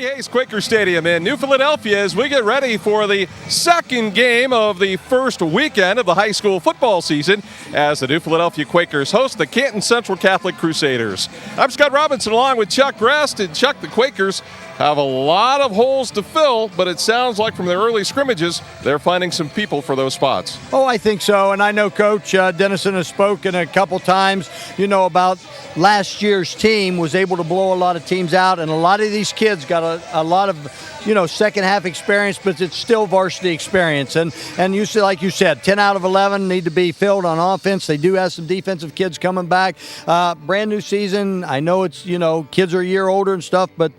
Woody Hayes Quaker Stadium in New Philadelphia as we get ready for the second game of the first weekend of the high school football season as the New Philadelphia Quakers host the Canton Central Catholic Crusaders. I'm Scott Robinson along with Chuck Rest, and Chuck, the Quakers have a lot of holes to fill, but it sounds like from their early scrimmages, they're finding some people for those spots. Oh, I think so, and I know Coach Dennison has spoken a couple times, about last year's team was able to blow a lot of teams out, and a lot of these kids got a lot of, second half experience, but it's still varsity experience. And you see, like you said, 10 out of 11 need to be filled on offense. They do have some defensive kids coming back. Brand new season. I know it's, kids are a year older and stuff, but,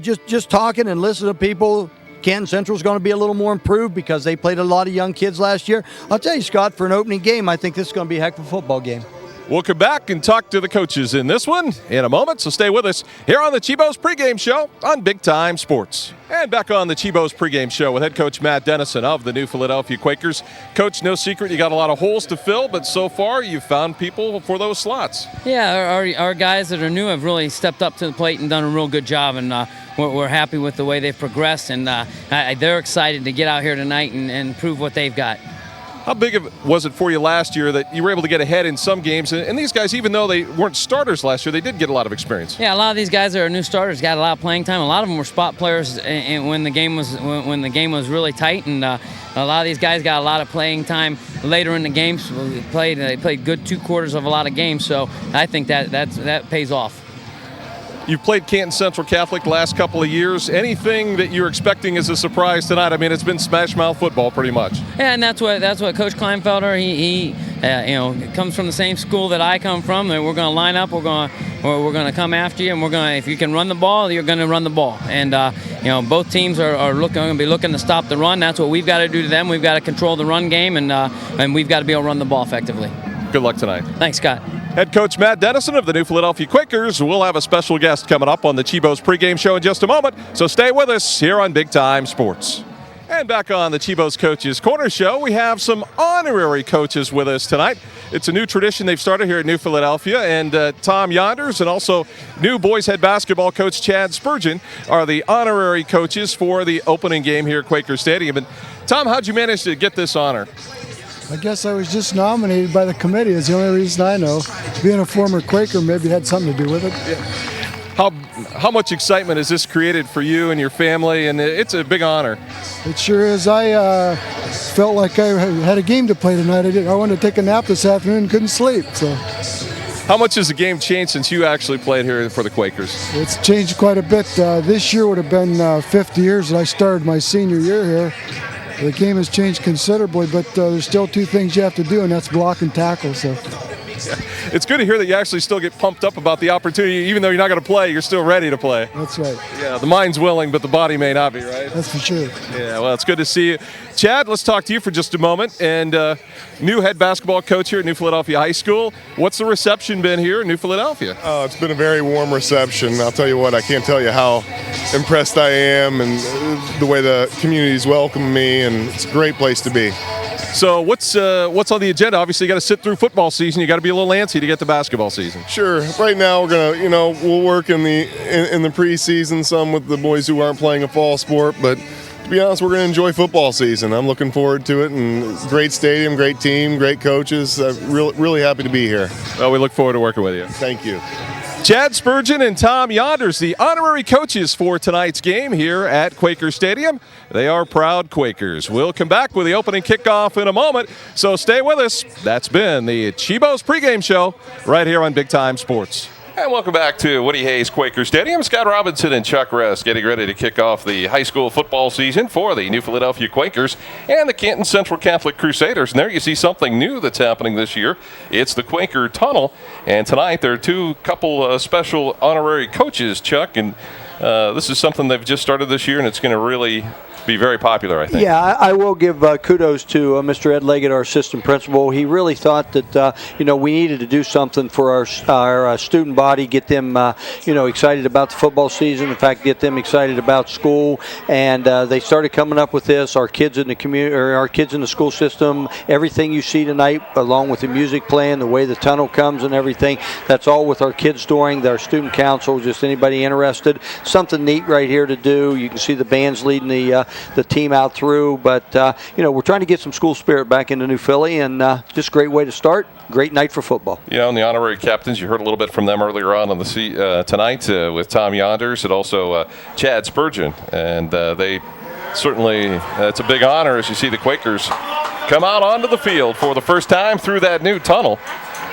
just talking and listening to people, Canton Central is going to be a little more improved because they played a lot of young kids last year. I'll tell you, Scott, for an opening game, I think this is going to be a heck of a football game. We'll come back and talk to the coaches in this one in a moment, so stay with us here on the Chibos pregame show on Big Time Sports. And back on the Chibos pregame show with head coach Matt Dennison of the New Philadelphia Quakers. Coach, no secret, you got a lot of holes to fill, but so far you've found people for those slots. Yeah, our guys that are new have really stepped up to the plate and done a real good job, and we're happy with the way they've progressed, and they're excited to get out here tonight and prove what they've got. How big was it for you last year that you were able to get ahead in some games? And these guys, even though they weren't starters last year, they did get a lot of experience. Yeah, a lot of these guys that are new starters got a lot of playing time. A lot of them were spot players when the game was really tight, and a lot of these guys got a lot of playing time later in the games. They played good 2 quarters of a lot of games, so I think that pays off. You've played Canton Central Catholic the last couple of years. Anything that you're expecting as a surprise tonight? I mean, it's been smash mouth football pretty much. Yeah, and that's what Coach Kleinfelder, he comes from the same school that I come from. We're going to line up. We're going to come after you, and if you can run the ball, you're going to run the ball. And both teams are going to be looking to stop the run. That's what we've got to do to them. We've got to control the run game, and we've got to be able to run the ball effectively. Good luck tonight. Thanks, Scott. Head coach Matt Dennison of the New Philadelphia Quakers. We'll have a special guest coming up on the Chibos pregame show in just a moment, so stay with us here on Big Time Sports. And back on the Chibos Coaches Corner Show, we have some honorary coaches with us tonight. It's a new tradition they've started here at New Philadelphia, and Tom Yonders and also new boys head basketball coach Chad Spurgeon are the honorary coaches for the opening game here at Quaker Stadium. And Tom, how'd you manage to get this honor? I guess I was just nominated by the committee is the only reason I know. Being a former Quaker maybe had something to do with it. Yeah. How much excitement has this created for you and your family? And it's a big honor. It sure is. I felt like I had a game to play tonight. I wanted to take a nap this afternoon and couldn't sleep. So, how much has the game changed since you actually played here for the Quakers? It's changed quite a bit. This year would have been 50 years that I started my senior year here. The game has changed considerably, but there's still 2 things you have to do, and that's block and tackle. So, it's good to hear that you actually still get pumped up about the opportunity. Even though you're not going to play, you're still ready to play. That's right. Yeah, the mind's willing, but the body may not be, right? That's for sure. Yeah, well, it's good to see you. Chad, let's talk to you for just a moment. And new head basketball coach here at New Philadelphia High School. What's the reception been here in New Philadelphia? It's been a very warm reception. I'll tell you what, I can't tell you how impressed I am and the way the community's welcomed me, and it's a great place to be. So what's on the agenda? Obviously, you got to sit through football season. You got to be a little antsy to get to basketball season. Sure. Right now, we're gonna, we'll work in the preseason some with the boys who aren't playing a fall sport. But to be honest, we're gonna enjoy football season. I'm looking forward to it, and great stadium, great team, great coaches. Really happy to be here. Well, we look forward to working with you. Thank you. Chad Spurgeon and Tom Yonders, the honorary coaches for tonight's game here at Quaker Stadium. They are proud Quakers. We'll come back with the opening kickoff in a moment, so stay with us. That's been the Chibos pregame show right here on Big Time Sports. And welcome back to Woody Hayes Quaker Stadium. Scott Robinson and Chuck Rest getting ready to kick off the high school football season for the New Philadelphia Quakers and the Canton Central Catholic Crusaders. And there you see something new that's happening this year. It's the Quaker Tunnel. And tonight there are couple special honorary coaches, Chuck. And this is something they've just started this year, and it's going to really be very popular, I think. Yeah, I will give kudos to Mr. Ed Leggett, our assistant principal. He really thought that we needed to do something for our student body, get them excited about the football season. In fact, get them excited about school. And they started coming up with this. Our kids in the community, or our kids in the school system, everything you see tonight, along with the music playing, the way the tunnel comes and everything, that's all with our kids doing. Our student council, just anybody interested. something neat right here to do. You can see the band's leading the team out through, but we're trying to get some school spirit back into New Philly, and just a great way to start. Great night for football. And the honorary captains, you heard a little bit from them earlier on the tonight with Tom Yonders and also Chad Spurgeon, and they certainly, it's a big honor as you see the Quakers come out onto the field for the first time through that new tunnel.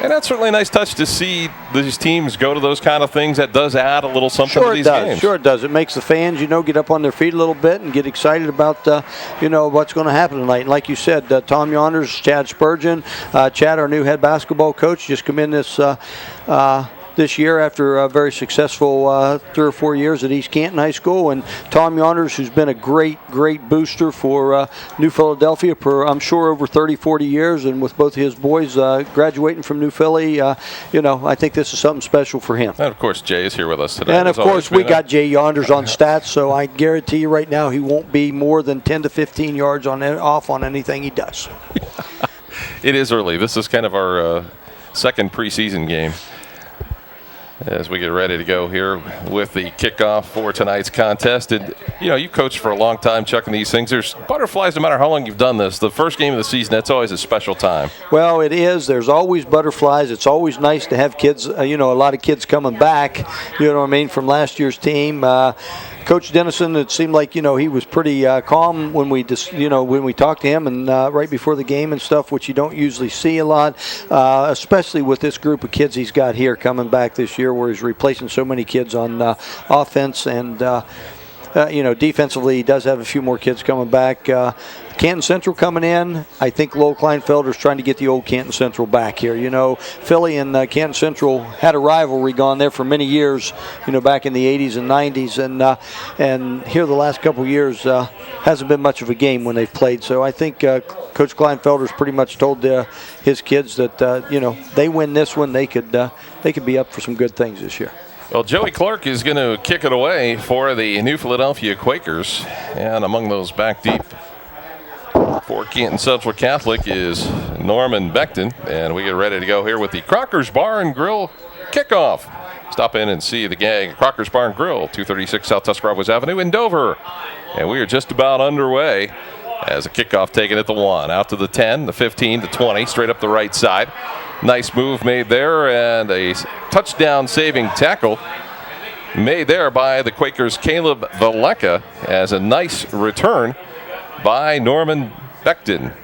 And that's certainly a nice touch to see these teams go to those kind of things. That does add a little something to these games. Sure it does. It makes the fans, get up on their feet a little bit and get excited about, what's going to happen tonight. And like you said, Tom Yonders, Chad Spurgeon, Chad, our new head basketball coach, just come in this year after a very successful 3 or 4 years at East Canton High School. And Tom Yonders, who's been a great booster for New Philadelphia for, I'm sure, over 30, 40 years. And with both of his boys graduating from New Philly, I think this is something special for him. And, of course, Jay is here with us today. And, of course, we got Jay Yonders on stats, so I guarantee you right now he won't be more than 10 to 15 yards off on anything he does. It is early. This is kind of our second preseason game as we get ready to go here with the kickoff for tonight's contest. And, you've coached for a long time, Chuck, in these things. There's butterflies no matter how long you've done this. The first game of the season, that's always a special time. Well, it is. There's always butterflies. It's always nice to have kids, a lot of kids coming back, from last year's team. Coach Dennison, it seemed like, he was pretty calm when we when we talked to him and right before the game and stuff, which you don't usually see a lot, especially with this group of kids he's got here coming back this year where he's replacing so many kids on offense and defensively he does have a few more kids coming back. Canton Central coming in. I think Lowell Kleinfelder's trying to get the old Canton Central back here. Philly and Canton Central had a rivalry gone there for many years, back in the 80s and 90s. And here the last couple of years hasn't been much of a game when they've played. So I think Coach Kleinfelder's pretty much told his kids that, they win this one, they could be up for some good things this year. Well, Joey Clark is going to kick it away for the New Philadelphia Quakers. And among those back deep for Canton Central Catholic is Norman Beckton. And we get ready to go here with the Crocker's Bar and Grill kickoff. Stop in and see the gang at Crocker's Bar and Grill, 236 South Tuscarawas Avenue in Dover. And we are just about underway as a kickoff taken at the 1, out to the 10, the 15, the 20, straight up the right side. Nice move made there, and a touchdown saving tackle made there by the Quakers' Caleb Valeka as a nice return by Norman Beckton.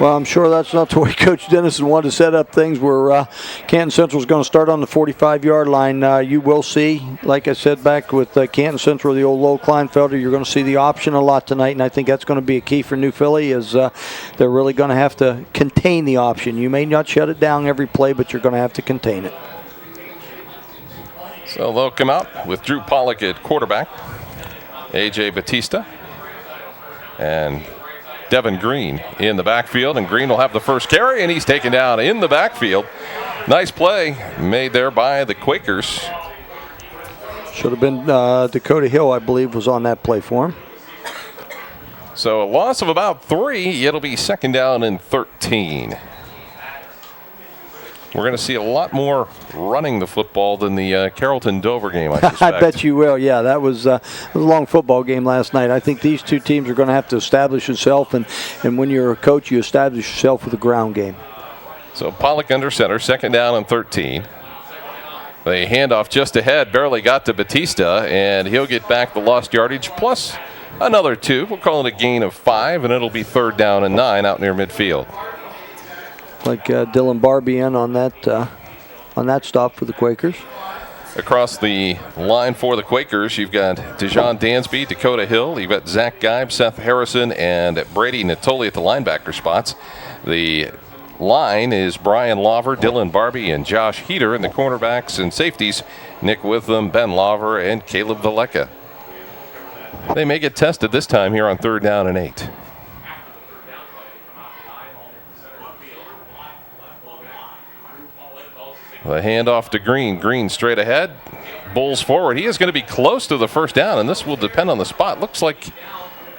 Well, I'm sure that's not the way Coach Dennison wanted to set up things where Canton Central is going to start on the 45-yard line. You will see, like I said, back with Canton Central, the old Lowell Kleinfelder, you're going to see the option a lot tonight, and I think that's going to be a key for New Philly is they're really going to have to contain the option. You may not shut it down every play, but you're going to have to contain it. So they'll come out with Drew Pollock at quarterback, A.J. Batista, and Devin Green in the backfield, and Green will have the first carry, and he's taken down in the backfield. Nice play made there by the Quakers. Should have been Dakota Hill, I believe, was on that play for him. So a loss of about 3. It'll be second down and 13. We're going to see a lot more running the football than the Carrollton-Dover game, I suspect. I bet you will, yeah. That was a long football game last night. I think these two teams are going to have to establish themselves, and when you're a coach, you establish yourself with a ground game. So Pollock under center, second down and 13. The handoff just ahead barely got to Batista, and he'll get back the lost yardage plus another 2. We'll call it a gain of 5, and it'll be third down and 9 out near midfield. Like Dylan Barbie in on that stop for the Quakers. Across the line for the Quakers, you've got Dejon Dansby, Dakota Hill. You've got Zach Geib, Seth Harrison, and Brady Natoli at the linebacker spots. The line is Brian Lawver, Dylan Barbie, and Josh Heater. And the cornerbacks and safeties, Nick Witham, Ben Lawver, and Caleb Valeka. They may get tested this time here on third down and 8. The handoff to Green. Green straight ahead. Bulls forward. He is going to be close to the first down, and this will depend on the spot. Looks like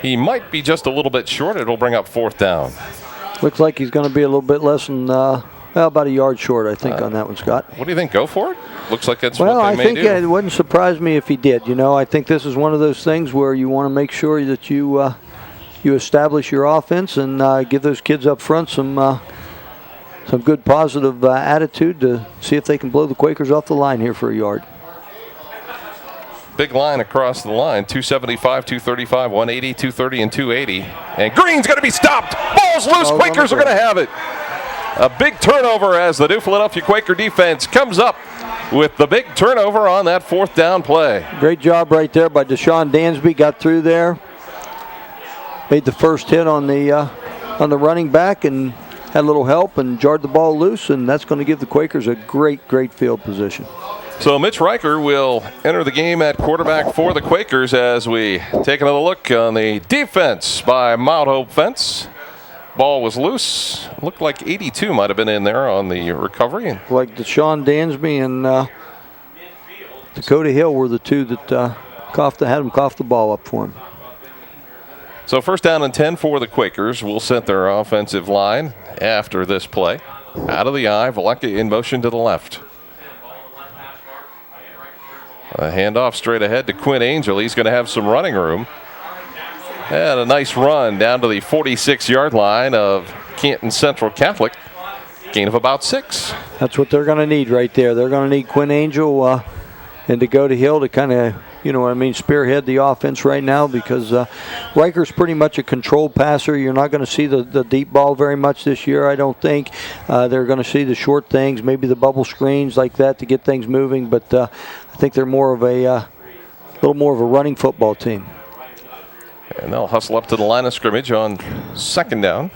he might be just a little bit short. It'll bring up fourth down. Looks like he's going to be a little bit less than Well, about a yard short, I think, on that one, Scott. What do you think? Go for it? Looks like that's Well, what they may do. I think it wouldn't surprise me if he did. You know, I think this is one of those things where you want to make sure that you establish your offense and give those kids up front some good positive attitude to see if they can blow the Quakers off the line here for a yard. Big line across the line, 275, 235, 180, 230, and 280. And Green's going to be stopped. Ball's loose. Quakers are going to have it. A big turnover as the new Philadelphia Quaker defense comes up with the big turnover on that 4th down play. Great job right there by Deshaun Dansby. Got through there. Made the first hit on the running back and had a little help and jarred the ball loose, and that's going to give the Quakers a great field position. So Mitch Riker will enter the game at quarterback for the Quakers as we take another look on the defense by Mount Hope Fence. Ball was loose. Looked like 82 might have been in there on the recovery. Like Deshaun Dansby and Dakota Hill were the two that had him cough the ball up for him. So 1st down and 10 for the Quakers. Will set their offensive line after this play. Out of the eye, Valeka in motion to the left. A handoff straight ahead to Quinn Angel. He's going to have some running room. And a nice run down to the 46-yard line of Canton Central Catholic. Gain of about 6. That's what they're going to need right there. They're going to need Quinn Angel and Dakota Hill to kind of, spearhead the offense right now because Riker's pretty much a controlled passer. You're not going to see the deep ball very much this year, I don't think. They're going to see the short things, maybe the bubble screens like that to get things moving, but I think they're more of a little more of a running football team. And they'll hustle up to the line of scrimmage on 2nd down.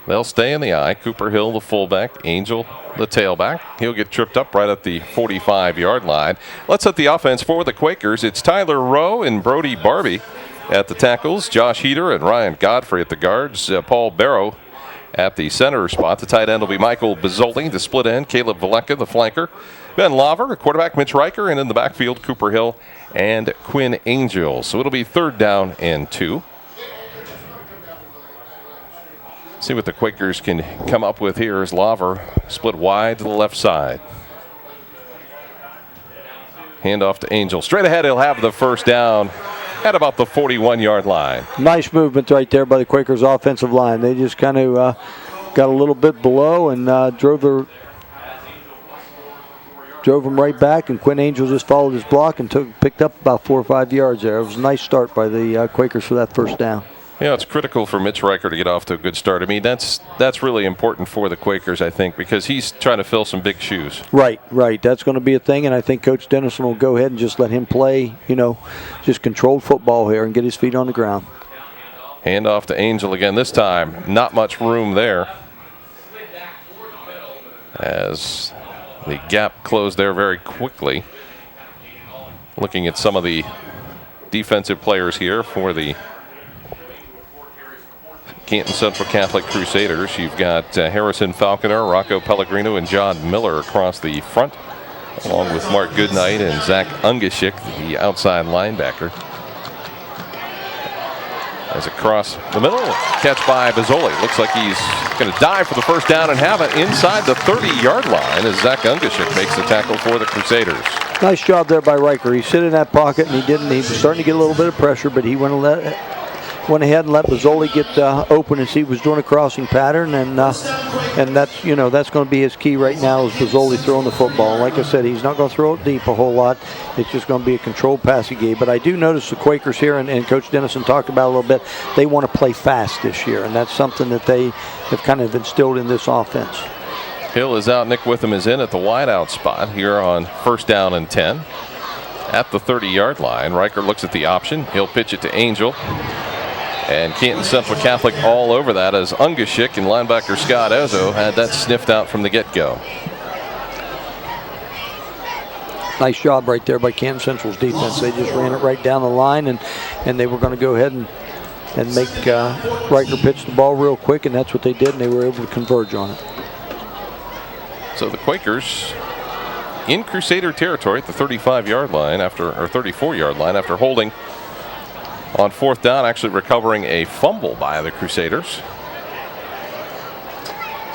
They'll stay in the eye. Cooper Hill, the fullback. Angel, the tailback. He'll get tripped up right at the 45-yard line. Let's set the offense for the Quakers. It's Tyler Rowe and Brody Barbie at the tackles. Josh Heater and Ryan Godfrey at the guards. Paul Barrow at the center spot. The tight end will be Michael Bizzoli. The split end, Caleb Valeka, the flanker. Ben Laver, quarterback Mitch Riker, and in the backfield, Cooper Hill and Quinn Angel. So it'll be 3rd down and 2. See what the Quakers can come up with here as Laver split wide to the left side. Handoff to Angel. Straight ahead, he'll have the 1st down at about the 41-yard line. Nice movement right there by the Quakers offensive line. They just kind of got a little bit below and drove them right back, and Quinn Angel just followed his block and picked up about 4 or 5 yards there. It was a nice start by the Quakers for that 1st down. Yeah, it's critical for Mitch Riker to get off to a good start. I mean, that's really important for the Quakers, I think, because he's trying to fill some big shoes. Right. That's going to be a thing, and I think Coach Dennison will go ahead and just let him play, just controlled football here and get his feet on the ground. Handoff to Angel again. This time, not much room there as the gap closed there very quickly. Looking at some of the defensive players here for the Canton Central Catholic Crusaders. You've got Harrison Falconer, Rocco Pellegrino, and John Miller across the front, along with Mark Goodnight and Zach Ungashik, the outside linebacker. As across the middle, catch by Bizzoli. Looks like he's going to dive for the 1st down and have it inside the 30-yard line as Zach Ungashik makes the tackle for the Crusaders. Nice job there by Riker. He sit in that pocket, and he was starting to get a little bit of pressure, but he went ahead and let Bizzoli get open as he was doing a crossing pattern, and that's that's going to be his key right now is Bizzoli throwing the football. And like I said, he's not going to throw it deep a whole lot. It's just going to be a controlled passing game. But I do notice the Quakers here, and Coach Dennison talked about a little bit, they want to play fast this year, and that's something that they have kind of instilled in this offense. Hill is out. Nick Witham is in at the wideout spot here on 1st down and 10 at the 30-yard line. Riker looks at the option. He'll pitch it to Angel. And Canton Central Catholic all over that as Ungashik and linebacker Scott Ezzo had that sniffed out from the get-go. Nice job right there by Canton Central's defense. They just ran it right down the line, and they were going to go ahead and make Riker pitch the ball real quick, and that's what they did, and they were able to converge on it. So the Quakers in Crusader territory at the 35-yard line or 34-yard line after holding on 4th down, actually recovering a fumble by the Crusaders.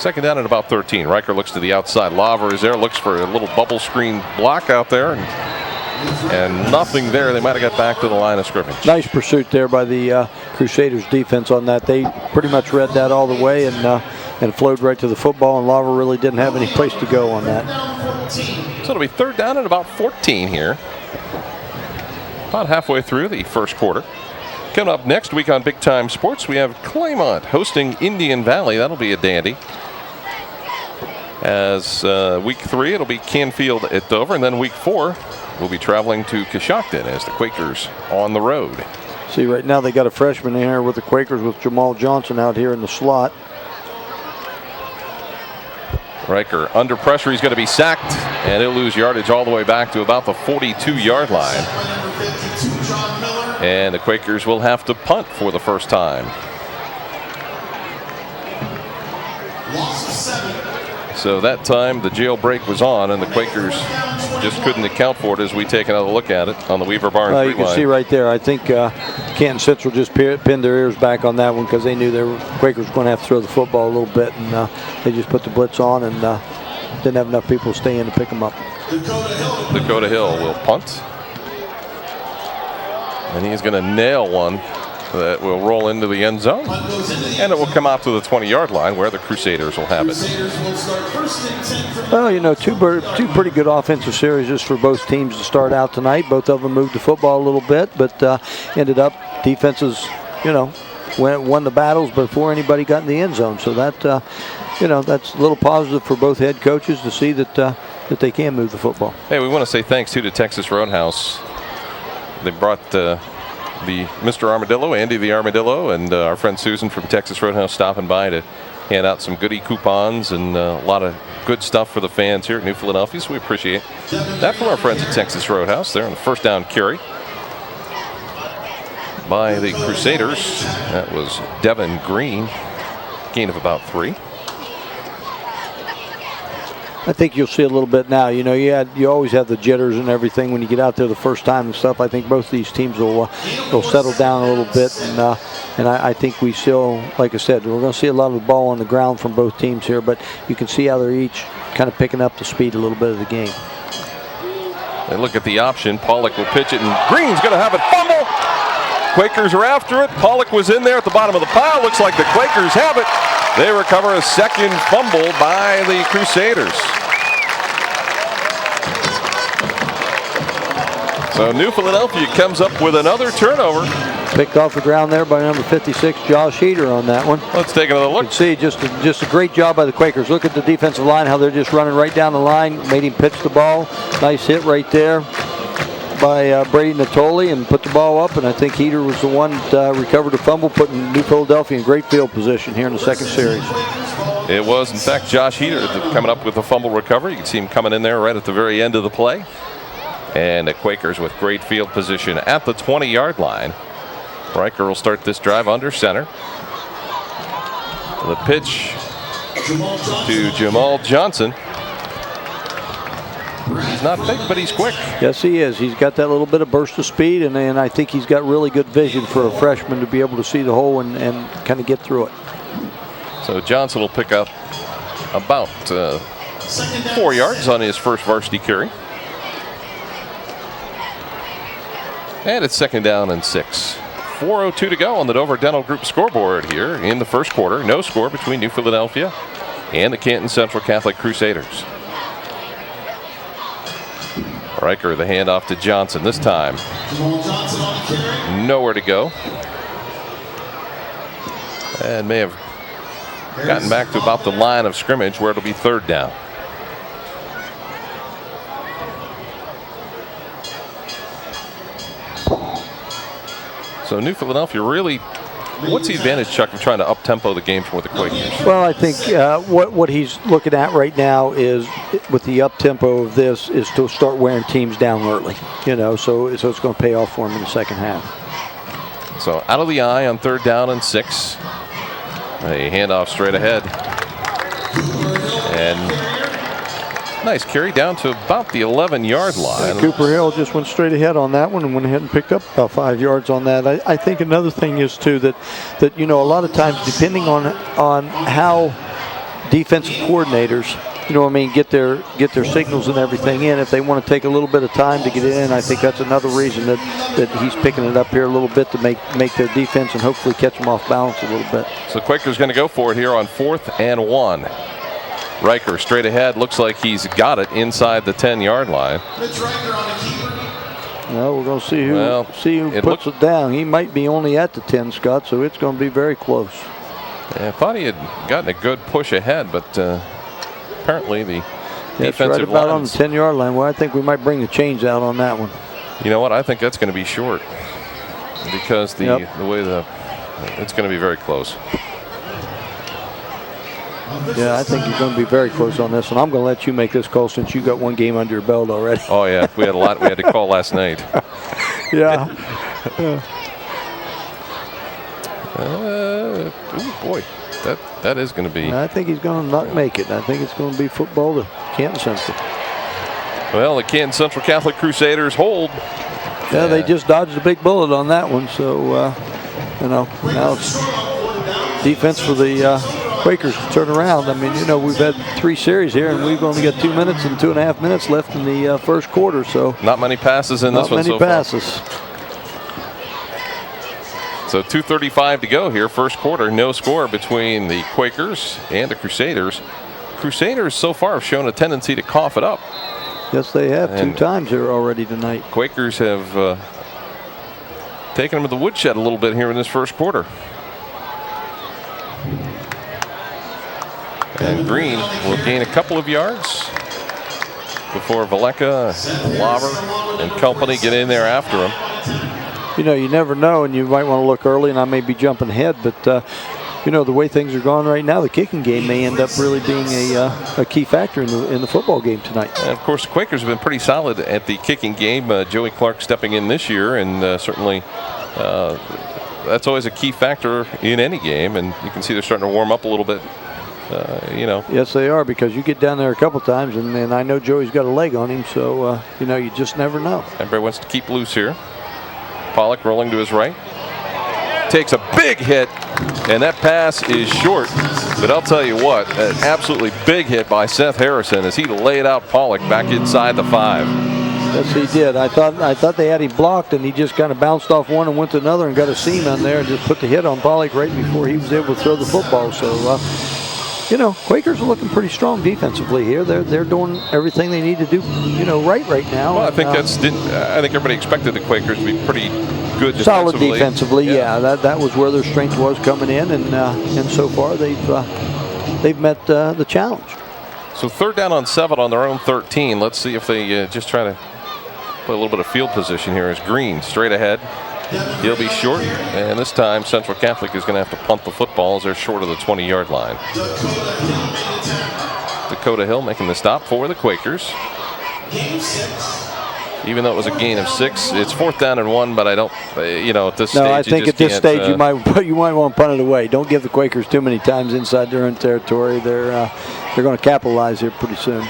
Second down at about 13. Riker looks to the outside. Laver is there, looks for a little bubble screen block out there, and nothing there. They might have got back to the line of scrimmage. Nice pursuit there by the Crusaders defense on that. They pretty much read that all the way and flowed right to the football, and Laver really didn't have any place to go on that. So it'll be third down at about 14 here. About halfway through the first quarter. Coming up next week on Big Time Sports, we have Claymont hosting Indian Valley. That'll be a dandy. As week 3, it'll be Canfield at Dover, and then week 4, we'll be traveling to Coshocton as the Quakers on the road. See, right now they got a freshman in here with the Quakers with Jamal Johnson out here in the slot. Riker under pressure. He's going to be sacked, and he'll lose yardage all the way back to about the 42-yard line. And the Quakers will have to punt for the first time. So that time the jailbreak was on, and the Quakers just couldn't account for it as we take another look at it on the Weaver Barnes you can see right there, I think Canton Central just pinned their ears back on that one because they knew the Quakers were going to have to throw the football a little bit, and they just put the blitz on and didn't have enough people to stay in to pick them up. Dakota Hill will punt. And he's going to nail one that will roll into the end zone. And it will come out to the 20-yard line where the Crusaders will have it. Well, you know, two pretty good offensive series for both teams to start out tonight. Both of them moved the football a little bit, but ended up defenses, you know, won the battles before anybody got in the end zone. So that, you know, that's a little positive for both head coaches to see that they can move the football. Hey, we want to say thanks to Texas Roadhouse. They brought the Mr. Armadillo, Andy the Armadillo, and our friend Susan from Texas Roadhouse stopping by to hand out some goodie coupons and a lot of good stuff for the fans here at New Philadelphia. So we appreciate that from our friends at Texas Roadhouse. They're on the first down carry by the Crusaders. That was Devin Green, gain of about 3. I think you'll see a little bit now. You know, you always have the jitters and everything when you get out there the first time and stuff. I think both of these teams will settle down a little bit, and I think we still, like I said, we're going to see a lot of the ball on the ground from both teams here, but you can see how they're each kind of picking up the speed a little bit of the game. They look at the option. Pollock will pitch it, and Green's going to have it fumble. Quakers are after it. Pollock was in there at the bottom of the pile. Looks like the Quakers have it. They recover a second fumble by the Crusaders. So New Philadelphia comes up with another turnover. Picked off the ground there by number 56, Josh Heater on that one. Let's take another look. You can see just a great job by the Quakers. Look at the defensive line, how they're just running right down the line. Made him pitch the ball. Nice hit right there by Brady Natoli and put the ball up, and I think Heater was the one that recovered the fumble, putting New Philadelphia in great field position here in the second series. It was, in fact, Josh Heater coming up with the fumble recovery. You can see him coming in there right at the very end of the play. And the Quakers with great field position at the 20-yard line. Riker will start this drive under center. The pitch to Jamal Johnson. He's not big, but he's quick. Yes, he is. He's got that little bit of burst of speed, and I think he's got really good vision for a freshman to be able to see the hole and kind of get through it. So Johnson will pick up about 4 yards on his first varsity carry. And it's second down and 6. 4:02 to go on the Dover Dental Group scoreboard here in the first quarter. No score between New Philadelphia and the Canton Central Catholic Crusaders. Riker, the handoff to Johnson this time. Nowhere to go. And may have gotten back to about the line of scrimmage where it'll be third down. So New Philadelphia really, what's the advantage, Chuck, of trying to up-tempo the game from with the Quakers? Well, I think what he's looking at right now is, with the up-tempo of this, is to start wearing teams down early. You know, so it's going to pay off for him in the second half. So out of the eye on third down and 6. A handoff straight ahead. And nice carry down to about the 11-yard line. Cooper Hill just went straight ahead on that one and went ahead and picked up about 5 yards on that. I think another thing is too that you know, a lot of times depending on how defensive coordinators, you know what I mean, get their signals and everything in. If they want to take a little bit of time to get it in, I think that's another reason that he's picking it up here a little bit to make their defense and hopefully catch them off balance a little bit. So Quaker's going to go for it here on 4th and 1. Riker straight ahead. Looks like he's got it inside the 10-yard line. Well, we're going to see who puts it down. He might be only at the 10, Scott, so it's going to be very close. Yeah, I thought he had gotten a good push ahead, but apparently the defensive right about on the 10-yard line. Well, I think we might bring the chains out on that one. You know what? I think that's going to be short because the way it's going to be very close. Yeah, I think you're going to be very close on this, and I'm going to let you make this call since you got one game under your belt already. Oh yeah, we had a lot we had to call last night. Yeah. Oh boy, that is going to be. I think he's going to not make it. I think it's going to be football to Canton Central. Well, the Canton Central Catholic Crusaders hold. Yeah, they just dodged a big bullet on that one. So, you know, now it's defense for the Quakers to turn around. I mean, you know, we've had 3 series here, and we've only got 2 minutes and 2.5 minutes left in the first quarter. So not many passes in this one so far. Not many passes. So 2:35 to go here, first quarter. No score between the Quakers and the Crusaders. Crusaders so far have shown a tendency to cough it up. Yes, they have. And 2 times here already tonight. Quakers have taken them to the woodshed a little bit here in this first quarter. And Green will gain a couple of yards before Valeka, Laver, and company get in there after him. You know, you never know, and you might want to look early, and I may be jumping ahead, but you know, the way things are going right now, the kicking game may end up really being a key factor in the football game tonight. And of course, the Quakers have been pretty solid at the kicking game. Joey Clark stepping in this year, and certainly that's always a key factor in any game. And you can see they're starting to warm up a little bit. You know. Yes, they are, because you get down there a couple times, and I know Joey's got a leg on him, so you know, you just never know. Everybody wants to keep loose here. Pollock rolling to his right. Takes a big hit, and that pass is short. But I'll tell you what, an absolutely big hit by Seth Harrison as he laid out Pollock back inside the 5. Yes, he did. I thought they had him blocked, and he just kind of bounced off one and went to another and got a seam on there and just put the hit on Pollock right before he was able to throw the football. So, you know, Quakers are looking pretty strong defensively here. They're doing everything they need to do, you know, right now. Well, I think I think everybody expected the Quakers to be pretty good defensively. Solid defensively, yeah. That was where their strength was coming in, and so far they've met the challenge. So 3rd down on 7 on their own 13. Let's see if they just try to play a little bit of field position here. As Green straight ahead. He'll be short, and this time Central Catholic is going to have to punt the football as they're short of the 20-yard line. Dakota Hill making the stop for the Quakers. Even though it was a gain of 6, it's 4th down and 1, but I don't, you know, at this stage. No, I think at this stage you might want to punt it away. Don't give the Quakers too many times inside their own territory. They're going to capitalize here pretty soon.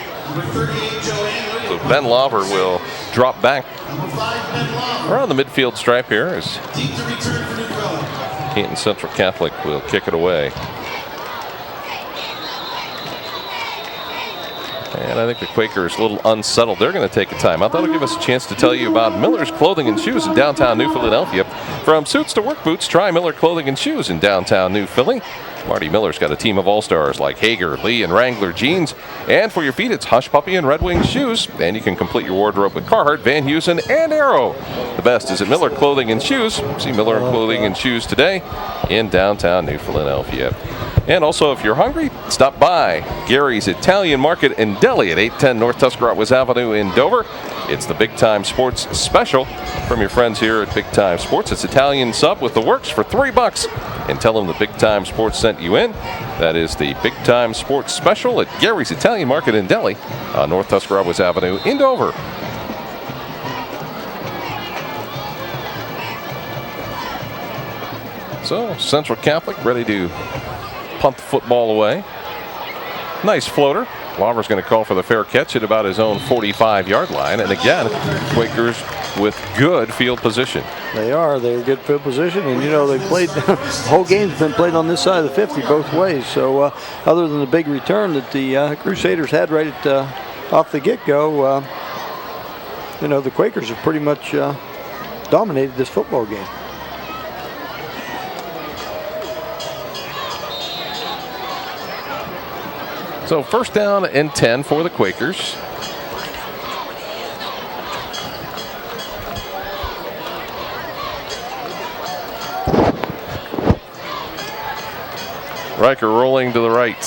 So Ben Laver will drop back around the midfield stripe here as Canton Central Catholic will kick it away. And I think the Quakers a little unsettled. They're going to take a timeout. That'll give us a chance to tell you about Miller's Clothing and Shoes in downtown New Philadelphia. From suits to work boots, try Miller Clothing and Shoes in downtown New Philly. Marty Miller's got a team of all-stars like Hager, Lee, and Wrangler jeans. And for your feet, it's Hush Puppy and Red Wings shoes. And you can complete your wardrobe with Carhartt, Van Heusen, and Arrow. The best is at Miller Clothing and Shoes. See Miller Clothing and Shoes today in downtown New Philadelphia. And also, if you're hungry, stop by Gary's Italian Market and Deli at 810 North Tuscarawas Avenue in Dover. It's the Big Time Sports Special from your friends here at Big Time Sports. It's Italian sub with the works for $3. And tell them the Big Time Sports sent you in. That is the Big Time Sports Special at Gary's Italian Market and Deli on North Tuscarawas Avenue in Dover. So, Central Catholic ready to punt the football away. Nice floater. Laver's going to call for the fair catch at about his own 45-yard line. And again, Quakers with good field position. They're in good field position, and they played. The whole game's been played on this side of the 50 both ways. So other than the big return that the Crusaders had right at off the get-go, the Quakers have pretty much dominated this football game. So first down and 10 for the Quakers. Riker rolling to the right.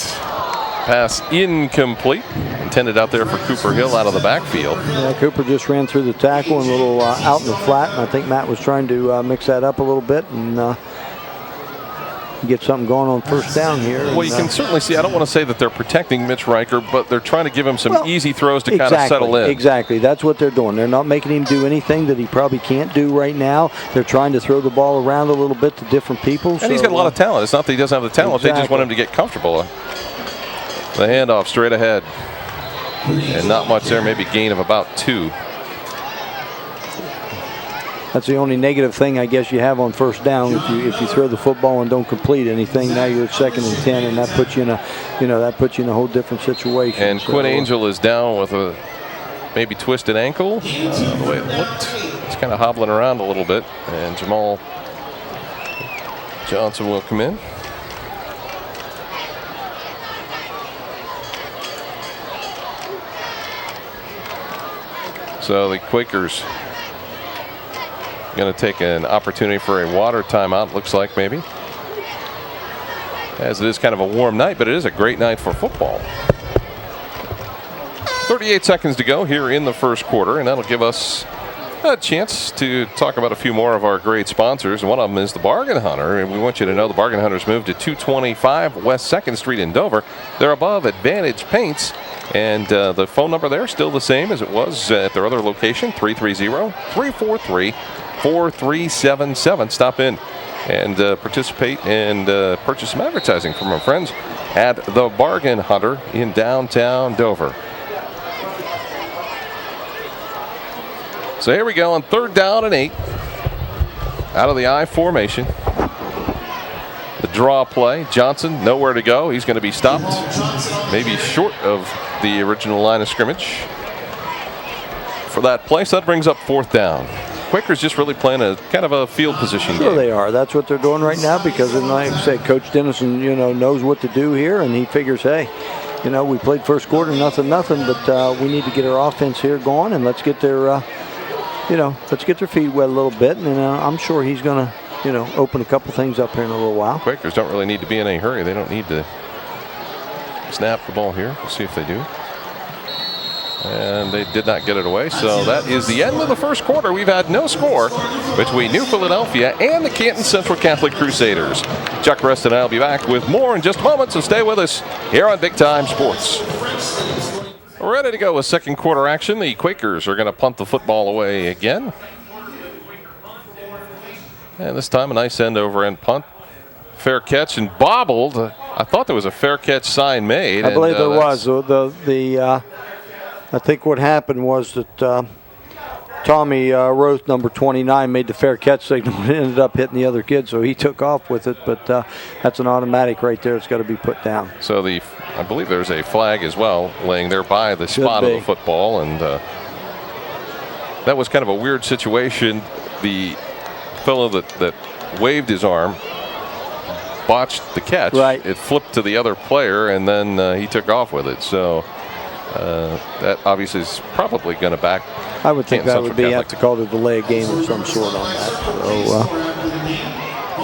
Pass incomplete. Intended out there for Cooper Hill out of the backfield. Yeah, Cooper just ran through the tackle and a little out in the flat, and I think Matt was trying to mix that up a little bit and get something going on first down here. Well, you can certainly see, I don't want to say that they're protecting Mitch Riker, but they're trying to give him some easy throws to kind of settle in. Exactly. That's what they're doing. They're not making him do anything that he probably can't do right now. They're trying to throw the ball around a little bit to different people. And he's got a lot of talent. It's not that he doesn't have the talent. They just want him to get comfortable. The handoff straight ahead. And not much there, maybe gain of about 2. That's the only negative thing I guess you have on first down. If you throw the football and don't complete anything, now you're at 2nd and 10, and that puts you in a whole different situation. And Quinn Angel is down with a maybe twisted ankle. The way it looked, he's kind of hobbling around a little bit, and Jamal Johnson will come in. So the Quakers going to take an opportunity for a water timeout, looks like maybe. As it is kind of a warm night, but it is a great night for football. 38 seconds to go here in the first quarter, and that'll give us a chance to talk about a few more of our great sponsors. One of them is the Bargain Hunter, and we want you to know the Bargain Hunter's moved to 225 West 2nd Street in Dover. They're above Advantage Paints, and the phone number there still the same as it was at their other location, 330-343-4377. Stop in and participate and purchase some advertising from our friends at the Bargain Hunter in downtown Dover. So here we go on 3rd down and 8. Out of the I formation. The draw play. Johnson nowhere to go. He's going to be stopped. Maybe short of the original line of scrimmage for that play. So that brings up 4th down. Quakers just really playing a kind of a field position Sure game. They are. That's what they're doing right now because, like I said, Coach Dennison, knows what to do here, and he figures, hey, we played first quarter, nothing, but we need to get our offense here going, and let's get their, let's get their feet wet a little bit, and I'm sure he's going to, open a couple things up here in a little while. Quakers don't really need to be in any hurry. They don't need to snap the ball here. We'll see if they do. And they did not get it away. So that is the end of the first quarter. We've had no score between New Philadelphia and the Canton Central Catholic Crusaders. Chuck Reston and I will be back with more in just a moment, so stay with us here on Big Time Sports. We're ready to go with second quarter action. The Quakers are going to punt the football away again. And this time a nice end over end punt. Fair catch and bobbled. I thought there was a fair catch sign made. I believe there was. I think what happened was that Tommy Roth, number 29, made the fair catch signal and ended up hitting the other kid, so he took off with it. But that's an automatic right there. It's got to be put down. So I believe there's a flag as well laying there by the spot of the football, and that was kind of a weird situation. The fellow that waved his arm botched the catch. Right. It flipped to the other player, and then he took off with it. So that obviously is probably going to back. I would think that would be have to call it a delay of game of some sort on that. So,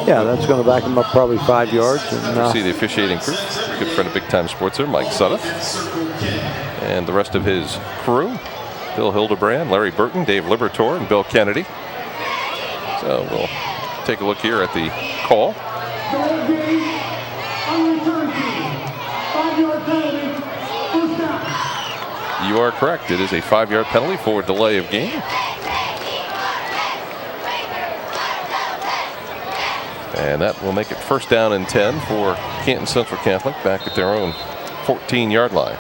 yeah, that's going to back him up probably 5 yards. And see the officiating crew. Good friend of Big Time Sports there, Mike Sutter. And the rest of his crew. Bill Hildebrand, Larry Burton, Dave Libertor, and Bill Kennedy. So we'll take a look here at the call. You are correct. It is a 5-yard penalty for delay of game. And that will make it first down and 10 for Canton Central Catholic back at their own 14-yard line.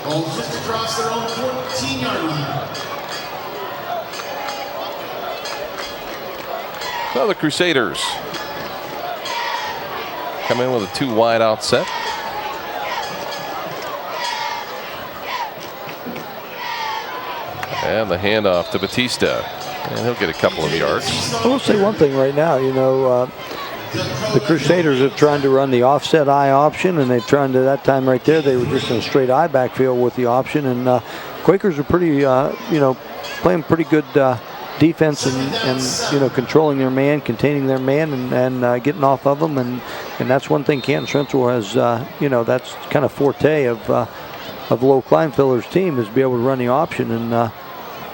Ball just across their own 14-yard line. So the Crusaders come in with a 2 wide out set. And the handoff to Batista. And he'll get a couple of yards. I will say one thing right now, the Crusaders have tried to run the offset I option, and they've tried to, that time right there, they were just in a straight I backfield with the option, and Quakers are pretty, playing pretty good defense and controlling their man, containing their man, and getting off of them, and that's one thing Canton Central has, that's kind of forte of Low Kleinfelder's team, is be able to run the option, and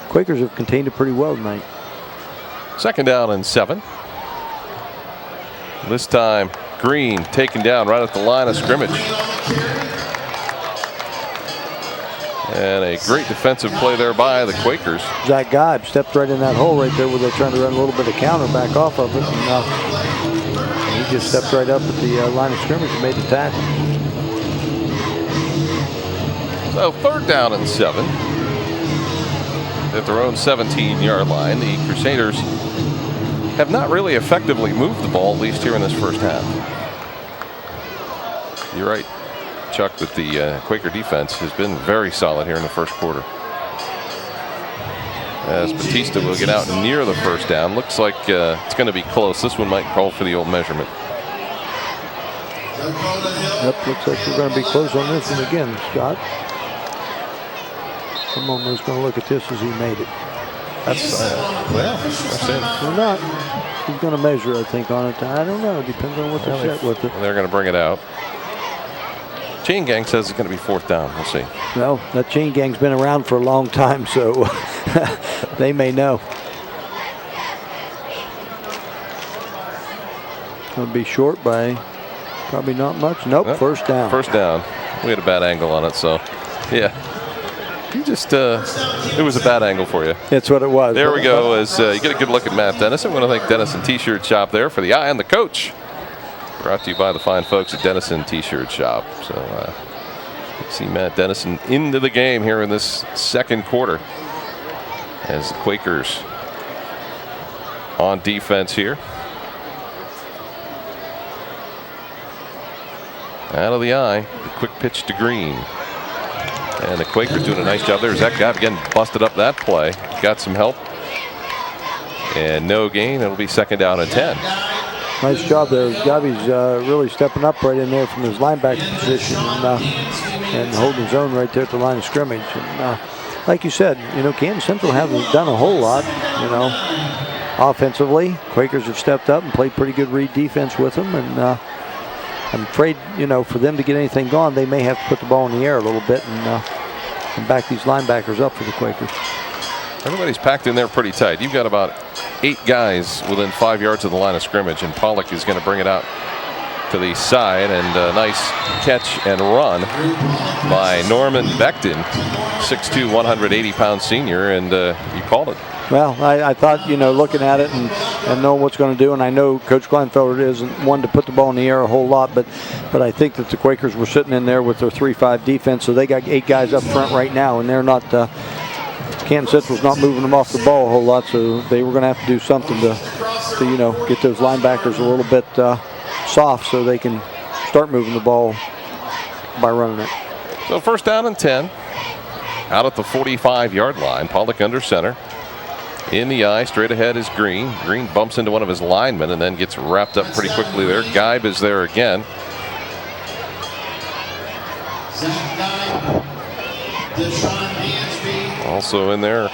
Quakers have contained it pretty well tonight. 2nd down and 7. This time, Green taken down right at the line of scrimmage. And a great defensive play there by the Quakers. Zach Geib stepped right in that hole right there where they're trying to run a little bit of counter back off of it. And he just stepped right up at the line of scrimmage and made the tackle. So 3rd down and 7. At their own 17-yard line, the Crusaders have not really effectively moved the ball, at least here in this first half. You're right, Chuck, that the Quaker defense has been very solid here in the first quarter. As Batista will get out near the first down. Looks like it's going to be close. This one might call for the old measurement. Yep, looks like we're going to be close on this one again, Scott. Someone was going to look at this as he made it. That's that's it. Or not. He's going to measure, I think, on it. I don't know. It depends on what they're set with it. And they're going to bring it out. Chain Gang says it's going to be 4th down. We'll see. Well, that chain gang's been around for a long time, so they may know. Going to be short by probably not much. Nope, first down. First down. We had a bad angle on it, so yeah. You just, it was a bad angle for you. That's what it was. There we go. As you get a good look at Matt Dennison. I want to thank Dennison T-Shirt Shop there for the eye on the coach. Brought to you by the fine folks at Dennison T-Shirt Shop. So see Matt Dennison into the game here in this second quarter as the Quakers on defense here. Out of the eye, the quick pitch to Green. And the Quakers doing a nice job there. Zach Geib again busted up that play. Got some help. And no gain. It'll be 2nd down and 10. Nice job there. Gabby's really stepping up right in there from his linebacker position and holding his own right there at the line of scrimmage. And like you said, Canton Central hasn't done a whole lot, offensively. Quakers have stepped up and played pretty good read defense with them. And I'm afraid, for them to get anything going, they may have to put the ball in the air a little bit and back these linebackers up for the Quakers. Everybody's packed in there pretty tight. You've got about 8 guys within 5 yards of the line of scrimmage, and Pollock is going to bring it out to the side, and a nice catch and run by Norman Becton, 6'2", 180-pound senior, and you called it. Well, I thought, looking at it and knowing what's going to do, and I know Coach Kleinfelder isn't one to put the ball in the air a whole lot, but I think that the Quakers were sitting in there with their 3-5 defense, so they got 8 guys up front right now, and they're not, Canton Central's not moving them off the ball a whole lot, so they were going to have to do something to get those linebackers a little bit soft so they can start moving the ball by running it. So 1st down and 10. Out at the 45-yard line. Pollock under center. In the eye, straight ahead is Green. Green bumps into one of his linemen and then gets wrapped up pretty quickly there. Geib is there again. Also in there,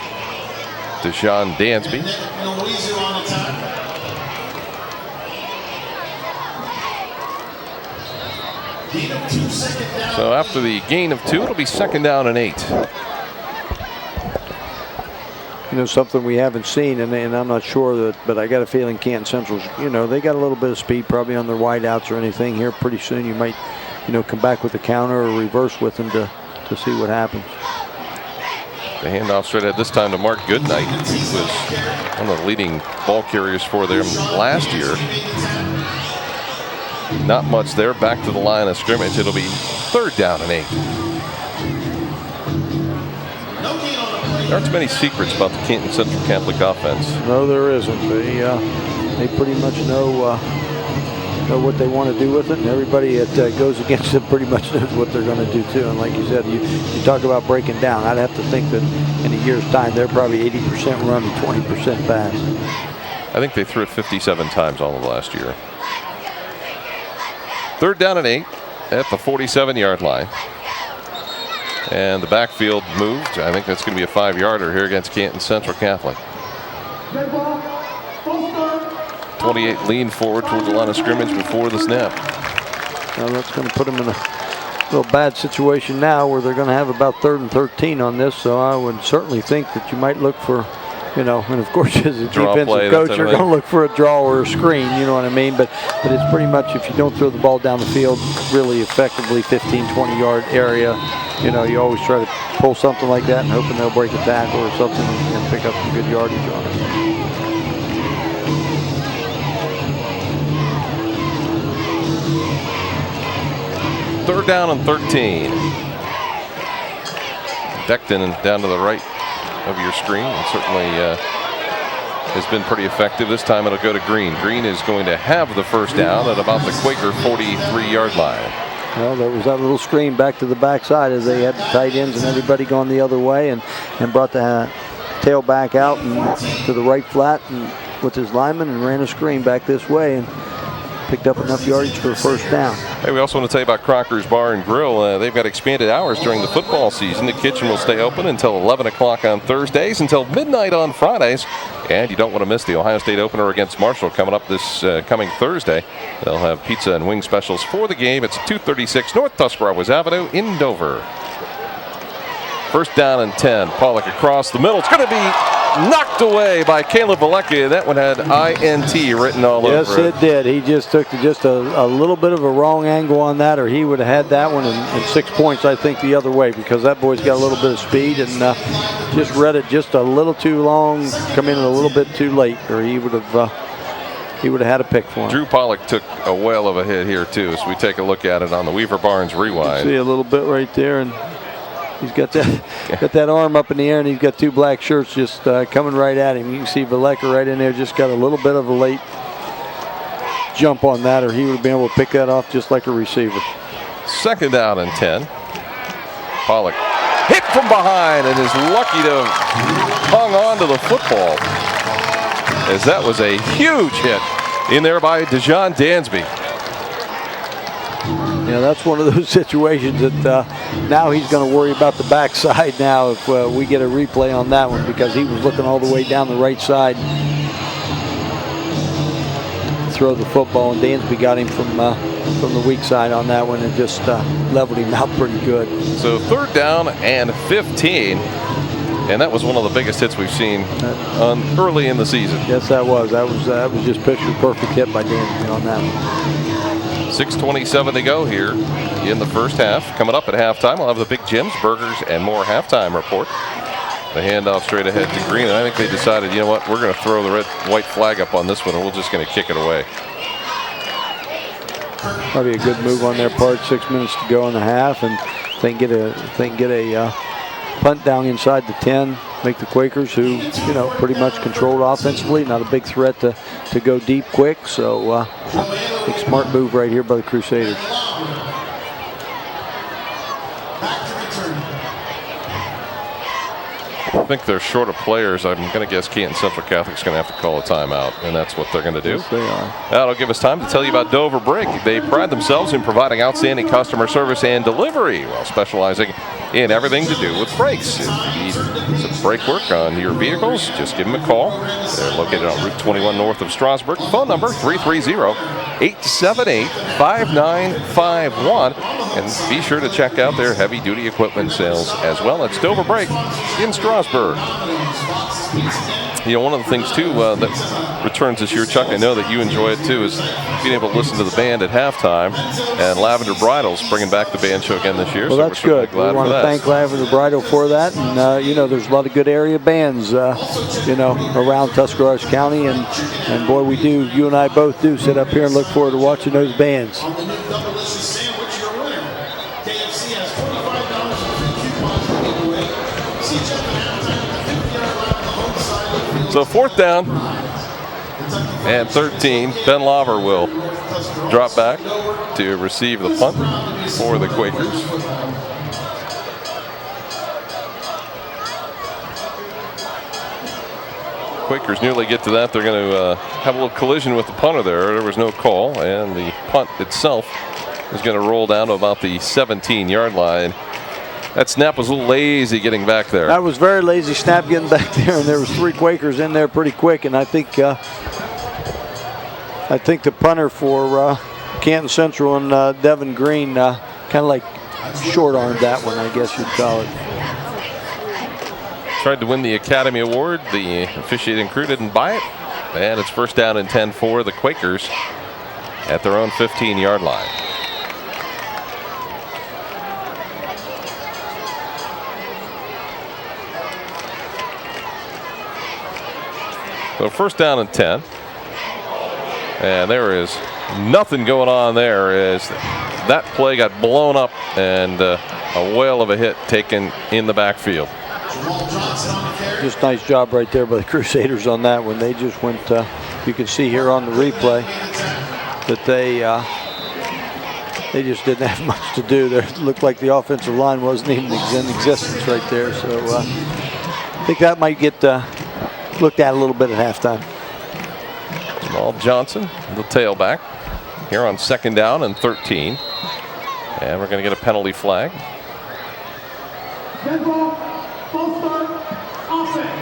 Deshaun Dansby. So after the gain of 2, it'll be 2nd down and 8. Something we haven't seen, and I'm not sure but I got a feeling Canton Central's, they got a little bit of speed probably on their wideouts or anything here. Pretty soon you might, come back with a counter or reverse with them to see what happens. The handoff straight ahead this time to Mark Goodnight, who was one of the leading ball carriers for them last year. Not much there. Back to the line of scrimmage. It'll be 3rd down and 8. There aren't too many secrets about the Canton Central Catholic offense. No, there isn't. They pretty much know what they want to do with it, and everybody that goes against them pretty much knows what they're going to do too. And like you said, you talk about breaking down. I'd have to think that in a year's time they're probably 80% run and 20% pass. I think they threw it 57 times all of last year. 3rd down and 8 at the 47-yard line. And the backfield moved. I think that's going to be a 5-yarder here against Canton Central Catholic. 28 leaned forward towards the line of scrimmage before the snap. Well, that's going to put them in a little bad situation now where they're going to have about 3rd and 13 on this. So I would certainly think that you might look for, and of course as a defensive coach, you're going to look for a draw or a screen, you know what I mean? But it's pretty much, if you don't throw the ball down the field really effectively, 15, 20-yard area, you always try to pull something like that and hoping they'll break a tackle or something and pick up some good yardage on it. Third down and 13. Becton down to the right of your screen, and certainly has been pretty effective. This time it'll go to Green. Green is going to have the first down at about the Quaker 43-yard line. Well, there was that little screen back to the backside as they had the tight ends and everybody going the other way, and brought the tailback out and to the right flat and with his lineman and ran a screen back this way and picked up enough yardage for a first down. Hey, we also want to tell you about Crocker's Bar and Grill. They've got expanded hours during the football season. The kitchen will stay open until 11 o'clock on Thursdays, until midnight on Fridays. And you don't want to miss the Ohio State opener against Marshall coming up this coming Thursday. They'll have pizza and wing specials for the game. It's 236 North Tuscarawas Avenue in Dover. First down and 10. Pollock across the middle. It's going to be knocked away by Caleb Valecki. That one had INT written all over it. Yes, it did. He just took a little bit of a wrong angle on that, or he would have had that one in 6 points, I think, the other way, because that boy's got a little bit of speed and just read it just a little too long, come in a little bit too late, or he would have had a pick for him. Drew Pollock took a whale of a hit here, too, as we take a look at it on the Weaver Barnes rewind. See a little bit right there, and he's got that arm up in the air, and he's got 2 black shirts just coming right at him. You can see Valecki right in there, just got a little bit of a late jump on that, or he would have been able to pick that off just like a receiver. Second down and 10. Pollock hit from behind and is lucky to hung on to the football, as that was a huge hit in there by Dejon Dansby. Yeah, that's one of those situations that now he's going to worry about the backside now if we get a replay on that one, because he was looking all the way down the right side to throw the football, and Dansby got him from the weak side on that one and just leveled him out pretty good. So third down and 15, and that was one of the biggest hits we've seen early in the season. Yes, that was. That was just picture perfect hit by Dansby on that one. 6:27 to go here in the first half. Coming up at halftime, we'll have the Big Jim's Burgers and More halftime report. The handoff straight ahead to Green, and I think they decided, you know what, we're going to throw the white flag up on this one, and we're just going to kick it away. Probably a good move on their part. 6 minutes to go in the half, and if they can get a punt down inside the 10, make the Quakers, who pretty much controlled offensively, not a big threat to go deep quick. So big smart move right here by the Crusaders. I think they're short of players. I'm going to guess Canton Central Catholic's going to have to call a timeout, and that's what they're going to do. Yes, they are. That'll give us time to tell you about Dover Brake. They pride themselves in providing outstanding customer service and delivery while specializing in everything to do with brakes. If you need some brake work on your vehicles, just give them a call. They're located on Route 21 north of Strasburg. Phone number 330-878-5951. And be sure to check out their heavy-duty equipment sales as well. It's Dover Brake in Strasburg. One of the things, too, that returns this year, Chuck, I know that you enjoy it, too, is being able to listen to the band at halftime. And Lavender Bridal's bringing back the band show again this year. Well, so that's good. We want to thank Lavender Bridal for that. And, there's a lot of good area bands, around Tuscarawas County. And boy, we do, you and I both do sit up here and look forward to watching those bands. So 4th down and 13. Ben Lawver will drop back to receive the punt for the Quakers. Quakers nearly get to that. They're going to have a little collision with the punter there. There was no call, and the punt itself is going to roll down to about the 17-yard line. That snap was a little lazy getting back there. That was very lazy snap getting back there, and there was 3 Quakers in there pretty quick. And I think the punter for Canton Central and Devin Green kind of like short-armed that one, I guess you'd call it. Tried to win the Academy Award. The officiating crew didn't buy it. And it's 1st down and 10 for the Quakers at their own 15-yard line. So 1st down and 10. And there is nothing going on there as that play got blown up and a whale of a hit taken in the backfield. Just nice job right there by the Crusaders on that one. They just went, you can see here on the replay that they just didn't have much to do there. It looked like the offensive line wasn't even in existence right there. So I think that might get looked at a little bit at halftime. Jamal Johnson, the tailback, here on 2nd down and 13. And we're going to get a penalty flag.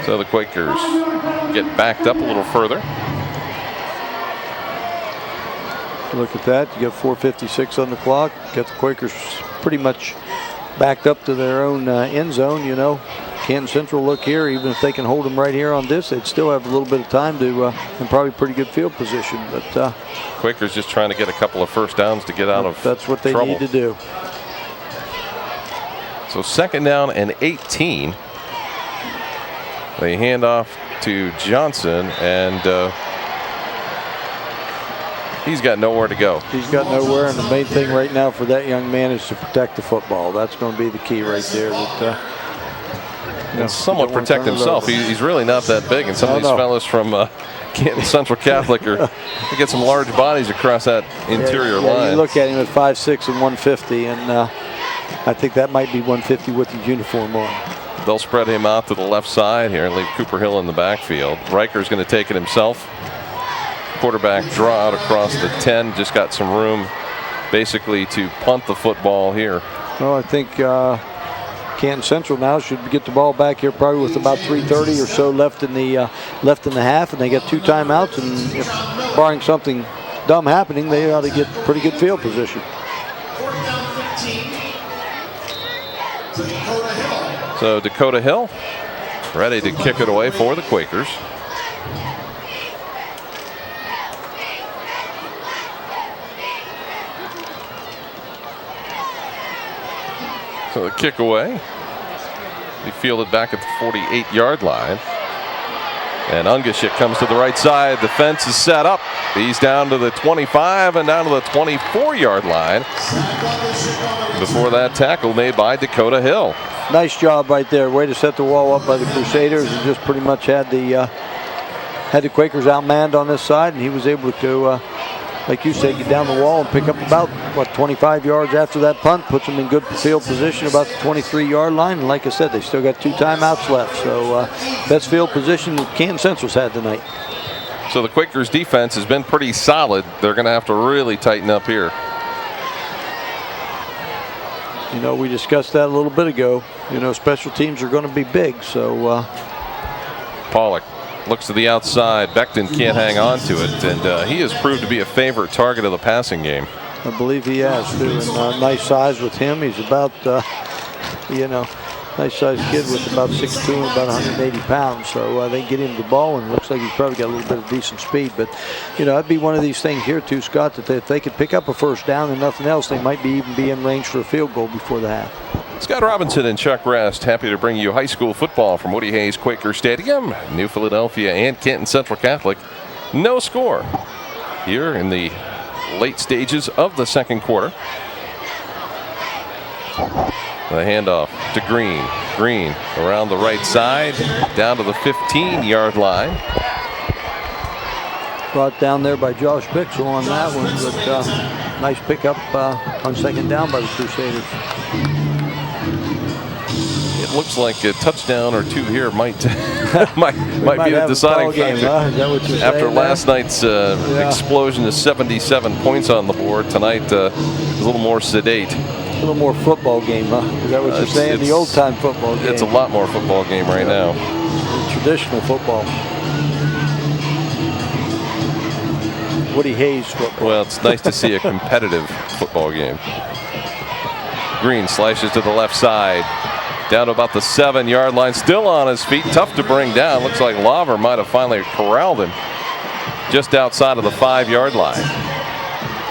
So the Quakers get backed up a little further. Look at that. You got 4:56 on the clock. Got the Quakers pretty much backed up to their own end zone, you know. Canton Central look here, even if they can hold them right here on this, they'd still have a little bit of time to, and probably pretty good field position. But Quakers just trying to get a couple of 1st downs to get out of that's what they trouble. need to do. So 2nd down and 18. They hand off to Johnson, and he's got nowhere to go. He's got nowhere, and the main thing right now for that young man is to protect the football. That's going to be the key right there. That, and somewhat protect himself. He's really not that big, and some of these fellas from Canton Central Catholic they get some large bodies across that interior line. You look at him at 5'6" and 150, and I think that might be 150 with his uniform on. They'll spread him out to the left side here and leave Cooper Hill in the backfield. Riker's going to take it himself. Quarterback draw out across the 10. Just got some room basically to punt the football here. Well, I think Canton Central now should get the ball back here probably with about 3:30 or so left in the half, and they got 2 timeouts, and if barring something dumb happening, they ought to get pretty good field position. 4th down 15. To Dakota Hill. So Dakota Hill ready to kick it away for the Quakers. So the kick away. Be fielded back at the 48-yard line. And Ungashik comes to the right side. The fence is set up. He's down to the 25 and down to the 24-yard line before that tackle made by Dakota Hill. Nice job right there. Way to set the wall up by the Crusaders, and just pretty much had the Quakers outmanned on this side, and he was able to, like you said, get down the wall and pick up about, 25 yards after that punt, puts them in good field position about the 23-yard line. And like I said, they still got 2 timeouts left. So best field position Canton Central's had tonight. So the Quakers defense has been pretty solid. They're going to have to really tighten up here. You know, we discussed that a little bit ago. You know, special teams are going to be big. So Pollock looks to the outside. Becton can't hang on to it, and he has proved to be a favorite target of the passing game. I believe he has too, and nice size with him. He's about, nice sized kid with about 6'2" and about 180 pounds. So they get him the ball, and it looks like he's probably got a little bit of decent speed. But, you know, that'd be one of these things here too, Scott, that if they could pick up a 1st down and nothing else, they might even be in range for a field goal before the half. Scott Robinson and Chuck Rest happy to bring you high school football from Woody Hayes Quaker Stadium, New Philadelphia and Canton Central Catholic. No score here in the late stages of the 2nd quarter. The handoff to Green. Green around the right side, down to the 15-yard line. Brought down there by Josh Bixel on that one, but nice pickup on second down by the Crusaders. It looks like a touchdown or two here might be the deciding game, factor. huh? Is that what you're After saying last night's explosion to 77 points on the board, tonight is a little more sedate. A little more football game, huh? Is that what you're saying? The old-time football game. It's a lot more football game right now. Traditional football. Woody Hayes football. Well, it's nice to see a competitive football game. Green slices to the left side, down to about the 7-yard line, still on his feet, tough to bring down. Looks like Laver might have finally corralled him just outside of the 5-yard line.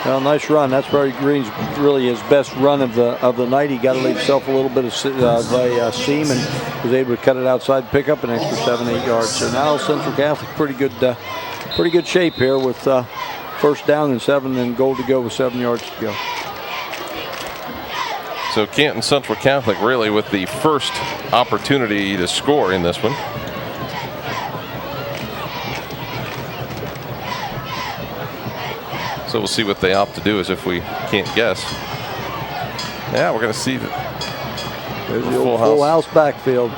Well, nice run. That's probably Green's really his best run of the night. He got to leave himself a little bit of a seam and was able to cut it outside, pick up an extra 7-8 yards. So now Central Catholic pretty good shape here with first down and 7 and goal to go with 7 yards to go. So Canton Central Catholic really with the first opportunity to score in this one. So we'll see what they opt to do, as if we can't guess. Yeah, we're going to see There's the old full house backfield.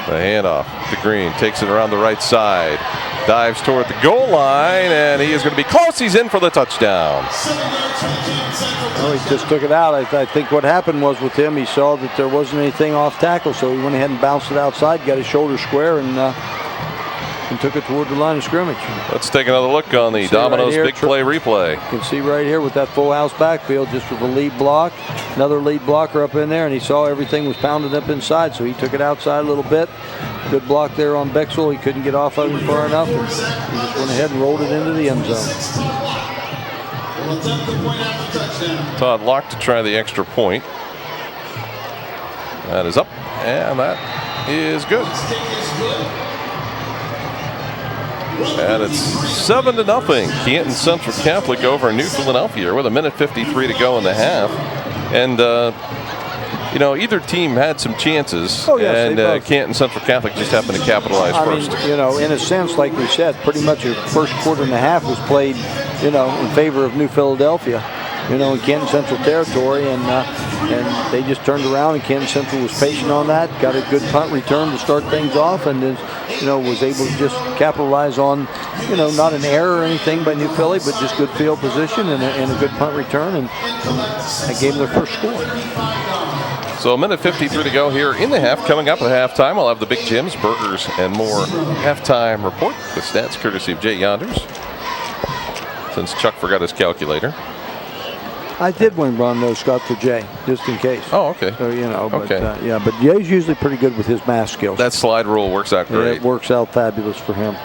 The handoff to Green, takes it around the right side, dives toward the goal line, and he is going to be close. He's in for the touchdown. Well, he just took it out. I think what happened was with him, he saw that there wasn't anything off tackle, so he went ahead and bounced it outside, got his shoulder square, and took it toward the line of scrimmage. Let's take another look on the Domino's Big Play replay. You can see right here with that full house backfield, just with a lead block, another lead blocker up in there, and he saw everything was pounded up inside, so he took it outside a little bit. Good block there on Bexel. He couldn't get off of him far enough. And he just went ahead and rolled it into the end zone. Todd Locke to try the extra point. That is up, and that is good. And it's 7-0. Canton Central Catholic over New Philadelphia with 1:53 to go in the half. And, you know, either team had some chances. Oh, yes, and Canton Central Catholic just happened to capitalize first. I mean, you know, in a sense, like we said, pretty much the first quarter and a half was played, you know, in favor of New Philadelphia, you know, in Canton Central territory. And they just turned around, and Canton Central was patient on that, got a good punt return to start things off, and then, you know, was able to just capitalize on, you know, not an error or anything by New Philly, but just good field position and a good punt return, and that gave them their first score. So 1:53 to go here in the half. Coming up at halftime, I'll have the Big Jim's Burgers and More halftime report with stats courtesy of Jay Yonders, since Chuck forgot his calculator. I did win one though, Scott, for Jay, just in case. Oh, okay. So, you know, but, okay. Yeah, but Jay's usually pretty good with his math skills. That slide rule works out great. Yeah, it works out fabulous for him.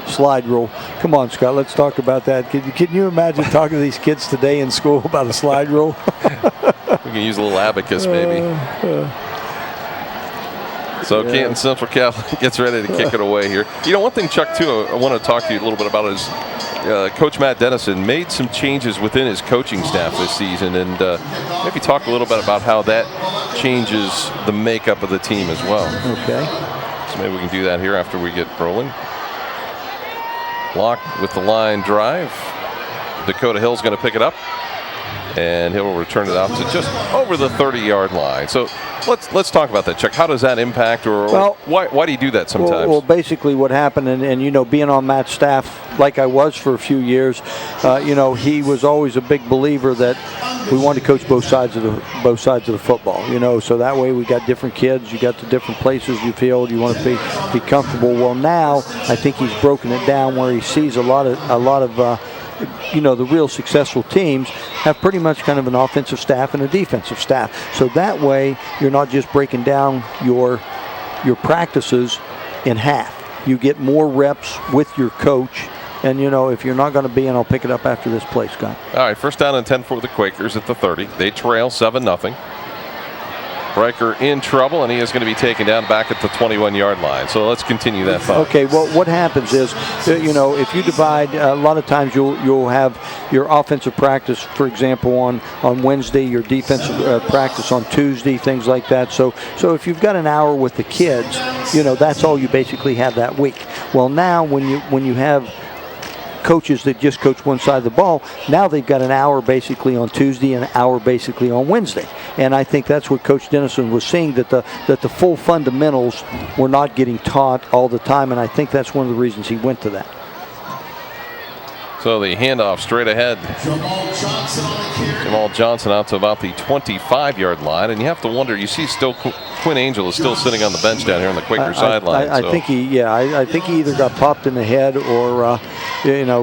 Slide rule. Come on, Scott, let's talk about that. Can you imagine talking to these kids today in school about a slide rule? We can use a little abacus, maybe. So Canton Central Catholic gets ready to kick it away here. You know, one thing, Chuck, too, I want to talk to you a little bit about is Coach Matt Dennison made some changes within his coaching staff this season, and maybe talk a little bit about how that changes the makeup of the team as well. Okay. So maybe we can do that here after we get rolling. Locke with the line drive. Dakota Hill's going to pick it up, and he'll return it out to just over the 30-yard line. So let's talk about that, Chuck. How does that impact, or why do you do that sometimes? Well, basically what happened, and you know, being on Matt's staff like I was for a few years, you know, he was always a big believer that we wanted to coach both sides of the football. You know, so that way we got different kids, you got the different places you feel you want to be comfortable. Well, now I think he's broken it down where he sees a lot of you know, the real successful teams have pretty much kind of an offensive staff and a defensive staff. So that way you're not just breaking down your practices in half. You get more reps with your coach. And, you know, if you're not going to be in, I'll pick it up after this play, Scott. All right, first down and 10 for the Quakers at the 30. They trail 7-0. Riker in trouble, and he is going to be taken down back at the 21-yard line. So let's continue that thought. Okay, well, what happens is, if you divide, a lot of times you'll have your offensive practice, for example, on Wednesday, your defensive practice on Tuesday, things like that. So if you've got an hour with the kids, that's all you basically have that week. Well, now when you have coaches that just coach one side of the ball, now they've got an hour basically on Tuesday and an hour basically on Wednesday. And I think that's what Coach Dennison was seeing, that the full fundamentals were not getting taught all the time, and I think that's one of the reasons he went to that. So the handoff straight ahead. Jamal Johnson out to about the 25-yard line, and you have to wonder, you see still Quinn Angel is still sitting on the bench down here on the Quaker sideline. I think he either got popped in the head or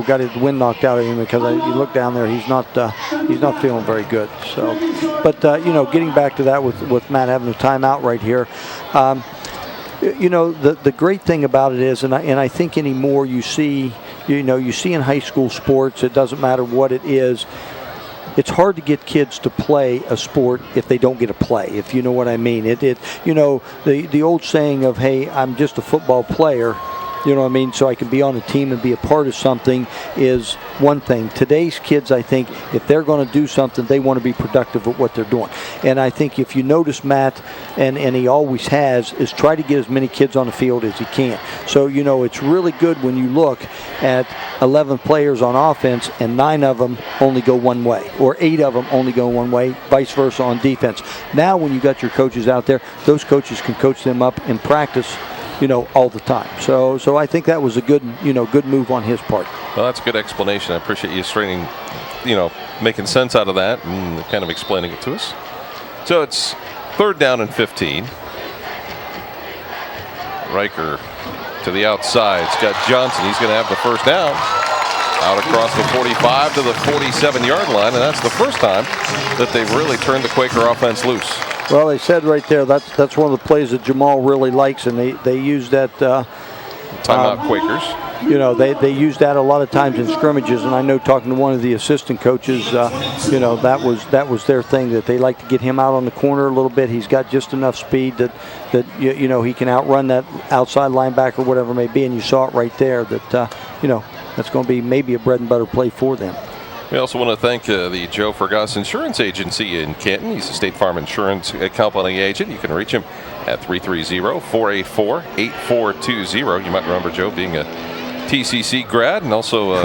got his wind knocked out of him, because you look down there, he's not feeling very good. So, but getting back to that with Matt having a timeout right here. The great thing about it is, and I think anymore you see in high school sports, it doesn't matter what it is, it's hard to get kids to play a sport if they don't get to play, if you know what I mean. The old saying of, hey, I'm just a football player, you know what I mean, so I can be on a team and be a part of something, is one thing. Today's kids, I think, if they're going to do something, they want to be productive at what they're doing. And I think if you notice Matt, and he always has, is try to get as many kids on the field as he can. So, it's really good when you look at 11 players on offense and 9 of them only go one way, or 8 of them only go one way, vice versa on defense. Now when you got your coaches out there, those coaches can coach them up in practice all the time. So I think that was a good move on his part. Well, that's a good explanation. I appreciate you straightening, making sense out of that and kind of explaining it to us. So it's 3rd down and 15. Riker to the outside. It's got Johnson. He's going to have the first down. Out across the 45 to the 47-yard line, and that's the first time that they've really turned the Quaker offense loose. Well, they said right there that's one of the plays that Jamal really likes, and they use that. Timeout Quakers. They use that a lot of times in scrimmages, and I know talking to one of the assistant coaches, that was their thing, that they like to get him out on the corner a little bit. He's got just enough speed that he can outrun that outside linebacker, whatever it may be, and you saw it right there that that's going to be maybe a bread and butter play for them. We also want to thank the Joe Fergus Insurance Agency in Canton. He's a State Farm Insurance Company agent. You can reach him at 330-484-8420. You might remember Joe being a TCC grad, and also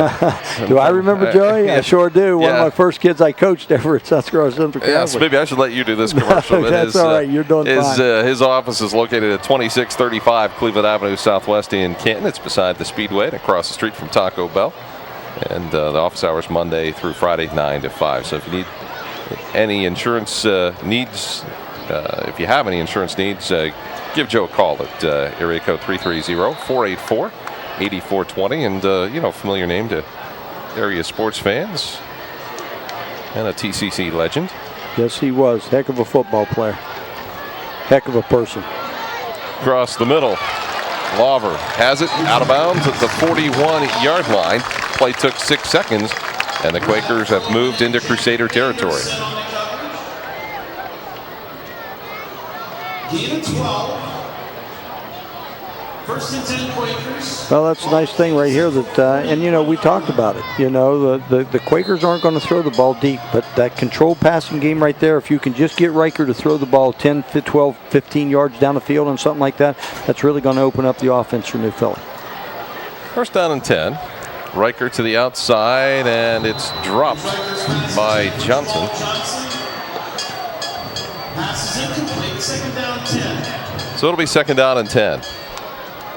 do I remember Joey? I sure do. One of my first kids I coached ever at Tuscarawas Central Catholic. Yes, maybe I should let you do this commercial. That's all right. You're doing fine. His office is located at 2635 Cleveland Avenue Southwest in Canton. It's beside the Speedway and across the street from Taco Bell. And the office hours Monday through Friday, 9 to 5. So if you need any insurance needs, if you have any insurance needs, give Joe a call at area code 330-484-8420. And, familiar name to area sports fans and a TCC legend. Yes, he was. Heck of a football player. Heck of a person. Across the middle. Lawver has it out of bounds at the 41-yard line. Play took 6 seconds, and the Quakers have moved into Crusader territory. Gain of 12. 1st and 10 Quakers. Well, that's a nice thing right here that, and we talked about it. The Quakers aren't going to throw the ball deep, but that controlled passing game right there, if you can just get Riker to throw the ball 10, 12, 15 yards down the field and something like that, that's really going to open up the offense for New Philly. 1st down and 10. Riker to the outside, and it's dropped by Johnson. Pass is incomplete. 2nd down 10. So it'll be 2nd down and 10.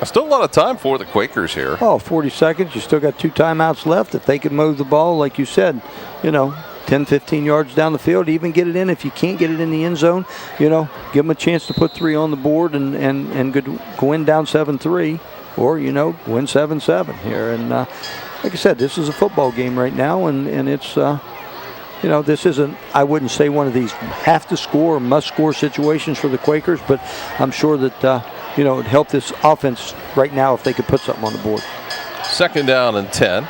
Still a lot of time for the Quakers here. 40 seconds. You still got 2 timeouts left. If they can move the ball, like you said, 10, 15 yards down the field, even get it in. If you can't get it in the end zone, give them a chance to put 3 on the board and go in down 7-3. Or, win 7-7 here. And like I said, this is a football game right now, and it's, this isn't, I wouldn't say one of these have to score or must score situations for the Quakers, but I'm sure that, it'd help this offense right now if they could put something on the board. 2nd down and 10.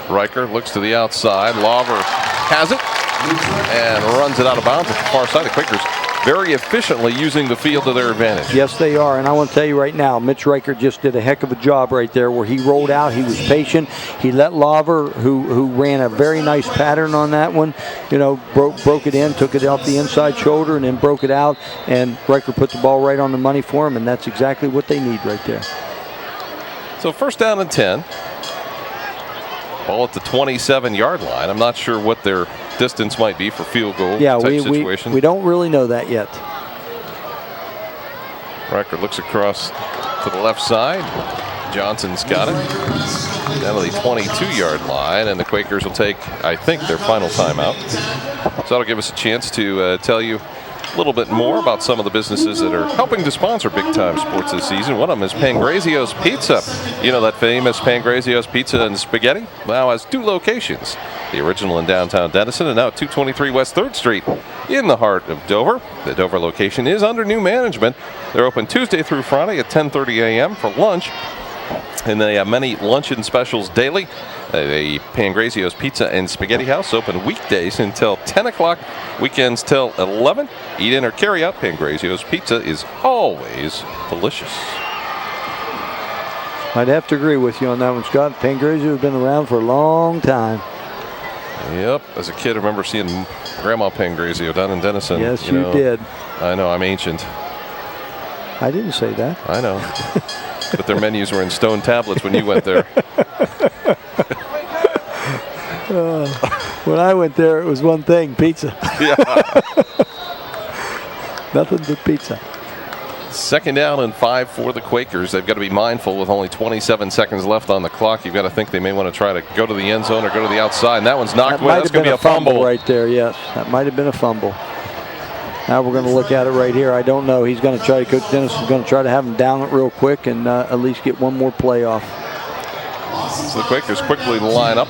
Riker looks to the outside. Lawver has it and runs it out of bounds at the far side. The Quakers very efficiently using the field to their advantage. Yes, they are. And I want to tell you right now, Mitch Riker just did a heck of a job right there where he rolled out. He was patient. He let Laver, who ran a very nice pattern on that one, broke it in, took it off the inside shoulder, and then broke it out. And Riker put the ball right on the money for him, and that's exactly what they need right there. So first down and 10. Ball at the 27-yard line. I'm not sure what their distance might be for field goal type situation. We don't really know that yet. Riker looks across to the left side. Johnson's got it down to the 22-yard line, and the Quakers will take, I think, their final timeout. So that'll give us a chance to tell you a little bit more about some of the businesses that are helping to sponsor Big Time Sports this season. One of them is Pangrazio's Pizza. You know that famous Pangrazio's Pizza and Spaghetti? Now has 2 locations. The original in downtown Denison and now at 223 West 3rd Street in the heart of Dover. The Dover location is under new management. They're open Tuesday through Friday at 10:30 a.m. for lunch. And they have many luncheon specials daily. The Pangrazio's Pizza and Spaghetti House open weekdays until 10 o'clock, weekends till 11. Eat in or carry out. Pangrazio's Pizza is always delicious. I'd have to agree with you on that one, Scott. Pangrazio has been around for a long time. Yep. As a kid, I remember seeing Grandma Pangrazio down in Denison. Yes, you did. I know, I'm ancient. I didn't say that. I know. But their menus were in stone tablets when you went there. When I went there, it was one thing, pizza. Yeah. Nothing but pizza. Second down and 5 for the Quakers. They've got to be mindful with only 27 seconds left on the clock. You've got to think they may want to try to go to the end zone or go to the outside. And that one's knocked away. That's going to be a fumble right there, yes. That might have been a fumble. Now we're going to look at it right here. I don't know. He's going to try, Coach Dennis is going to try to have him down it real quick and at least get one more play off. So the Quakers quickly line up.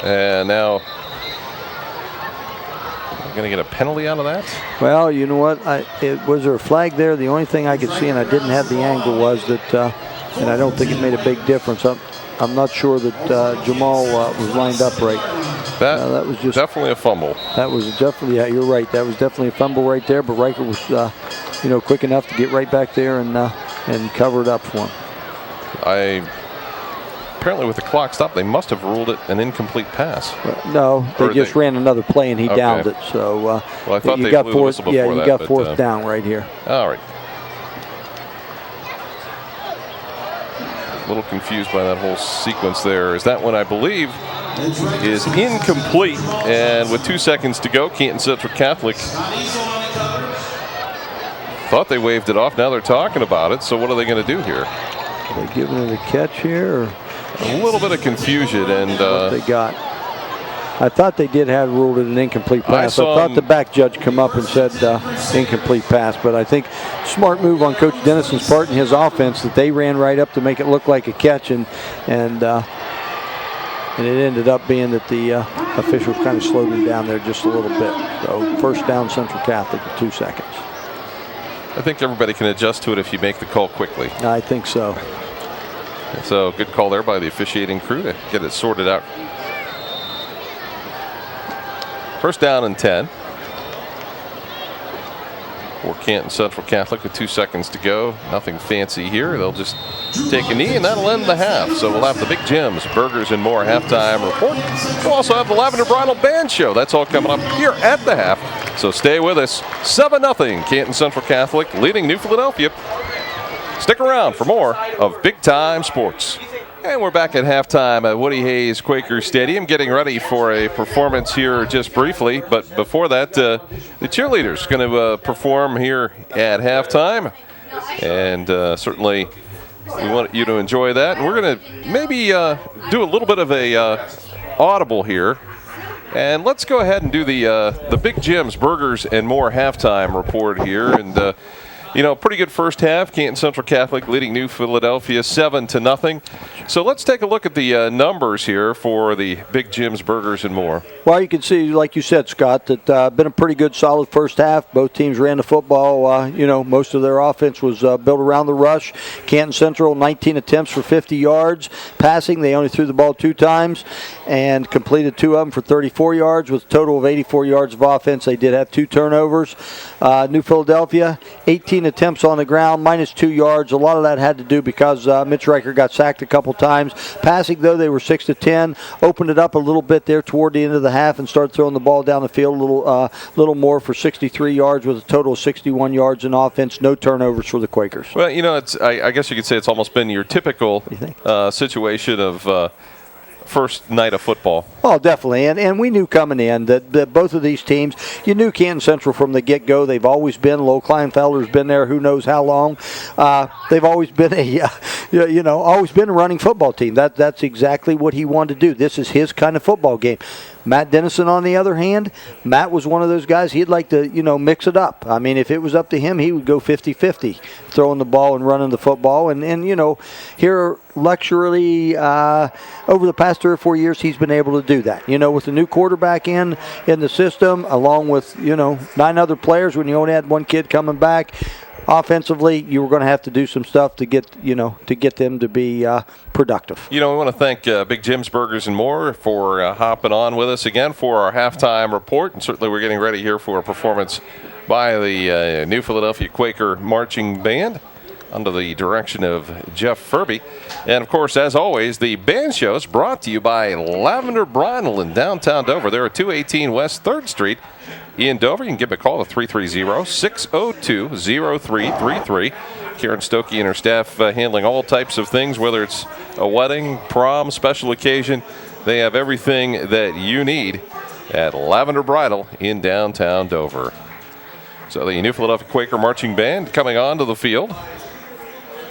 And now going to get a penalty out of that? Well, you know what? Was there a flag there? The only thing I could see, and I didn't have the angle, was that, and I don't think it made a big difference. I'm not sure that Jamal was lined up right. That was just definitely a fumble. That was definitely, yeah, you're right. That was definitely a fumble right there. But Riker was, quick enough to get right back there and cover it up for him. Apparently, with the clock stopped, they must have ruled it an incomplete pass. No, they just ran another play and he downed it. So, well, I thought you they got blew the whistle before that. Yeah, you got fourth down right here. All right. A little confused by that whole sequence there. Is that one, I believe, is incomplete. And with 2 seconds to go, Canton Central Catholic thought they waved it off. Now they're talking about it. So what are they going to do here? Are they giving it a catch here? Or? A little bit of confusion. And what they got. I thought they did have ruled it an incomplete pass. I thought the back judge come up and said incomplete pass, but I think smart move on Coach Dennison's part and his offense that they ran right up to make it look like a catch, and it ended up being that the officials kind of slowed him down there just a little bit. So first down, Central Catholic with 2 seconds. I think everybody can adjust to it if you make the call quickly. I think so. So good call there by the officiating crew to get it sorted out. First down and 10 for Canton Central Catholic with 2 seconds to go. Nothing fancy here. They'll just take a knee and that'll end the half. So we'll have the Big Jim's Burgers and More halftime report. We'll also have the Lavender Bridal Band Show. That's all coming up here at the half. So stay with us. 7-0 Canton Central Catholic leading New Philadelphia. Stick around for more of Big Time Sports. And we're back at halftime at Woody Hayes Quaker Stadium, getting ready for a performance here just briefly. But before that, the cheerleaders going to perform here at halftime. And certainly we want you to enjoy that. And we're going to maybe do a little bit of a audible here. And let's go ahead and do the Big Jim's Burgers and More halftime report here. And Pretty good first half. Canton Central Catholic leading New Philadelphia 7-0. So let's take a look at the numbers here for the Big Jim's Burgers and More. Well, you can see, like you said, Scott, that been a pretty good, solid first half. Both teams ran the football. Most of their offense was built around the rush. Canton Central, 19 attempts for 50 yards. Passing, they only threw the ball 2 times and completed 2 of them for 34 yards with a total of 84 yards of offense. They did have 2 turnovers. New Philadelphia, 18 attempts on the ground, minus 2 yards. A lot of that had to do because Mitch Riker got sacked a couple times. Passing, though, they were 6-10. Opened it up a little bit there toward the end of the half and started throwing the ball down the field a little more for 63 yards with a total of 61 yards in offense. No turnovers for the Quakers. Well, I guess you could say it's almost been your typical situation of first night of football. Oh, definitely. And we knew coming in that both of these teams, you knew Canton Central from the get-go. They've always been, Lowell Kleinfelder's been there who knows how long. They've always been always been a running football team. That's exactly what he wanted to do. This is his kind of football game. Matt Dennison, on the other hand, Matt was one of those guys, he'd like to, mix it up. I mean, if it was up to him, he would go 50-50, throwing the ball and running the football. And here, luxury, over the past 3 or 4 years, he's been able to do that. With the new quarterback in the system, along with, 9 other players, when you only had 1 kid coming back, offensively, you were going to have to do some stuff to get them to be productive. We want to thank Big Jim's Burgers and More for hopping on with us again for our halftime report. And certainly we're getting ready here for a performance by the New Philadelphia Quaker Marching Band under the direction of Jeff Furby. And, of course, as always, the band show is brought to you by Lavender Bridal in downtown Dover. They're at 218 West 3rd Street in Dover. You can give them a call at 330-602-0333. Karen Stokey and her staff handling all types of things, whether it's a wedding, prom, special occasion. They have everything that you need at Lavender Bridal in downtown Dover. So the New Philadelphia Quaker Marching Band coming onto the field.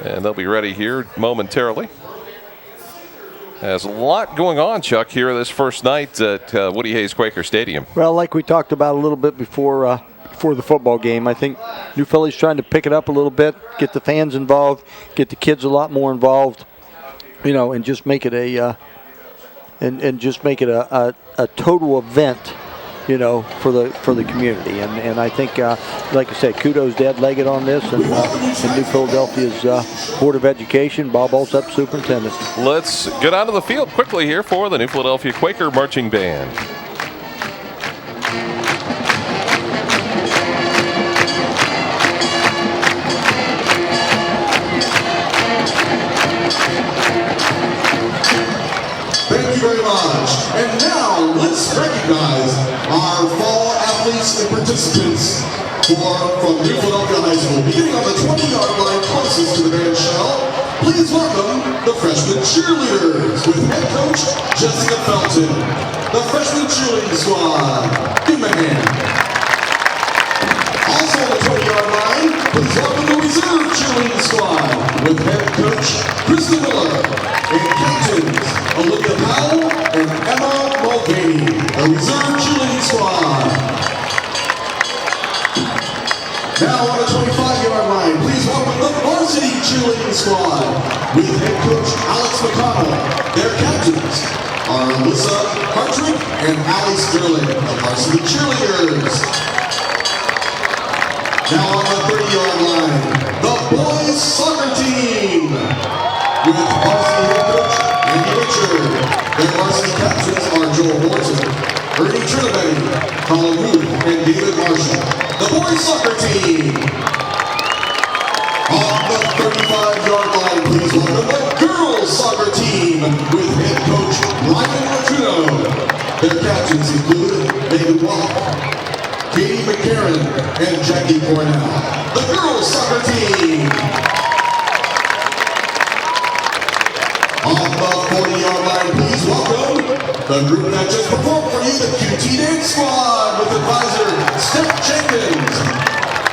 And they'll be ready here momentarily. There's a lot going on, Chuck, here this first night at Woody Hayes Quaker Stadium. Well, like we talked about a little bit before the football game, I think New Philly's trying to pick it up a little bit, get the fans involved, get the kids a lot more involved, and just make it a total event, for the community. And I think, like I said, kudos to Ed Leggett on this and New Philadelphia's Board of Education, Bob Alsop, Superintendent. Let's get onto the field quickly here for the New Philadelphia Quaker Marching Band. Thank you very much. And now let's recognize our fall athletes and participants from New Philadelphia High School. Beginning on the 20-yard line closest to the band shell, please welcome the freshman cheerleaders with head coach Jessica Felton. The freshman cheerleading squad, give them a hand. Also on the 20-yard line, please welcome the reserve cheerleading squad with head coach Kristen Miller and captains Olivia Powell and Emma Mulvaney, the reserve cheerleading squad. Now on the 25-yard line, please welcome the varsity cheerleading squad with head coach Alex McConnell. Their captains are Alyssa Hartrick and Allie Sterling, the varsity cheerleaders. Now on the 30-yard line, the boys soccer team with varsity head coach Andy Richard. Their varsity captains are Joel Horton, Ernie Trinity, Colin Ruth, and David Marshall. The boys soccer team. On the 35-yard line, please welcome the girls soccer team with head coach Ryan Latuno. Their captains include Megan Walk, Katie McCarran, and Jackie Cornell. The girls soccer team. On the 40-yard line, please welcome the group that just performed for you, the QT Dance Squad, with advisor Steph Jenkins.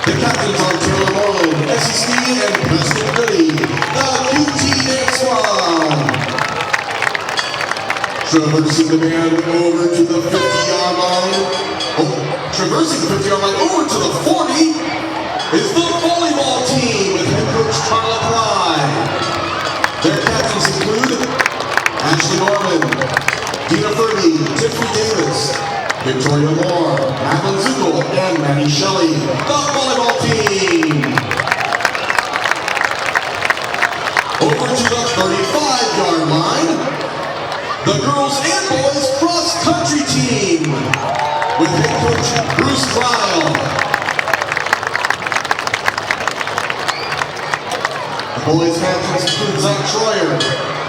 The captains are Taylor Moreland, SEC, and Preston Goody. The QT Dance Squad. Traversing the band over to the 50-yard line. Traversing the 50-yard line over to the 40 is the volleyball team with head coach Carla Pry. Their captains include Ashley Norman, Dina Fergie, Tiffany Davis, Victoria Moore, Madeline Zuckel, and Maddie Shelley. The volleyball team. Over to the 35-yard line, the girls and boys cross-country team with head coach Bruce Ryle. The boys captains include Zach Troyer,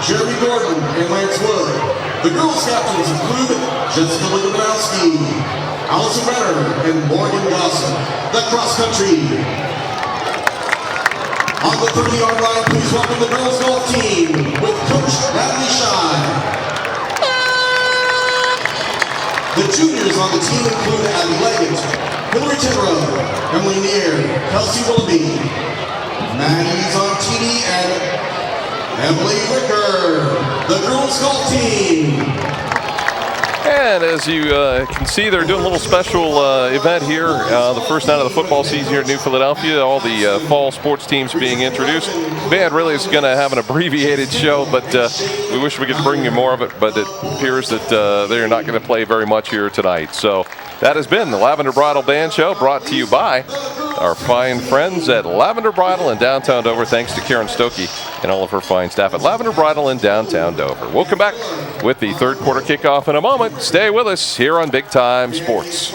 Jeremy Gordon, and Lance Wood. The girls captains include Jessica Ligonowski, Allison Renner, and Morgan Gossett. The cross-country. On the 30-yard line, please welcome the girls' golf team with Coach Natalie Shy. The juniors on the team include Abby Leggett, Hillary Tenrow, Emily Neer, Kelsey Willoughby, Maddie Zontini, and Emily Ricker. The girls' golf team. And as you can see, they're doing a little special event here. The first night of the football season here in New Philadelphia. All the fall sports teams being introduced. Band really is going to have an abbreviated show, but we wish we could bring you more of it. But it appears that they're not going to play very much here tonight. So that has been the Lavender Bridal Band Show, brought to you by our fine friends at Lavender Bridal in downtown Dover. Thanks to Karen Stokey and all of her fine staff at Lavender Bridal in downtown Dover. We'll come back with the third quarter kickoff in a moment. Stay with us here on Big Time Sports.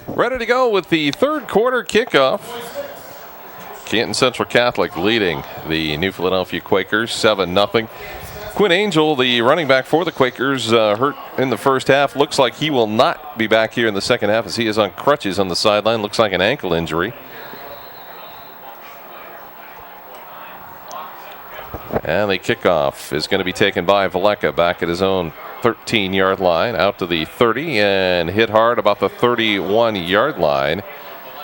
Ready to go with the third quarter kickoff. Canton Central Catholic leading the New Philadelphia Quakers 7-0. Quinn Angel, the running back for the Quakers, hurt in the first half. Looks like he will not be back here in the second half as he is on crutches on the sideline. Looks like an ankle injury. And the kickoff is going to be taken by Valeka back at his own 13-yard line, out to the 30, and hit hard about the 31-yard line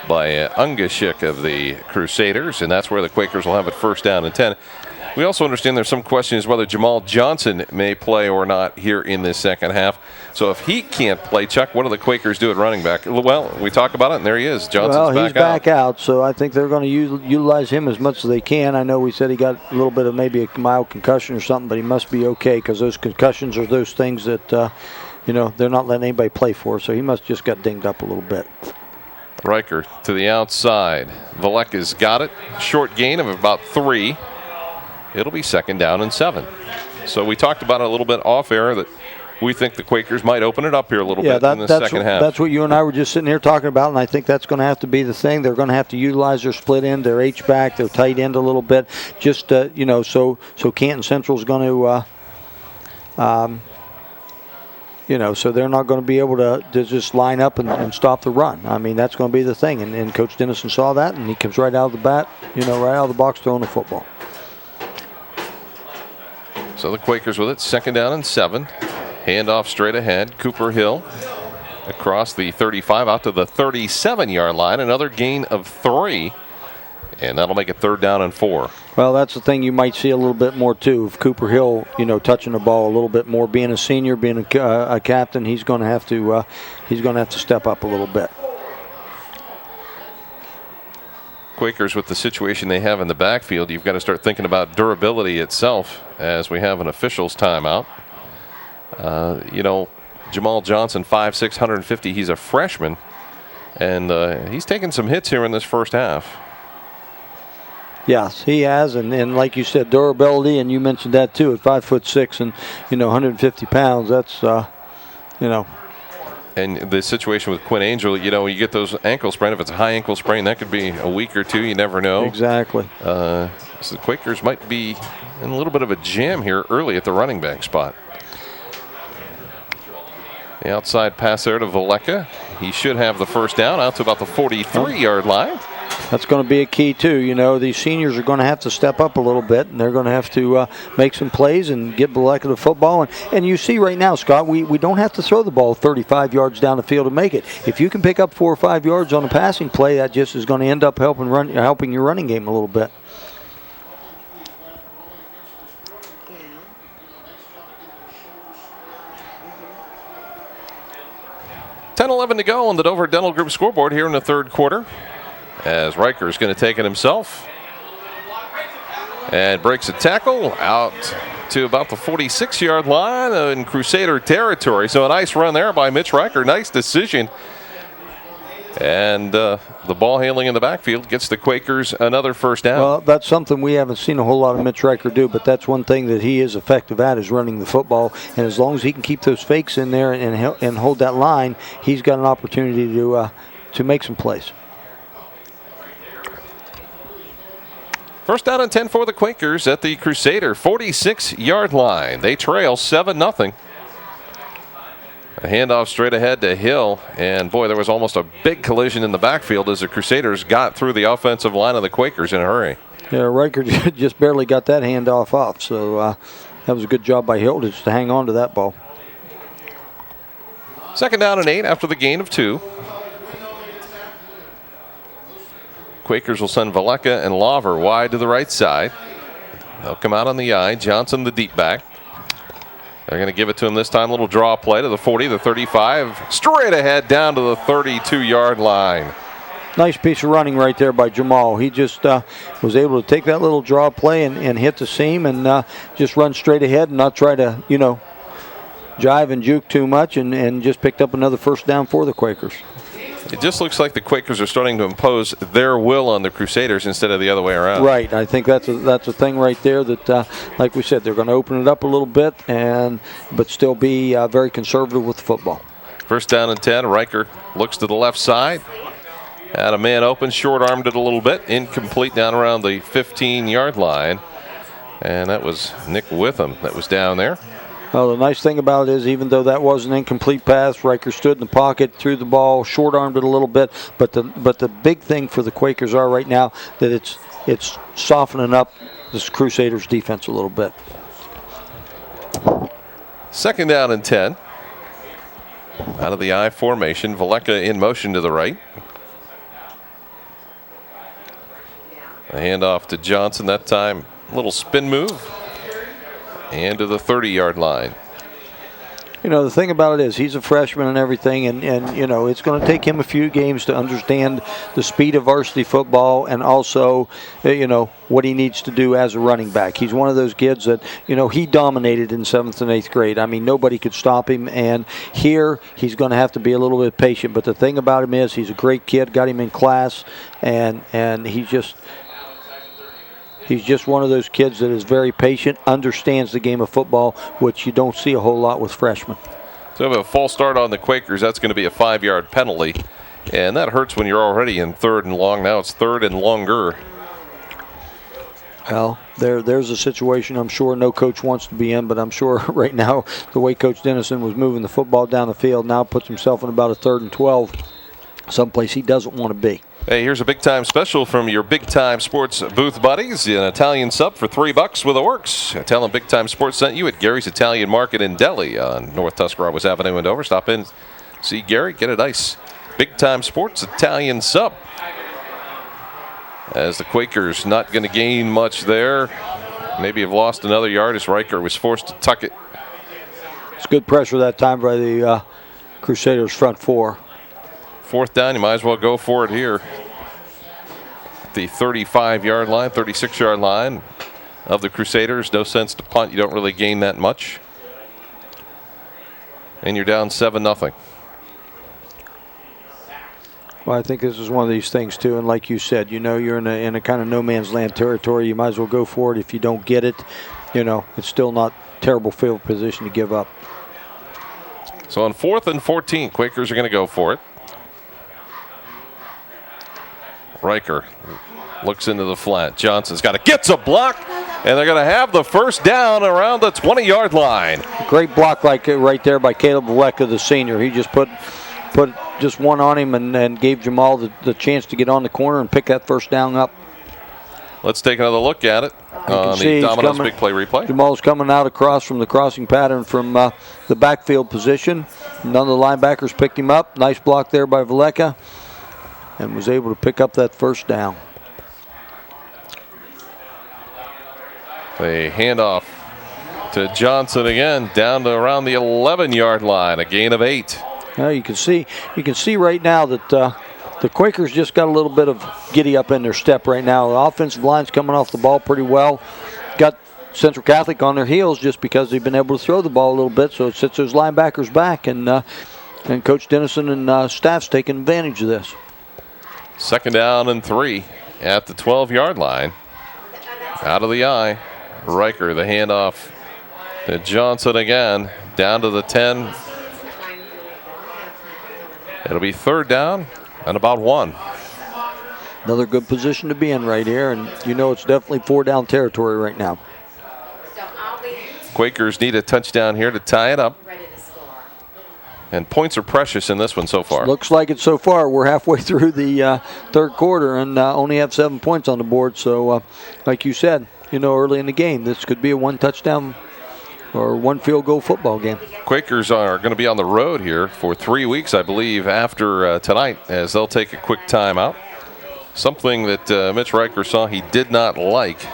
by Ungashik of the Crusaders, and that's where the Quakers will have it first down and 10. We also understand there's some questions whether Jamal Johnson may play or not here in this second half. So if he can't play, Chuck, what do the Quakers do at running back? Well, we talk about it, and there he is. Johnson's he's back out, so I think they're going to utilize him as much as they can. I know we said he got a little bit of maybe a mild concussion or something, but he must be okay because those concussions are those things that, they're not letting anybody play for. So he must just got dinged up a little bit. Riker to the outside. Valeka's got it. Short gain of about 3. It'll be second down and 7. So we talked about it a little bit off air that we think the Quakers might open it up here a little bit in the second half. That's what you and I were just sitting here talking about, and I think that's going to have to be the thing. They're going to have to utilize their split end, their H-back, their tight end a little bit, just, so Canton Central's going to, so they're not going to be able to just line up and stop the run. I mean, that's going to be the thing, and Coach Dennison saw that, and he comes right out of the bat, right out of the box throwing the football. So the Quakers with it, second down and 7. Handoff straight ahead. Cooper Hill across the 35 out to the 37-yard line. Another gain of 3. And that'll make it third down and 4. Well, that's the thing you might see a little bit more, too. If Cooper Hill, touching the ball a little bit more, being a senior, being a captain, he's going to have to step up a little bit. Quakers with the situation they have in the backfield, you've got to start thinking about durability itself as we have an official's timeout. Jamal Johnson, 5'6", 150. He's a freshman, and he's taken some hits here in this first half. Yes, he has, and like you said, durability, and you mentioned that too. At 5'6" and 150 pounds, that's And the situation with Quinn Angel, you get those ankle sprain. If it's a high ankle sprain, that could be a week or two. You never know. Exactly. So the Quakers might be in a little bit of a jam here early at the running back spot. The outside pass there to Valeka. He should have the first down out to about the 43-yard line. That's going to be a key, too. These seniors are going to have to step up a little bit, and they're going to have to make some plays and get Valeka the football. And you see right now, Scott, we don't have to throw the ball 35 yards down the field to make it. If you can pick up 4 or 5 yards on a passing play, that just is going to end up helping your running game a little bit. $10-11 to go on the Dover Dental Group scoreboard here in the third quarter. as Riker is going to take it himself and breaks a tackle out to about the 46-yard line in Crusader territory. So a nice run there by Mitch Riker. Nice decision. And the ball handling in the backfield gets the Quakers another first down. Well, that's something we haven't seen a whole lot of Mitch Riker do, but that's one thing that he is effective at, is running the football. And as long as he can keep those fakes in there and hold that line, he's got an opportunity to make some plays. First down and 10 for the Quakers at the Crusader 46-yard line. They trail 7-0. A handoff straight ahead to Hill, and boy, there was almost a big collision in the backfield as the Crusaders got through the offensive line of the Quakers in a hurry. Yeah, Riker just barely got that handoff off, so that was a good job by Hill just to hang on to that ball. Second down and 8 after the gain of 2. Quakers will send Valeka and Lawver wide to the right side. They'll come out on the I. Johnson, the deep back. They're going to give it to him this time. Little draw play to the 40, the 35. Straight ahead down to the 32-yard line. Nice piece of running right there by Jamal. He just was able to take that little draw play and hit the seam and just run straight ahead and not try to, jive and juke too much and just picked up another first down for the Quakers. It just looks like the Quakers are starting to impose their will on the Crusaders instead of the other way around. Right. I think that's a thing right there that, like we said, they're going to open it up a little bit but still be very conservative with the football. First down and 10. Riker looks to the left side. Had a man open, short-armed it a little bit. Incomplete down around the 15-yard line. And that was Nick Witham that was down there. Well, the nice thing about it is, even though that was an incomplete pass, Riker stood in the pocket, threw the ball, short-armed it a little bit. But the big thing for the Quakers are right now that it's softening up this Crusaders defense a little bit. Second down and 10. Out of the I formation, Valeka in motion to the right. A handoff to Johnson that time. Little spin move. And to the 30-yard line. The thing about it is he's a freshman and everything, and it's going to take him a few games to understand the speed of varsity football and also, what he needs to do as a running back. He's one of those kids that, he dominated in 7th and 8th grade. I mean, nobody could stop him, and here he's going to have to be a little bit patient. But the thing about him is he's a great kid, got him in class, and he's just one of those kids that is very patient, understands the game of football, which you don't see a whole lot with freshmen. So we have a false start on the Quakers. That's going to be a 5-yard penalty. And that hurts when you're already in 3rd and long. Now it's 3rd and longer. Well, there's a situation I'm sure no coach wants to be in, but I'm sure right now the way Coach Dennison was moving the football down the field now puts himself in about a 3rd and 12, someplace he doesn't want to be. Hey, here's a big-time special from your big-time sports booth buddies. An Italian sub for $3 with a works. Tell them Big Time Sports sent you at Gary's Italian Market in Delhi on North Tuscarawas Avenue in Dover. Stop in, see Gary, get a nice big-time sports Italian sub. As the Quakers not going to gain much there. Maybe have lost another yard as Riker was forced to tuck it. It's good pressure that time by the Crusaders front 4. 4th down, you might as well go for it here. The 35-yard line, 36-yard line of the Crusaders. No sense to punt. You don't really gain that much. And you're down 7-0. Well, I think this is one of these things, too. And like you said, you're in a kind of no man's land territory. You might as well go for it. If you don't get it, it's still not terrible field position to give up. So on 4th and 14, Quakers are going to go for it. Riker looks into the flat. Johnson's gets a block, and they're going to have the first down around the 20-yard line. Great block right there by Caleb Valeka, the senior. He just put just one on him and gave Jamal the chance to get on the corner and pick that first down up. Let's take another look at it on the Domino's Big Play replay. Jamal's coming out across from the crossing pattern from the backfield position. None of the linebackers picked him up. Nice block there by Valeka. And was able to pick up that first down. A handoff to Johnson again, down to around the 11-yard line, a gain of 8. Now you can see right now that the Quakers just got a little bit of giddy up in their step right now. The offensive line's coming off the ball pretty well. Got Central Catholic on their heels just because they've been able to throw the ball a little bit, so it sits those linebackers back, and Coach Dennison and staff's taking advantage of this. 2nd down and 3 at the 12-yard line. Out of the eye. Riker, the handoff to Johnson again. Down to the 10. It'll be 3rd down and about 1. Another good position to be in right here, and it's definitely 4-down territory right now. Quakers need a touchdown here to tie it up. And points are precious in this one so far. Looks like it so far. We're halfway through the 3rd quarter and only have 7 points on the board. So, like you said, early in the game, this could be a 1-touchdown or 1 field goal football game. Quakers are going to be on the road here for 3 weeks, I believe, after tonight, as they'll take a quick timeout. Something that Mitch Riker saw he did not like.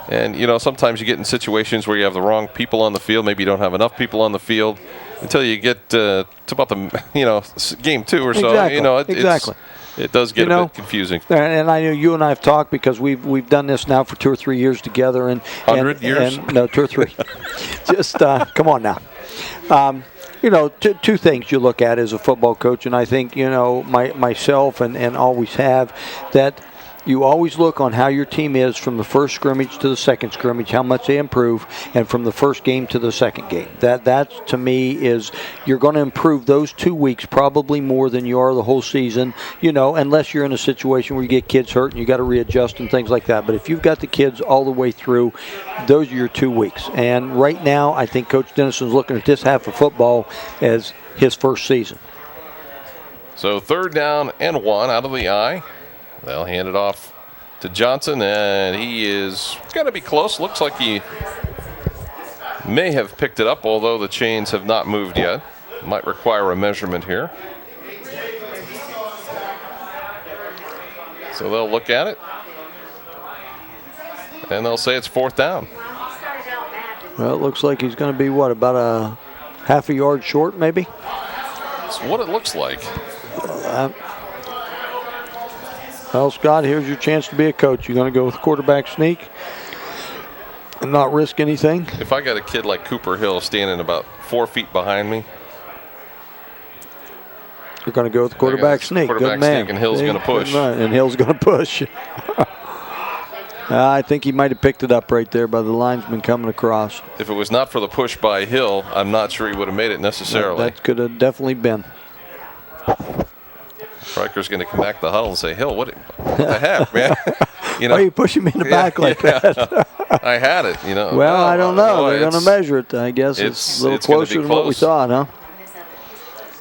And, sometimes you get in situations where you have the wrong people on the field. Maybe you don't have enough people on the field until you get to about the, game 2 or so. Exactly. It does get a bit confusing. And I know you and I have talked because we've done this now for 2 or 3 years together. 100 years? No, 2 or 3. Just come on now. Two things you look at as a football coach, and I think, myself and always have, that you always look on how your team is from the first scrimmage to the second scrimmage, how much they improve, and from the first game to the second game. That to me is, you're going to improve those 2 weeks probably more than you are the whole season, unless you're in a situation where you get kids hurt and you got to readjust and things like that. But if you've got the kids all the way through, those are your 2 weeks. And right now, I think Coach Dennison's looking at this half of football as his first season. So 3rd down and 1 out of the eye. They'll hand it off to Johnson, and it's going to be close. Looks like he may have picked it up, although the chains have not moved yet. Might require a measurement here. So they'll look at it, and they'll say it's 4th down. Well, it looks like he's going to be, about a half a yard short, maybe? That's what it looks like. Well, Scott, here's your chance to be a coach. You're going to go with quarterback sneak and not risk anything? If I got a kid like Cooper Hill standing about 4 feet behind me, you're going to go with quarterback sneak. Quarterback good man. Sneak, and Hill's going to push. And Hill's going to push. I think he might have picked it up right there by the linesman coming across. If it was not for the push by Hill, I'm not sure he would have made it necessarily. That could have definitely been. Riker's going to come back to the huddle and say, Hill, what the heck, man? Why are you pushing me in the back like that? I had it, Well, I don't know. They're going to measure it. I guess it's a little closer than what we thought, huh?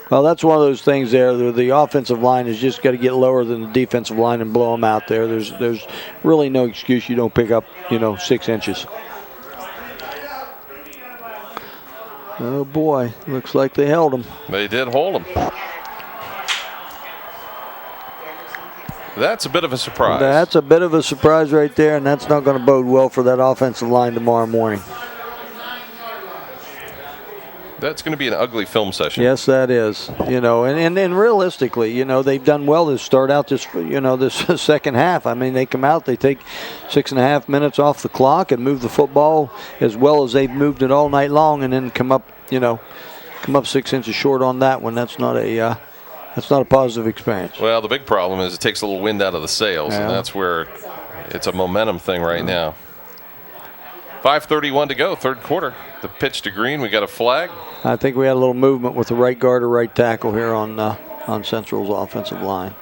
Well, that's one of those things there. The offensive line has just got to get lower than the defensive line and blow them out there. There's really no excuse you don't pick up, 6 inches. Oh, boy. Looks like they held him. They did hold him. That's a bit of a surprise. That's a bit of a surprise right there, and that's not going to bode well for that offensive line tomorrow morning. That's going to be an ugly film session. Yes, that is. And realistically, they've done well to start out this, this second half. I mean, they come out, they take 6.5 minutes off the clock and move the football as well as they've moved it all night long, and then come up 6 inches short on that one. That's not a positive experience. Well, the big problem is it takes a little wind out of the sails, and that's where it's a momentum thing right now. 5:31 to go, 3rd quarter. The pitch to Green. We got a flag. I think we had a little movement with the right guard or right tackle here on Central's offensive line.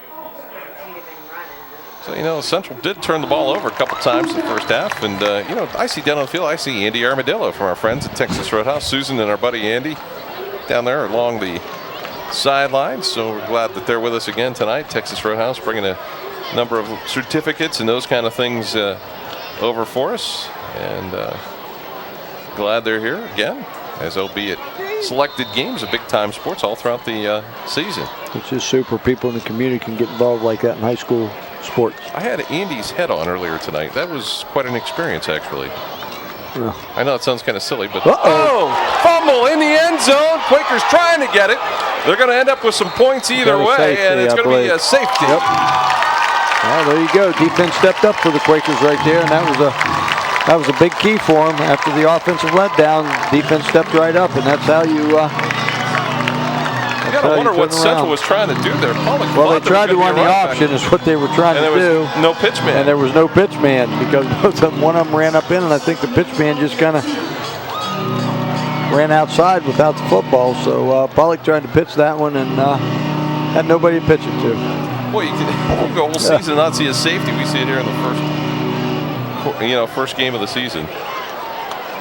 So, Central did turn the ball over a couple times in the first half. And, I see down on the field, I see Andy Armadillo from our friends at Texas Roadhouse. Susan and our buddy Andy down there along the sidelines. So we're glad that they're with us again tonight. Texas Roadhouse bringing a number of certificates and those kind of things over for us. And glad they're here again, as they'll be at selected games of big-time sports all throughout the season. It's just super. People in the community can get involved like that in high school sports. I had Andy's head on earlier tonight. That was quite an experience, actually. Yeah. I know it sounds kind of silly, but fumble in the end zone. Quakers trying to get it. they're going to end up with some points either way, safety, and it's I going to be believe. a safety. Yep. Well, there you go. Defense stepped up for the Quakers right there, and that was a big key for them. After the offensive letdown, defense stepped right up, and that's how you. You got to wonder what Central was trying to do there. Well, they tried to run the option, is what they were trying to do. And there was no pitch man. And there was no pitch man because one of them ran up in, and I think the pitch man just kind of ran outside without the football. So Pollock tried to pitch that one and had nobody to pitch it to. Boy, you can go whole season and not see a safety. We see it here in the first game of the season.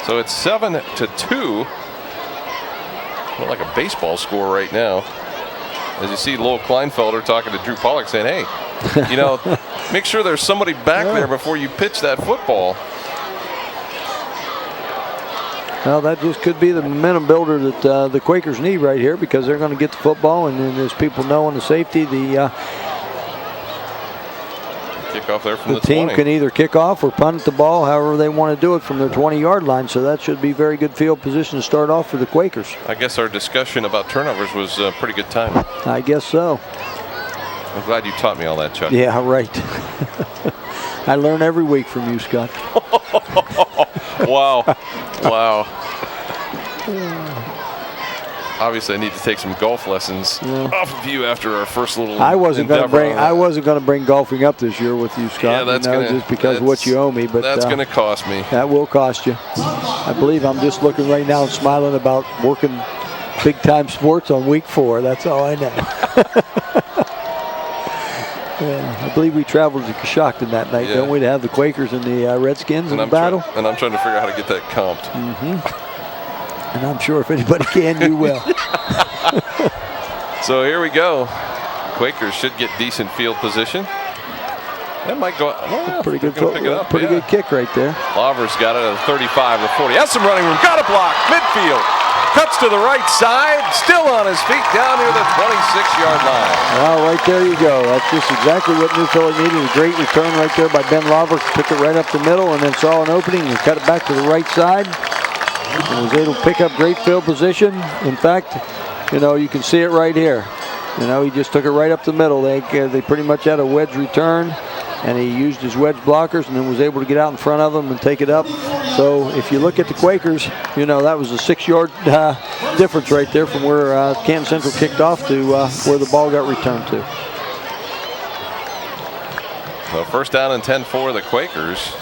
So it's 7-2. Well, like a baseball score right now. As you see Lowell Kleinfelder talking to Drew Pollock saying, hey, make sure there's somebody back there before you pitch that football. Well, that just could be the momentum builder that the Quakers need right here, because they're going to get the football, and then as people know on the safety, the kickoff there from the team 20. can either kick off or punt the ball, however they want to do it, from their 20-yard line. So that should be very good field position to start off for the Quakers. I guess our discussion about turnovers was pretty good time. I guess so. I'm glad you taught me all that, Chuck. Yeah, right. I learn every week from you, Scott. Wow. Wow. Obviously, I need to take some golf lessons off of you after our first little. I wasn't going to bring golfing up this year with you, Scott. Yeah, that's just because of what you owe me. But that's going to cost me. That will cost you. I believe I'm just looking right now and smiling about working big-time sports on week 4. That's all I know. Yeah, I believe we traveled to Coshocton that night, don't we, to have the Quakers and the Redskins in the battle? And I'm trying to figure out how to get that comped. And I'm sure if anybody can, you will. So here we go. Quakers should get decent field position. That might go. Well, pretty good good kick right there. Laver's got it at 35 to 40. Has some running room. Got a block. Midfield. Cuts to the right side. Still on his feet down near the 26-yard line. Well, right there you go. That's just exactly what New Philly needed. A great return right there by Ben Laver. Took it right up the middle and then saw an opening and cut it back to the right side. And was able to pick up great field position. In fact, you can see it right here. He just took it right up the middle. They pretty much had a wedge return, and he used his wedge blockers and then was able to get out in front of them and take it up. So if you look at the Quakers, that was a 6-yard difference right there from where Canton Central kicked off to where the ball got returned to. So first down and 10 for the Quakers.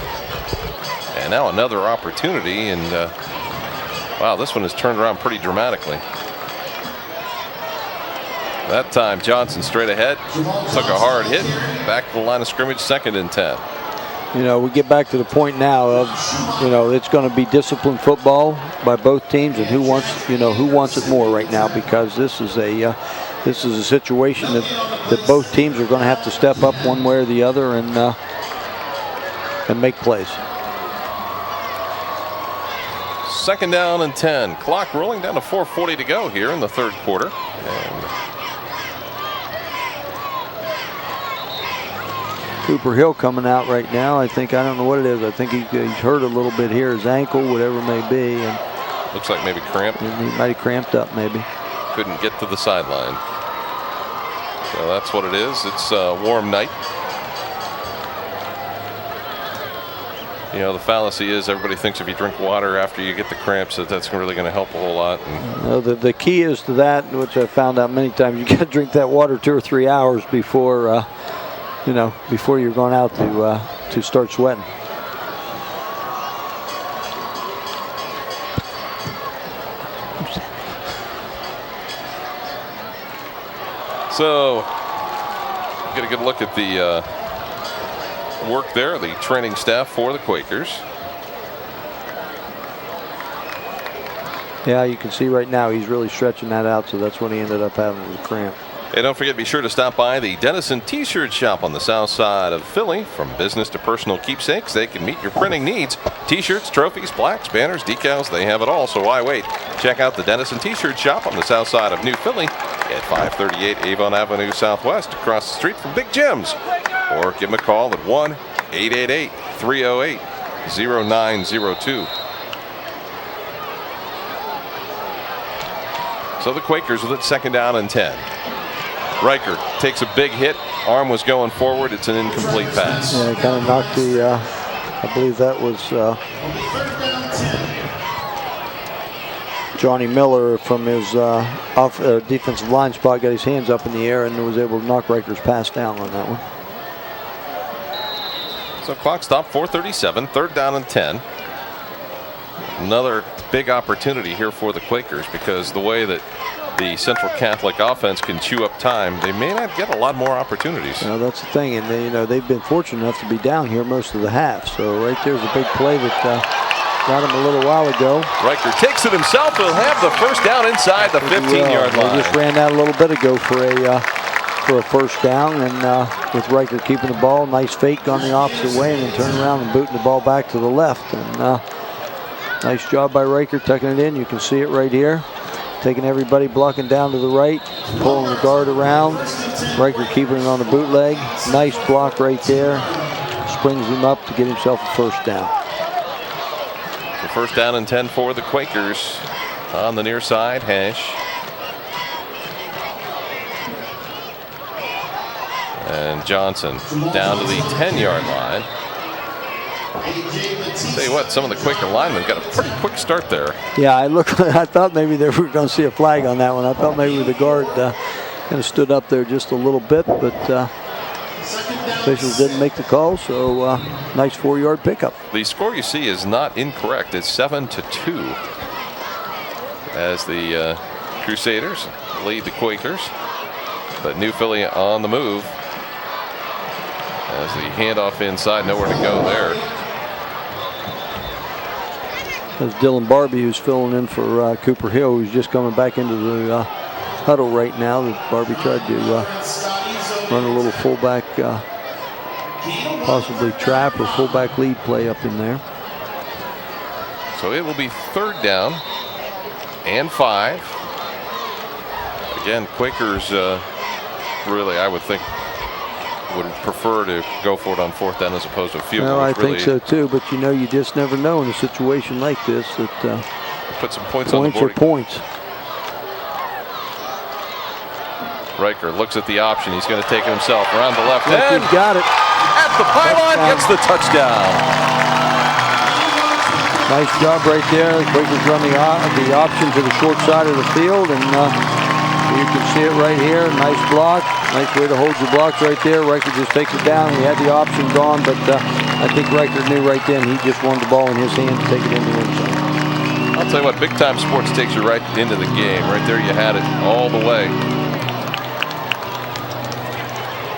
And now another opportunity, and wow, this one has turned around pretty dramatically. That time Johnson straight ahead, took a hard hit, back to the line of scrimmage, 2nd and 10. We get back to the point now of, it's going to be disciplined football by both teams, and who wants it more right now, because this is a situation that both teams are going to have to step up one way or the other and make plays. 2nd down and 10. Clock rolling down to 4:40 to go here in the 3rd quarter. And Cooper Hill coming out right now. I don't know what it is. I think he's hurt a little bit here, his ankle, whatever it may be. And looks like maybe cramped. He might have cramped up maybe. Couldn't get to the sideline. So that's what it is. It's a warm night. The fallacy is everybody thinks if you drink water after you get the cramps that's really going to help a whole lot. The key is to that, which I found out many times, you got to drink that water 2 or 3 hours before before you're going out to start sweating. So get a good look at the work there, the training staff for the Quakers. Yeah, you can see right now he's really stretching that out, so that's when he ended up having the cramp. Hey, don't forget, be sure to stop by the Dennison T-shirt shop on the south side of Philly. From business to personal keepsakes, they can meet your printing needs. T-shirts, trophies, plaques, banners, decals, they have it all, so why wait? Check out the Dennison T-shirt shop on the south side of New Philly at 538 Avon Avenue Southwest, across the street from Big Jim's. Or give them a call at 1-888-308-0902. So So the Quakers with it, 2nd down and 10. Riker takes a big hit. Arm was going forward. It's an incomplete pass. Yeah, kind of knocked the, I believe that was Johnny Miller from his defensive line spot, got his hands up in the air and was able to knock Riker's pass down on that one. So clock stop, 4:37, 3rd down and 10. Another big opportunity here for the Quakers, because the way that the Central Catholic offense can chew up time, they may not get a lot more opportunities. You know, that's the thing, and they, they've been fortunate enough to be down here most of the half. So right there's a big play that got him a little while ago. Riker takes it himself. He'll have the 1st down inside the 15-yard line. They just ran that a little bit ago for a 1st down, and with Riker keeping the ball, nice fake on the opposite way, and then turning around and booting the ball back to the left. And nice job by Riker tucking it in. You can see it right here. Taking everybody, blocking down to the right, pulling the guard around. Riker keeping it on the bootleg. Nice block right there. Springs him up to get himself a 1st down. So 1st down and 10 for the Quakers on the near side hash. And Johnson down to the 10-yard line. Tell you what, some of the Quaker linemen got a pretty quick start there. Yeah, I thought maybe they were going to see a flag on that one. I thought maybe the guard kind of stood up there just a little bit, but officials didn't make the call, so nice 4-yard pickup. The score you see is not incorrect. It's 7-2 as the Crusaders lead the Quakers. But New Philly on the move as the handoff inside, nowhere to go there. That's Dylan Barbie, who's filling in for Cooper Hill, who's just coming back into the huddle right now. Barbie tried to run a little fullback, possibly trap or fullback lead play up in there. So it will be 3rd down and 5. Again, Quakers really, I would think, would prefer to go for it on 4th down as opposed to a field goal. Well, I think so too, but you know, you just never know in a situation like this that put some points on the board. Points. Riker looks at the option. He's going to take it himself around the left end. He's got it. At the pylon, gets the touchdown. Nice job right there. The Quakers run the option to the short side of the field, and you can see it right here. Nice block. Nice way to hold your blocks right there. Riker just takes it down. He had the option gone, but I think Riker knew right then he just wanted the ball in his hand to take it in the end zone. I'll tell you what, big time sports takes you right into the game. Right there, you had it all the way.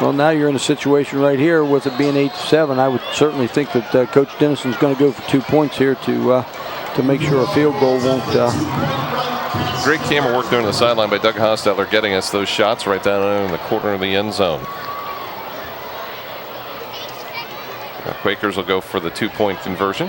Well, now you're in a situation right here with it being 8-7. I would certainly think that Coach Dennison's going to go for 2 points here to make sure a field goal won't. Great camera work there on the sideline by Doug Hostetler, getting us those shots right down in the corner of the end zone. The Quakers will go for the 2-point conversion.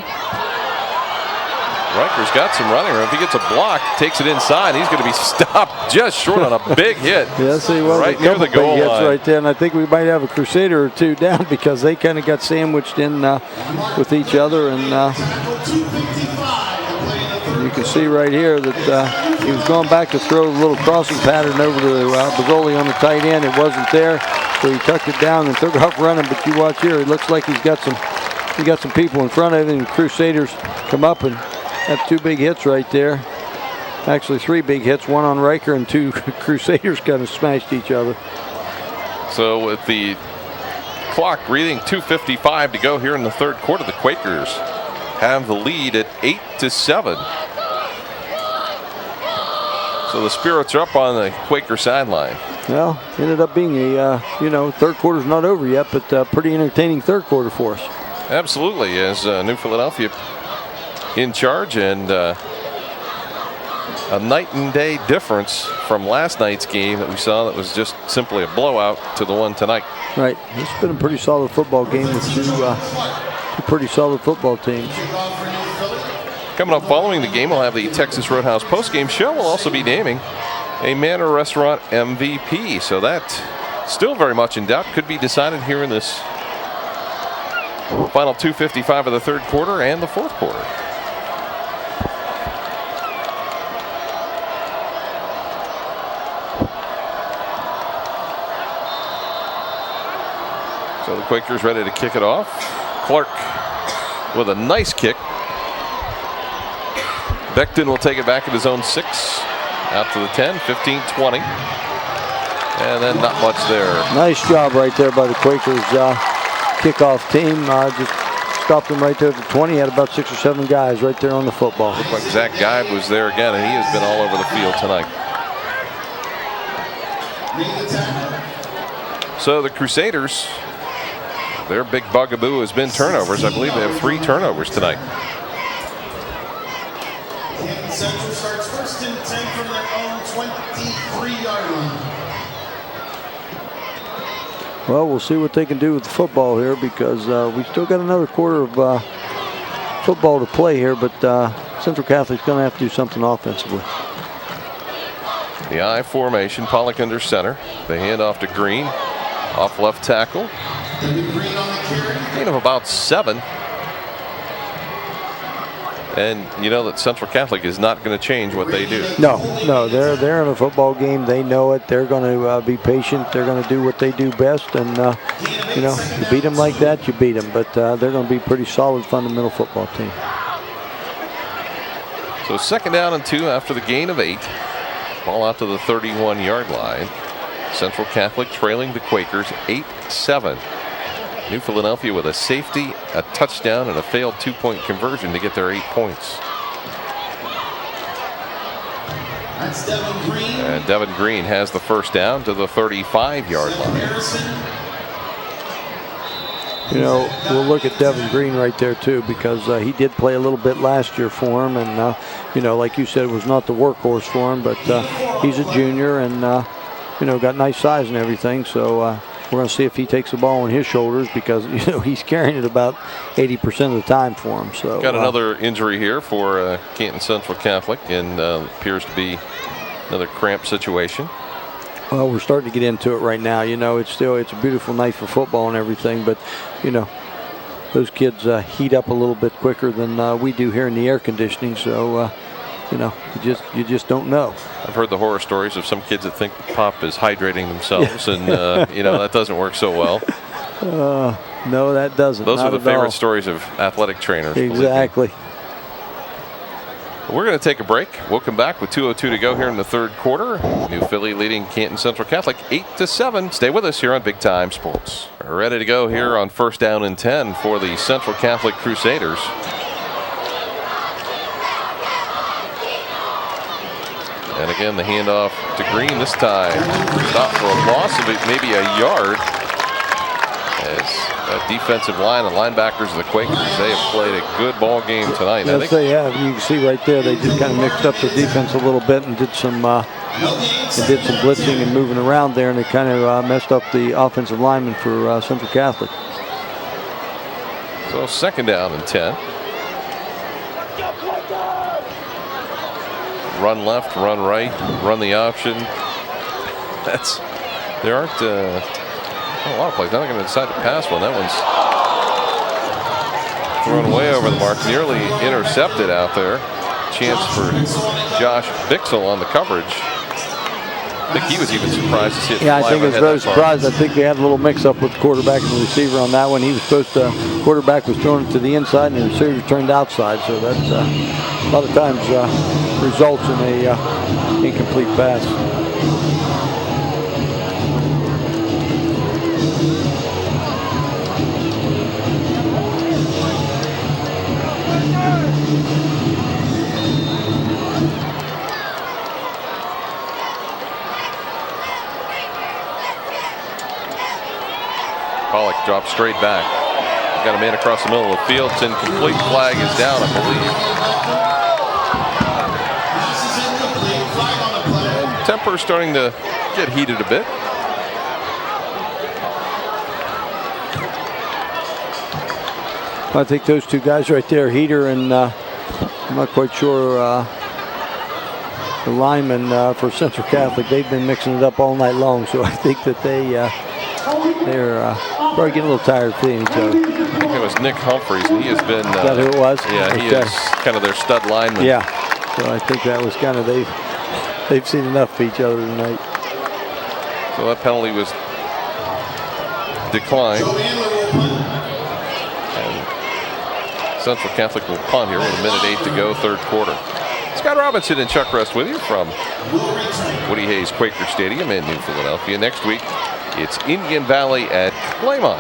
Riker's got some running room. If he gets a block, takes it inside, he's going to be stopped just short on a big hit. Yes, he was. Right near the goal line. Right there, and I think we might have a Crusader or two down because they kind of got sandwiched in with each other, and you can see right here that he was going back to throw a little crossing pattern over to Bozzoli on the tight end. It wasn't there, so he tucked it down and took off running. But you watch here, it looks like he got some people in front of him, and Crusaders come up and have 2 big hits right there. Actually, 3 big hits, 1 on Riker and 2 Crusaders kind of smashed each other. So with the clock reading 2:55 to go here in the 3rd quarter, the Quakers have the lead at 8-7. So the spirits are up on the Quaker sideline. Well, ended up being a, 3rd quarter's not over yet, but pretty entertaining 3rd quarter for us. Absolutely, as New Philadelphia in charge, and a night and day difference from last night's game that we saw that was just simply a blowout to the one tonight. Right. It's been a pretty solid football game with two pretty solid football teams. Coming up following the game, we'll have the Texas Roadhouse postgame show. We'll also be naming a Manor Restaurant MVP. So that still very much in doubt. Could be decided here in this final 2:55 of the 3rd quarter and the 4th quarter. Quakers ready to kick it off. Clark with a nice kick. Beckton will take it back at his own 6. Out to the 10, 15, 20. And then not much there. Nice job right there by the Quakers kickoff team. Just stopped them right there at the 20. Had about 6 or 7 guys right there on the football. Looked like Zach Geib was there again, and he has been all over the field tonight. So the Crusaders, their big bugaboo has been turnovers. I believe they have 3 turnovers tonight. Canton Central starts first and 10 from their own 23-yard line. Well, we'll see what they can do with the football here, because we still got another quarter of football to play here, but Central Catholic's going to have to do something offensively. The I formation, Pollock under center. They hand off to Green, off left tackle. Gain of about 7. And you know that Central Catholic is not going to change what they do. No, they're in a football game. They know it. They're going to be patient. They're going to do what they do best. And, you know, you beat them like that, you beat them. But they're going to be a pretty solid, fundamental football team. So 2nd down and 2 after the gain of 8. Ball out to the 31-yard line. Central Catholic trailing the Quakers 8-7. New Philadelphia with a safety, a touchdown, and a failed 2-point conversion to get their 8 points. That's Devin Green. And Devin Green has the first down to the 35-yard line. You know, we'll look at Devin Green right there too, because he did play a little bit last year for him, and you know, like you said, it was not the workhorse for him, but he's a junior and you know, got nice size and everything. So we're going to see if he takes the ball on his shoulders, because you know he's carrying it about 80% of the time for him. So got another injury here for Canton Central Catholic, and appears to be another cramp situation. Well, we're starting to get into it right now. You know, it's a beautiful night for football and everything, but you know, those kids heat up a little bit quicker than we do here in the air conditioning. So you know, you just don't know. I've heard the horror stories of some kids that think the pop is hydrating themselves, and you know, that doesn't work so well. No, that doesn't. Those Not are the at all. favorite stories of athletic trainers. Exactly. We're going to take a break. We'll come back with 2:02 to go here in the 3rd quarter. New Philly leading Canton Central Catholic 8-7. Stay with us here on Big Time Sports. We're ready to go here on 1st down and 10 for the Central Catholic Crusaders. And again, the handoff to Green this time. Stop for a loss of maybe a yard. As that defensive line and linebackers of the Quakers, they have played a good ball game tonight. Yes, they have. You can see right there, they just kind of mixed up the defense a little bit and did some blitzing and moving around there, and it kind of messed up the offensive lineman for Central Catholic. So 2nd down and 10. Run left, run right, run the option. There aren't a lot of plays. Now they're going to decide to pass one. That one's thrown way over the mark, nearly intercepted out there. Chance for Josh Bixel on the coverage. I think he was even surprised to see it. Yeah, I think he was very surprised. I think they had a little mix-up with the quarterback and the receiver on that one. He was supposed to, quarterback was throwing it to the inside, and the receiver turned outside. So that's a lot of times results in a incomplete pass. Pollock drops straight back. Got a man across the middle of the field. It's incomplete. Flag is down, I believe. And temper starting to get heated a bit. I think those two guys right there, Heater and I'm not quite sure the lineman for Central Catholic, they've been mixing it up all night long. So I think that they're probably getting a little tired of seeing each other. I think it was Nick Humphreys, and he has been. Is that who it was? Yeah, he is kind of their stud lineman. Yeah, so I think that was kind of they've seen enough of each other tonight. So that penalty was declined. And Central Catholic will punt here with 1:08 to go, third quarter. Scott Robinson and Chuck Rust with you from Woody Hayes Quaker Stadium in New Philadelphia. Next week, it's Indian Valley at Claymont.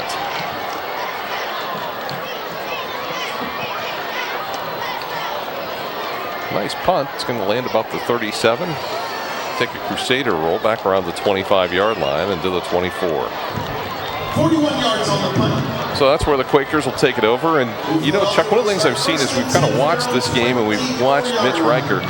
Nice punt. It's going to land about the 37. Take a Crusader roll back around the 25-yard line and to the 24. 41 yards on the punt. So that's where the Quakers will take it over. And, you know, Chuck, one of the things I've seen is we've kind of watched this game and we've watched Mitch Riker.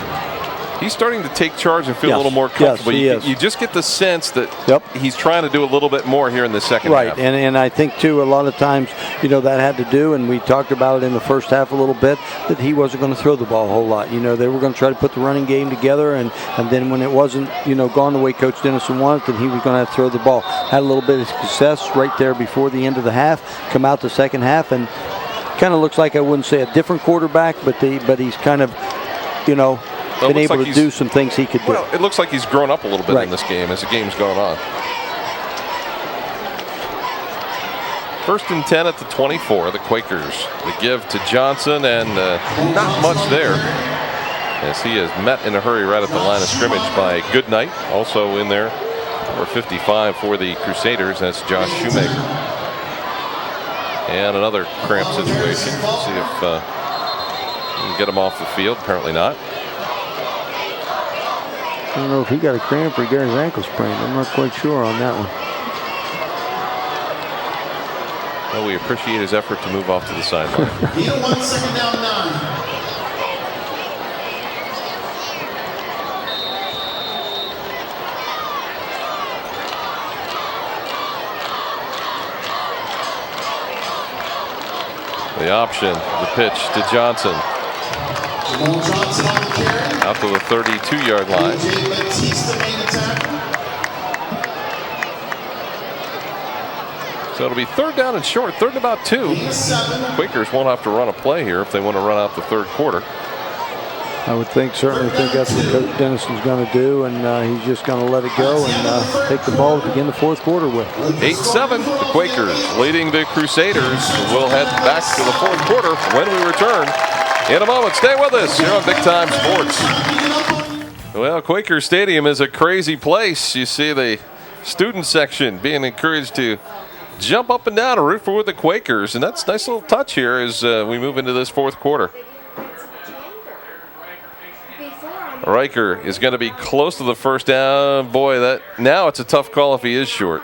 He's starting to take charge and feel a little more comfortable. Yes, you just get the sense that he's trying to do a little bit more here in the second half. Right, and I think, too, a lot of times, you know, that had to do, and we talked about it in the first half a little bit, that he wasn't going to throw the ball a whole lot. You know, they were going to try to put the running game together, and then when it wasn't, you know, gone the way Coach Dennison wanted, then he was going to have to throw the ball. Had a little bit of success right there before the end of the half, come out the second half, and kind of looks like, I wouldn't say a different quarterback, but he's kind of, you know, been able to do some things he could do. Well, it looks like he's grown up a little bit in this game as the game's going on. 1st and 10 at the 24. The Quakers, the give to Johnson, and not much there, as he is met in a hurry right at the line of scrimmage by Goodnight. Also in there, number 55 for the Crusaders. That's Josh Shoemaker. And another cramp situation. We'll see if we can get him off the field. Apparently not. I don't know if he got a cramp or he got his ankle sprained. I'm not quite sure on that one. Well, we appreciate his effort to move off to the sideline. 2nd down 9. The option, the pitch to Johnson. Johnson on the carry. Out to the 32-yard line. So it'll be 3rd down and short, 3rd and about 2. Quakers won't have to run a play here if they want to run out the third quarter. I would certainly think that's what Coach Dennison's going to do, and he's just going to let it go and take the ball to begin the fourth quarter with. 8-7, the Quakers leading the Crusaders. We'll head back to the fourth quarter when we return. In a moment, stay with us here on Big Time Sports. Well, Quaker Stadium is a crazy place. You see the student section being encouraged to jump up and down and root for the Quakers, and that's a nice little touch here as we move into this fourth quarter. Riker is going to be close to the first down. Boy, now it's a tough call if he is short.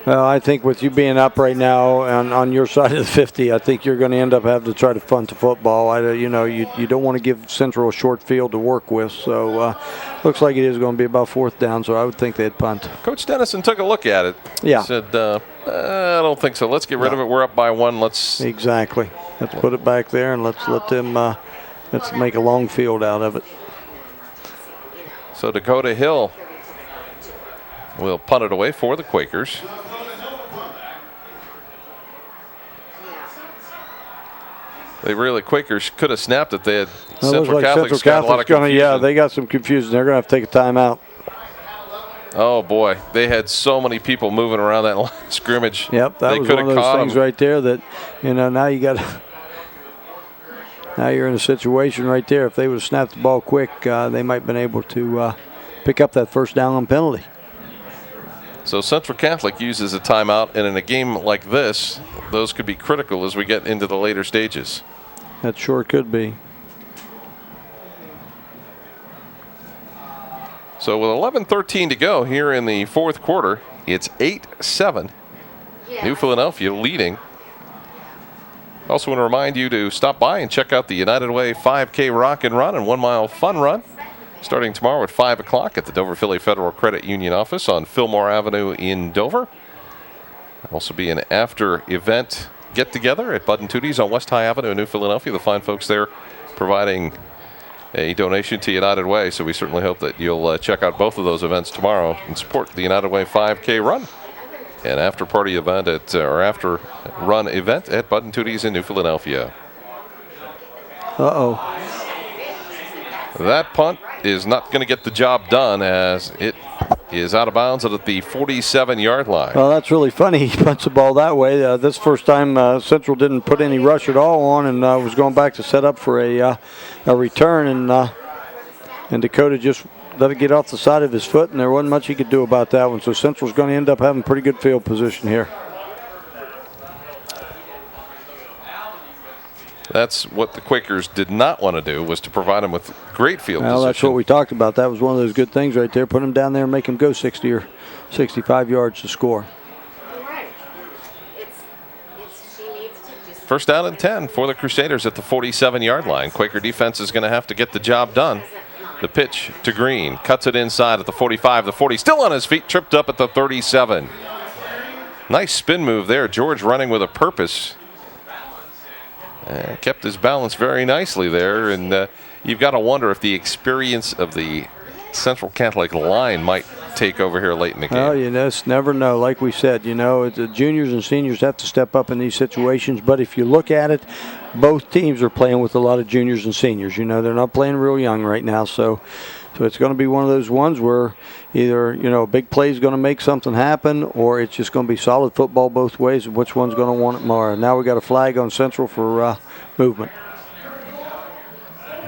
Well, I think with you being up right now on your side of the 50, I think you're going to end up having to try to punt the football. You don't want to give Central a short field to work with. So looks like it is going to be about 4th down, so I would think they'd punt. Coach Dennison took a look at it. Yeah. He said, I don't think so. Let's get rid of it. We're up by 1. Exactly. Let's put it back there and let's let them let's make a long field out of it. So Dakota Hill will punt it away for the Quakers. Quakers could have snapped it. They had Central Catholic's got a lot of confusion. Yeah, they got some confusion. They're going to have to take a timeout. Oh, boy. They had so many people moving around that line of scrimmage. Yep, that was one of those things right there that, now you got to. Now you're in a situation right there. If they would have snapped the ball quick, they might have been able to pick up that first down on penalty. So Central Catholic uses a timeout, and in a game like this, those could be critical as we get into the later stages. That sure could be. So with 11:13 to go here in the fourth quarter, it's 8-7. New Philadelphia leading. Also want to remind you to stop by and check out the United Way 5K Rock and Run and 1 Mile Fun Run starting tomorrow at 5 o'clock at the Dover Philly Federal Credit Union office on Fillmore Avenue in Dover. There'll also be an after-event get-together at Bud and Tootie's on West High Avenue in New Philadelphia. The fine folks there providing a donation to United Way, so we certainly hope that you'll check out both of those events tomorrow and support the United Way 5K Run. An after-party event or after-run event at Bud and Tootie's in New Philadelphia. Uh-oh. That punt is not going to get the job done as it is out of bounds at the 47-yard line. Well, that's really funny. He punts the ball that way. This first time Central didn't put any rush at all on, and was going back to set up for a return, and Dakota just let it get off the side of his foot, and there wasn't much he could do about that one. So Central's going to end up having pretty good field position here. That's what the Quakers did not want to do, was to provide him with great field position. Well, that's what we talked about. That was one of those good things right there. Put him down there and make him go 60 or 65 yards to score. First down and 10 for the Crusaders at the 47-yard line. Quaker defense is going to have to get the job done. The pitch to Green. Cuts it inside at the 45, the 40. Still on his feet, tripped up at the 37. Nice spin move there. George running with a purpose. And kept his balance very nicely there. And you've got to wonder if the experience of the Central Catholic line might take over here late in the game. Well, you just never know. Like we said, the juniors and seniors have to step up in these situations. But if you look at it, both teams are playing with a lot of juniors and seniors. They're not playing real young right now. So it's going to be one of those ones where either, a big play is going to make something happen, or it's just going to be solid football both ways. Which one's going to want it more? Now we got a flag on Central for movement.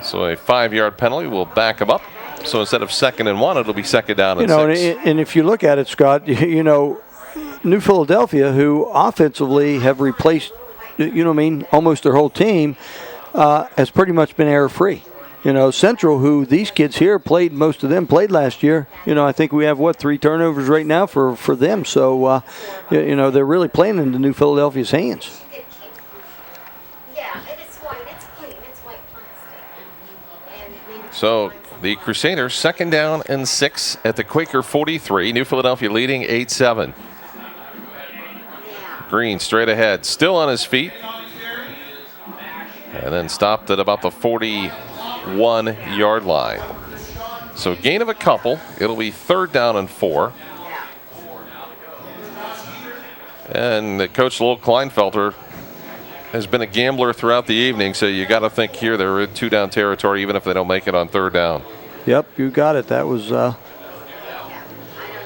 So a 5-yard penalty will back them up. So instead of 2nd and 1, it'll be 2nd down and 6. And if you look at it, Scott, New Philadelphia, who offensively have replaced, almost their whole team, has pretty much been error-free. Central, who these kids here played, most of them played last year. I think we have, 3 turnovers right now for them. So, they're really playing into New Philadelphia's hands. So the Crusaders 2nd down and 6 at the Quaker 43. New Philadelphia leading 8-7. Green straight ahead, still on his feet. And then stopped at about the 41-yard line. So gain of a couple. It'll be 3rd down and 4. And Coach Lowell Kleinfelter has been a gambler throughout the evening, so you got to think here they're in 2-down territory, even if they don't make it on 3rd down. Yep, you got it. That was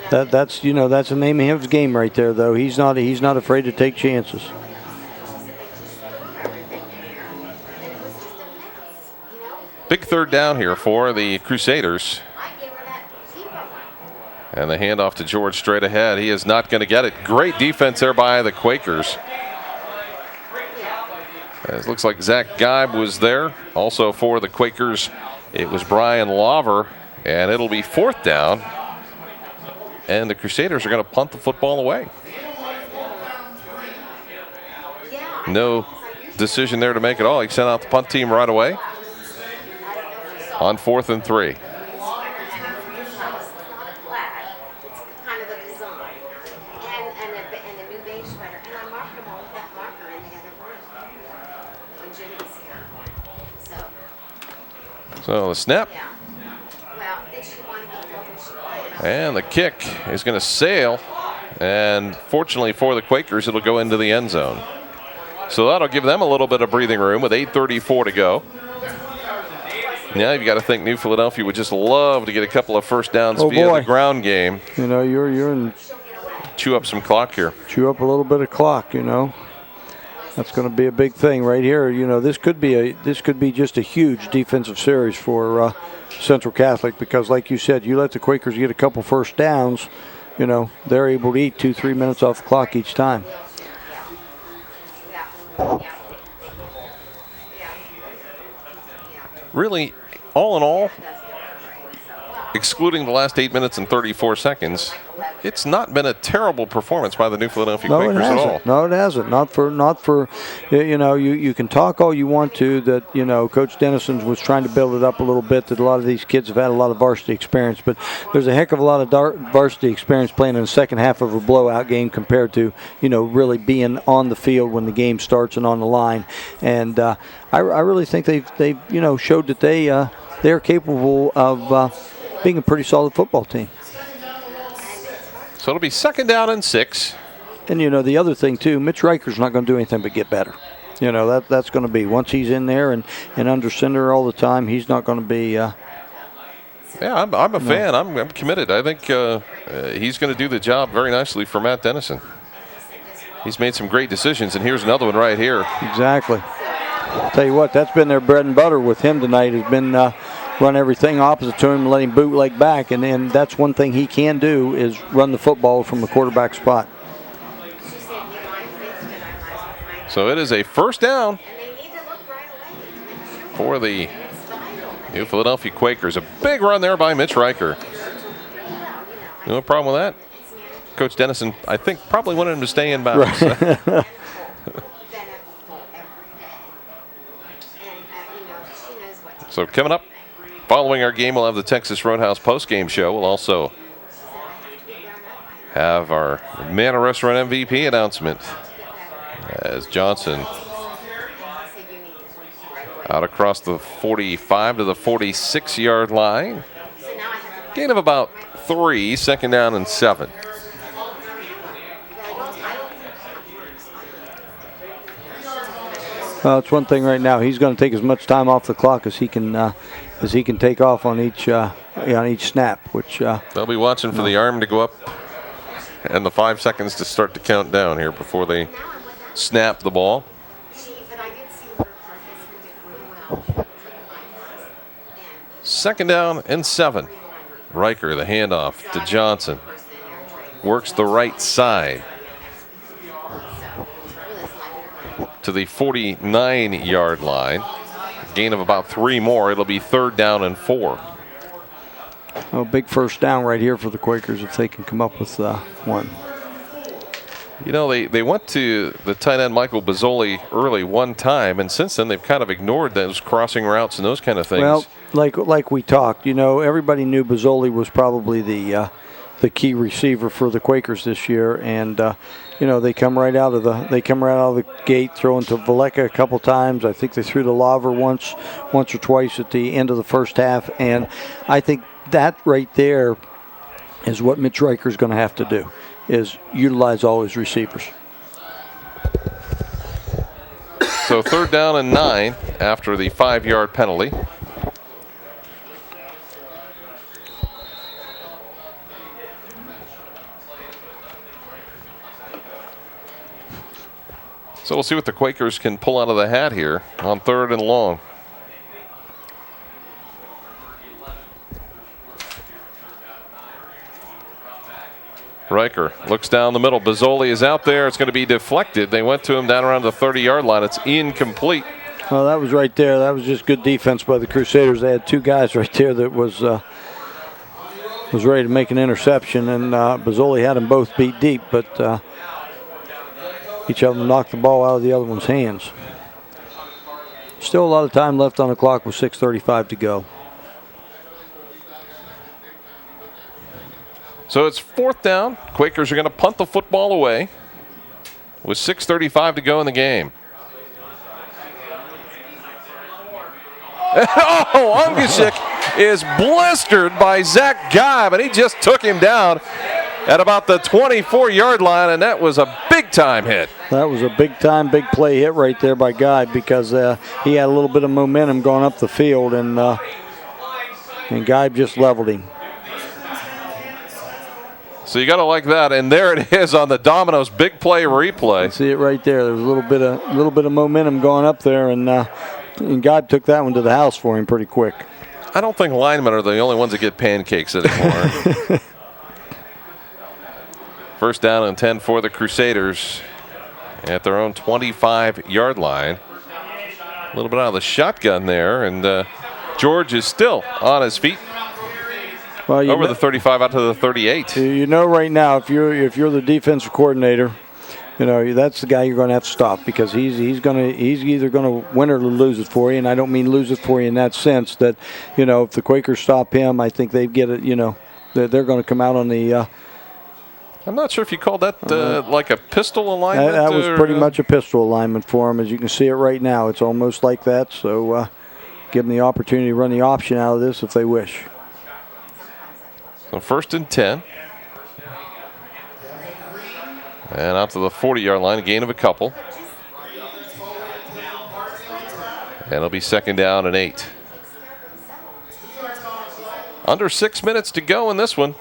that's the name of his game right there, though. He's not afraid to take chances. Big 3rd down here for the Crusaders. And the handoff to George straight ahead. He is not going to get it. Great defense there by the Quakers. It looks like Zach Geib was there. Also for the Quakers, it was Brian Lawver. And it'll be 4th down. And the Crusaders are going to punt the football away. No decision there to make at all. He sent out the punt team right away on 4th and 3. So the snap. And the kick is going to sail. And fortunately for the Quakers, it'll go into the end zone. So that'll give them a little bit of breathing room with 8:34 to go. Now you've got to think New Philadelphia would just love to get a couple of first downs via the ground game. You're in. Chew up some clock here. Chew up a little bit of clock, That's going to be a big thing right here. This could be just a huge defensive series for Central Catholic, because, like you said, you let the Quakers get a couple first downs, they're able to eat 2-3 minutes off the clock each time. Really, all in all, excluding the last 8 minutes and 34 seconds, it's not been a terrible performance by the New Philadelphia Quakers at all. No, it hasn't. Not for you can talk all you want to that, Coach Dennison was trying to build it up a little bit, that a lot of these kids have had a lot of varsity experience, but there's a heck of a lot of varsity experience playing in the second half of a blowout game compared to, really being on the field when the game starts and on the line. And I really think they've showed that they're capable of being a pretty solid football team. So it'll be 2nd down and 6. And, the other thing, too, Mitch Riker's not going to do anything but get better. That's going to be, once he's in there and under center all the time, he's not going to be Yeah, I'm a fan. I'm committed. I think he's going to do the job very nicely for Matt Dennison. He's made some great decisions, and here's another one right here. Exactly. I'll tell you what, that's been their bread and butter with him tonight, has been run everything opposite to him and let him bootleg back. And that's one thing he can do, is run the football from the quarterback spot. So it is a first down for the New Philadelphia Quakers. A big run there by Mitch Riker. No problem with that. Coach Dennison, I think, probably wanted him to stay in bounds. Right. So coming up, following our game, we'll have the Texas Roadhouse postgame show. We'll also have our Manor Restaurant MVP announcement as Johnson out across the 45 to the 46-yard line. Gain of about 3, second down and 7. Well, it's one thing right now. He's going to take as much time off the clock as he can take off on each snap. Which they'll be watching for the arm to go up and the 5 seconds to start to count down here before they snap the ball. Second down and 7. Riker, the handoff to Johnson. Works the right side to the 49-yard line. Gain of about 3 more. It'll be third down and 4. Oh, big first down right here for the Quakers if they can come up with one. You know, they went to the tight end Michael Bozzoli early one time, and since then they've kind of ignored those crossing routes and those kind of things. Well, like we talked, everybody knew Bozzoli was probably the key receiver for the Quakers this year, and they come right out of the gate throwing to Valeka a couple times. I think they threw to Laver once or twice at the end of the first half, and I think that right there is what Mitch Riker's going to have to do, is utilize all his receivers. So third down and 9 after the 5-yard penalty. So we'll see what the Quakers can pull out of the hat here on third and long. Riker looks down the middle. Bozzoli is out there. It's going to be deflected. They went to him down around the 30-yard line. It's incomplete. Well, that was right there. That was just good defense by the Crusaders. They had 2 guys right there that was ready to make an interception, and Bozzoli had them both beat deep, but each of them knocked the ball out of the other one's hands. Still a lot of time left on the clock with 6:35 to go. So it's fourth down. Quakers are going to punt the football away with 6:35 to go in the game. Oh, Ungashik is blistered by Zach Geib, and he just took him down at about the 24-yard line, and that was a big-time hit. That was a big-time, big play hit right there by Geib, because he had a little bit of momentum going up the field, and Geib just leveled him. So you got to like that, and there it is on the Domino's big play replay. See it right there. There was a little bit of momentum going up there, and Geib took that one to the house for him pretty quick. I don't think linemen are the only ones that get pancakes anymore. First down and 10 for the Crusaders at their own 25-yard line. A little bit out of the shotgun there, and George is still on his feet. Well, over the 35 out to the 38. Right now, if you're the defensive coordinator, that's the guy you're going to have to stop, because he's either going to win or lose it for you. And I don't mean lose it for you in that sense that, if the Quakers stop him, I think they get it. They're going to come out on the. I'm not sure if you called that like a pistol alignment. That was pretty much a pistol alignment for him, as you can see it right now. It's almost like that. So give them the opportunity to run the option out of this if they wish. So first and 10. And out to the 40-yard line, a gain of a couple. And it'll be second down and 8. Under 6 minutes to go in this one.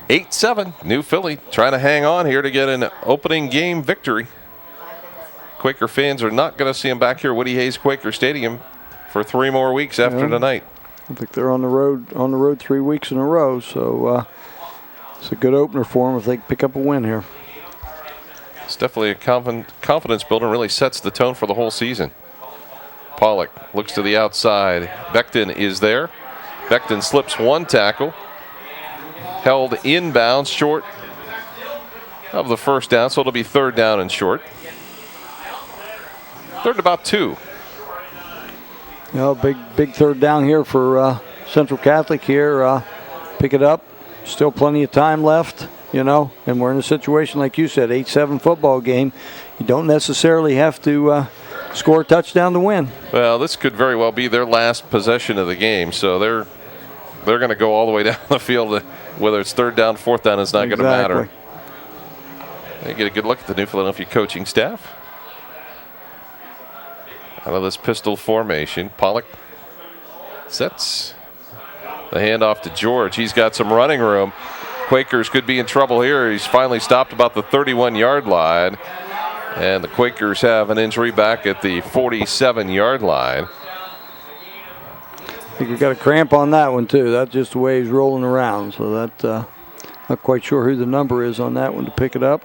8-7, New Philly trying to hang on here to get an opening game victory. Quaker fans are not going to see them back here at Woody Hayes Quaker Stadium for 3 more weeks after tonight. I think they're on the road 3 weeks in a row, so it's a good opener for them if they can pick up a win here. It's definitely a confidence builder and really sets the tone for the whole season. Pollock looks to the outside. Becton is there. Becton slips 1 tackle. Held inbounds short of the first down, so it'll be 3rd down and short. 3rd and about 2. You know, big 3rd down here for Central Catholic here. Pick it up. Still plenty of time left, you know, and we're in a situation, like you said, 8-7 football game. You don't necessarily have to score a touchdown to win. Well, this could very well be their last possession of the game, so they're going to go all the way down the field. Whether it's 3rd down, 4th down, it's not going to matter. They get a good look at the New Philadelphia coaching staff. Out of this pistol formation, Pollock sets the handoff to George. He's got some running room. Quakers could be in trouble here. He's finally stopped about the 31-yard line. And the Quakers have an injury back at the 47-yard line. I think we got a cramp on that one, too. That's just the way he's rolling around. So that, not quite sure who the number is on that one to pick it up.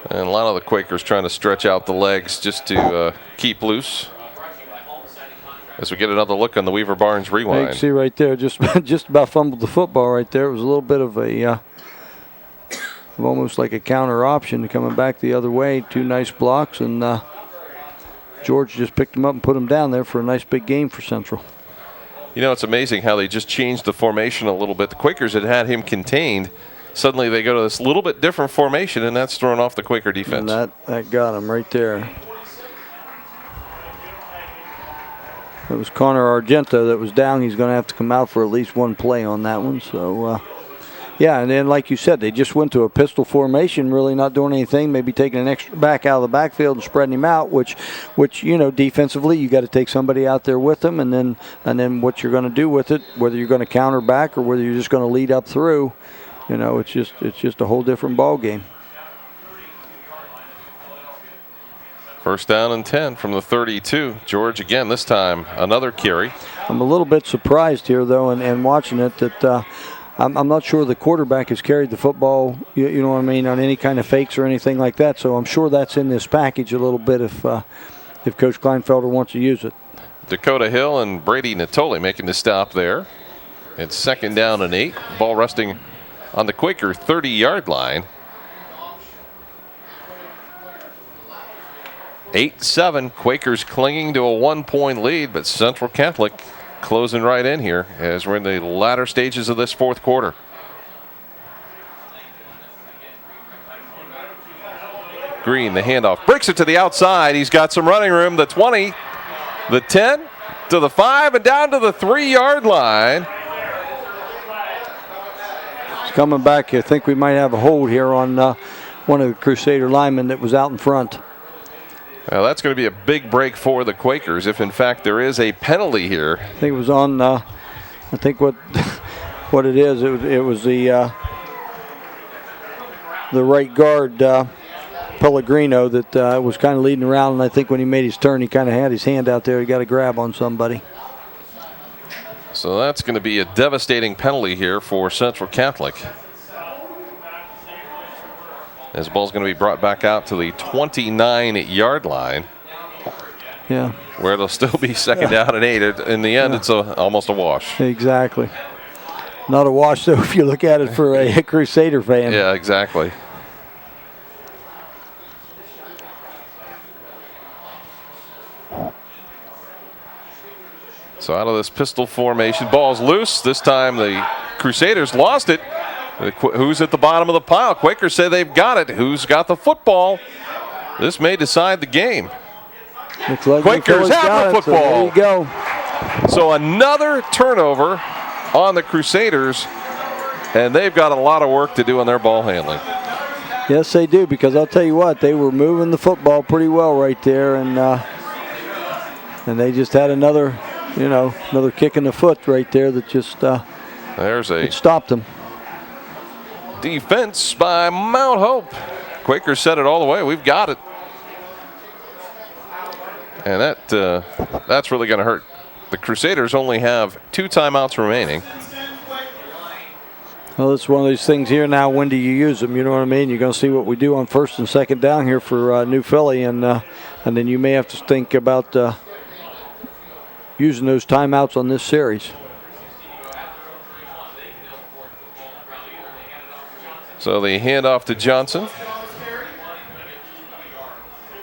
And a lot of the Quakers trying to stretch out the legs just to keep loose. As we get another look on the Weaver Barnes rewind. You can see right there, just about fumbled the football right there. It was a little bit of a almost like a counter option coming back the other way. 2 nice blocks, and George just picked him up and put him down there for a nice big game for Central. You know, it's amazing how they just changed the formation a little bit. The Quakers had him contained. Suddenly they go to this little bit different formation, and that's thrown off the Quaker defense. And that got him right there. It was Connor Argento that was down. He's going to have to come out for at least 1 play on that one. So, yeah, and then like you said, they just went to a pistol formation, really not doing anything, maybe taking an extra back out of the backfield and spreading him out, which you know, defensively you got to take somebody out there with them, and then what you're going to do with it, whether you're going to counter back or whether you're just going to lead up through, you know, it's just a whole different ball game. 1st down and 10 from the 32. George again, this time another carry. I'm a little bit surprised here, though, and watching it that I'm not sure the quarterback has carried the football, you know what I mean, on any kind of fakes or anything like that. So I'm sure that's in this package a little bit if Coach Kleinfelder wants to use it. Dakota Hill and Brady Natoli making the stop there. It's 2nd down and 8. Ball resting on the Quaker 30-yard line. 8-7. Quakers clinging to a 1-point lead, but Central Catholic closing right in here as we're in the latter stages of this 4th quarter. Green, the handoff, breaks it to the outside. He's got some running room. The 20, the 10, to the 5, and down to the 3-yard line. He's coming back. I think we might have a hold here on one of the Crusader linemen that was out in front. Well, that's going to be a big break for the Quakers if, in fact, there is a penalty here. I think it was on. I think what it is. It was the right guard Pellegrino that was kind of leading around, and I think when he made his turn, he kind of had his hand out there. He got a grab on somebody. So that's going to be a devastating penalty here for Central Catholic. This ball's going to be brought back out to the 29-yard line. Yeah. Where it'll still be 2nd down and 8. In the end, it's almost a wash. Exactly. Not a wash, though, if you look at it for a Crusader fan. Yeah, exactly. So out of this pistol formation, ball's loose. This time the Crusaders lost it. Who's at the bottom of the pile? Quakers say they've got it. Who's got the football? This may decide the game. Looks like Quakers have the football. So there you go. So another turnover on the Crusaders, and they've got a lot of work to do on their ball handling. Yes, they do, because I'll tell you what, they were moving the football pretty well right there, and And they just had another kick in the foot right there that just There's a stopped them. defense by Mount Hope. Quakers set it all the way. We've got it. And that's really going to hurt. The Crusaders only have 2 timeouts remaining. Well, it's one of these things here now. When do you use them? You know what I mean? You're going to see what we do on 1st and 2nd down here for New Philly, and then you may have to think about using those timeouts on this series. So the handoff to Johnson.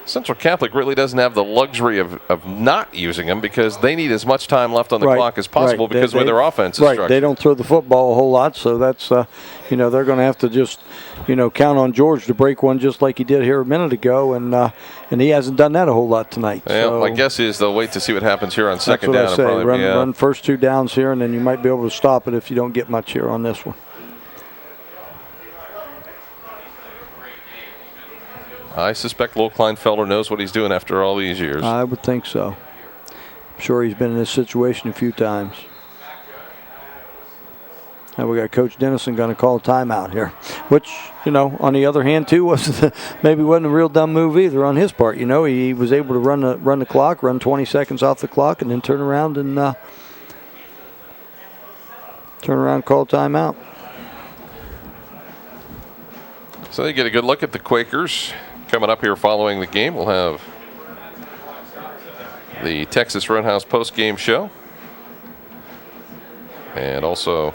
Central Catholic really doesn't have the luxury of not using them because they need as much time left on the clock as possible because of the way their offense is structured. They don't throw the football a whole lot, so that's they're going to have to just count on George to break one just like he did here a minute ago, and he hasn't done that a whole lot tonight. Yeah, so my guess is they'll wait to see what happens here on 2nd down. That's what I say. Probably, Run first 2 downs here, and then you might be able to stop it if you don't get much here on this one. I suspect Lowell Kleinfelder knows what he's doing after all these years. I would think so. I'm sure he's been in this situation a few times. Now we got Coach Dennison going to call a timeout here, which, on the other hand, too, maybe wasn't a real dumb move either on his part. He was able to run the clock, run 20 seconds off the clock, and then turn around and call a timeout. So you get a good look at the Quakers. Coming up here following the game, we'll have the Texas Roadhouse post-game show. And also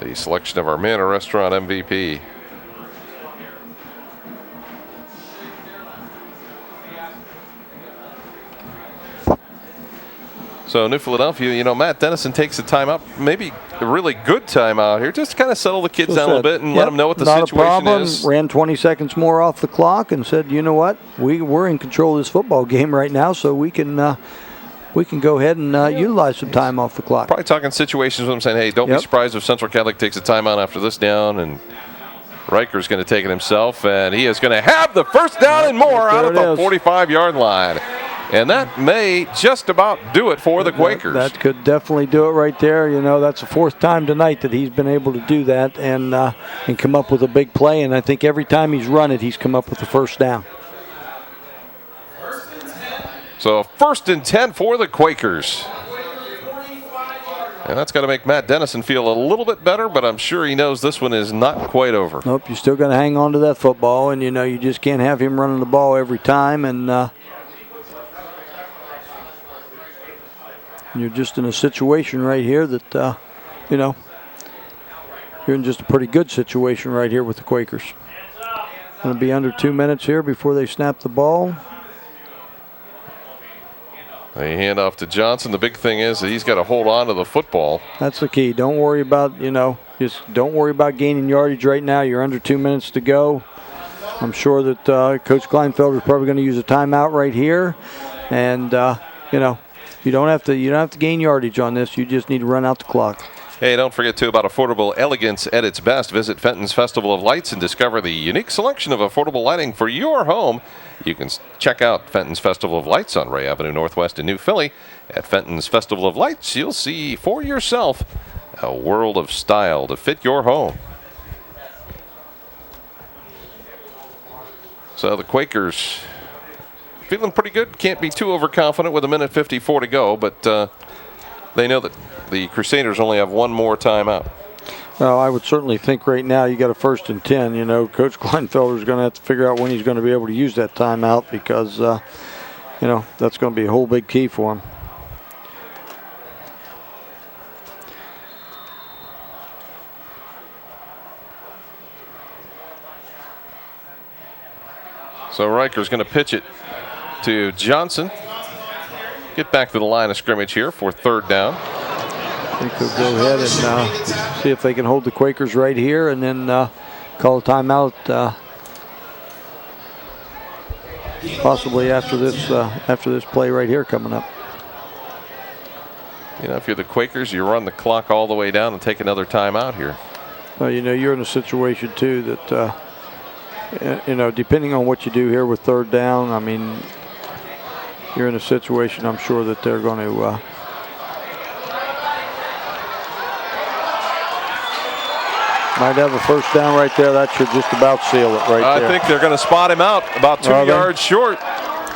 the selection of our Manor Restaurant MVP. So New Philadelphia, Matt Dennison takes a timeout, maybe a really good timeout here, just to kind of settle the kids down a little bit and let them know what the situation is. Ran 20 seconds more off the clock and said, you know what, we're in control of this football game right now, so we can go ahead and utilize some time off the clock. Probably talking situations with them saying, hey, don't be surprised if Central Catholic takes a timeout after this down, and Riker's going to take it himself, and he is going to have the first down and more out of the 45-yard line. And that may just about do it for the Quakers. That could definitely do it right there. That's the 4th time tonight that he's been able to do that and come up with a big play. And I think every time he's run it, he's come up with the first down. So 1st and 10 for the Quakers. And that's got to make Matt Dennison feel a little bit better, but I'm sure he knows this one is not quite over. Nope, you're still going to hang on to that football, and you just can't have him running the ball every time, and you're just in a situation right here that, you're in just a pretty good situation right here with the Quakers. Going to be under 2 minutes here before they snap the ball. They hand off to Johnson. The big thing is that he's got to hold on to the football. That's the key. Don't worry about, just don't worry about gaining yardage right now. You're under 2 minutes to go. I'm sure that Coach Kleinfelder is probably going to use a timeout right here, and you don't have to gain yardage on this. You just need to run out the clock. Hey, don't forget, too, about affordable elegance at its best. Visit Fenton's Festival of Lights and discover the unique selection of affordable lighting for your home. You can check out Fenton's Festival of Lights on Ray Avenue Northwest in New Philly. At Fenton's Festival of Lights, you'll see for yourself a world of style to fit your home. So the Quakers feeling pretty good. Can't be too overconfident with 1:54 to go, but they know that the Crusaders only have one more timeout. Well, I would certainly think right now you got a 1st and 10. Coach Kleinfelder is going to have to figure out when he's going to be able to use that timeout because, that's going to be a whole big key for him. So Riker's going to pitch it to Johnson. Get back to the line of scrimmage here for 3rd down. I think they'll go ahead and see if they can hold the Quakers right here and then call a timeout possibly after this play right here coming up. If you're the Quakers, you run the clock all the way down and take another timeout here. Well, you're in a situation, too, that, depending on what you do here with 3rd down, I mean, you're in a situation I'm sure that they're going to might have a first down right there. That should just about seal it right there. I think they're going to spot him out about 2 yards short.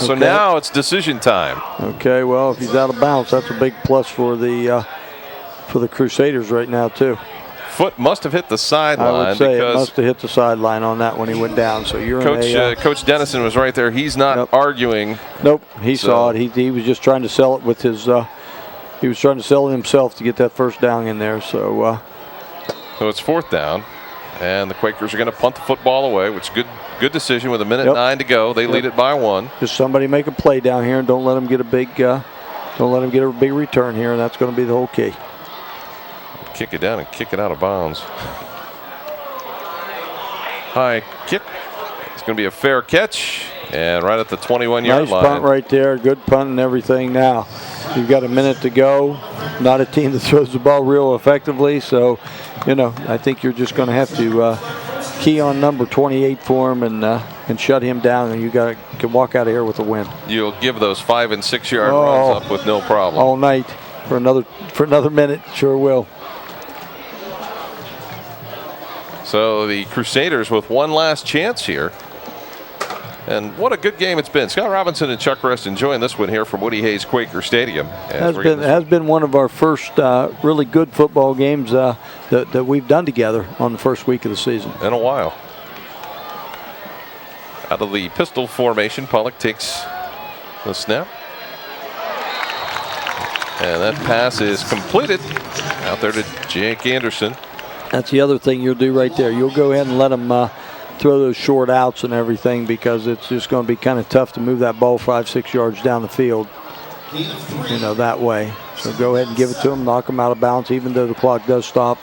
So Okay. now it's decision time. Okay, well, if he's out of bounds, that's a big plus for the Crusaders right now too. Foot must have hit the sideline. I would say it because must have hit the sideline on that when he went down. So you're Coach Dennison was right there. He's not arguing. Nope, he saw it. He was just trying to sell it with his. He was trying to sell it himself to get that first down in there. So it's 4th down, and the Quakers are going to punt the football away, which is good decision with 1:09 to go. They lead it by 1. Just somebody make a play down here and don't let them get a big. Don't let them get a big return here, and that's going to be the whole key. Kick it down and kick it out of bounds. High kick. It's going to be a fair catch, and right at the 21-yard line. Nice punt right there. Good punt and everything. Now you've got a minute to go. Not a team that throws the ball real effectively, so I think you're just going to have to key on number 28 for him and shut him down, and you can walk out of here with a win. You'll give those 5- and 6-yard runs up with no problem. All night for another minute. Sure will. So the Crusaders with one last chance here. And what a good game it's been. Scott Robinson and Chuck Rest enjoying this one here from Woody Hayes Quaker Stadium. Has been one of our first really good football games that we've done together on the first week of the season. In a while. Out of the pistol formation, Pollock takes the snap. And that pass is completed out there to Jake Anderson. That's the other thing you'll do right there. You'll go ahead and let them throw those short outs and everything, because it's just going to be kind of tough to move that ball 5-6 yards down the field, that way. So go ahead and give it to them, knock them out of bounds, even though the clock does stop.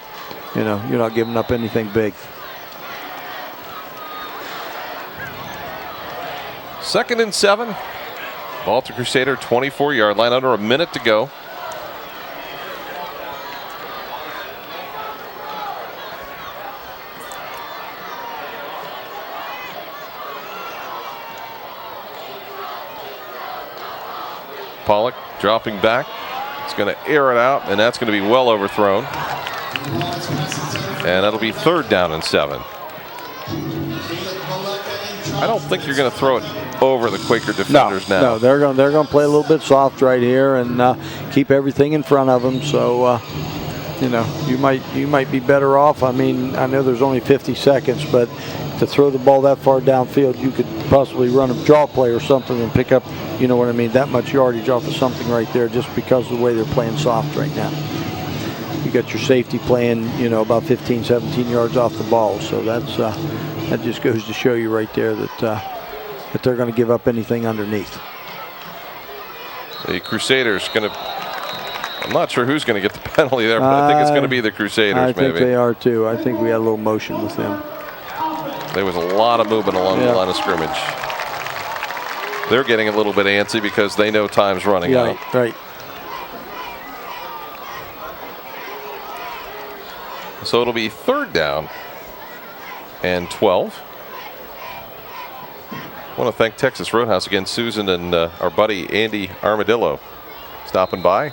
You're not giving up anything big. 2nd and 7. Ball to Crusader 24-yard line, under a minute to go. Pollock dropping back. It's going to air it out, and that's going to be well overthrown. And that'll be 3rd down and 7. I don't think you're going to throw it over the Quaker defenders now. No, they're going to play a little bit soft right here and keep everything in front of them. So you might be better off. I mean, I know there's only 50 seconds, but to throw the ball that far downfield, you could possibly run a draw play or something and pick up, that much yardage off of something right there, just because of the way they're playing soft right now. You got your safety playing, about 15, 17 yards off the ball. So that just goes to show you right there that they're going to give up anything underneath. The Crusaders going to, I'm not sure who's going to get the penalty there, but I think it's going to be the Crusaders. I think they are too. I think we had a little motion with them. There was a lot of movement along the line of scrimmage. They're getting a little bit antsy because they know time's running out. Right. So it'll be 3rd down and 12. I want to thank Texas Roadhouse again, Susan and our buddy Andy Armadillo stopping by.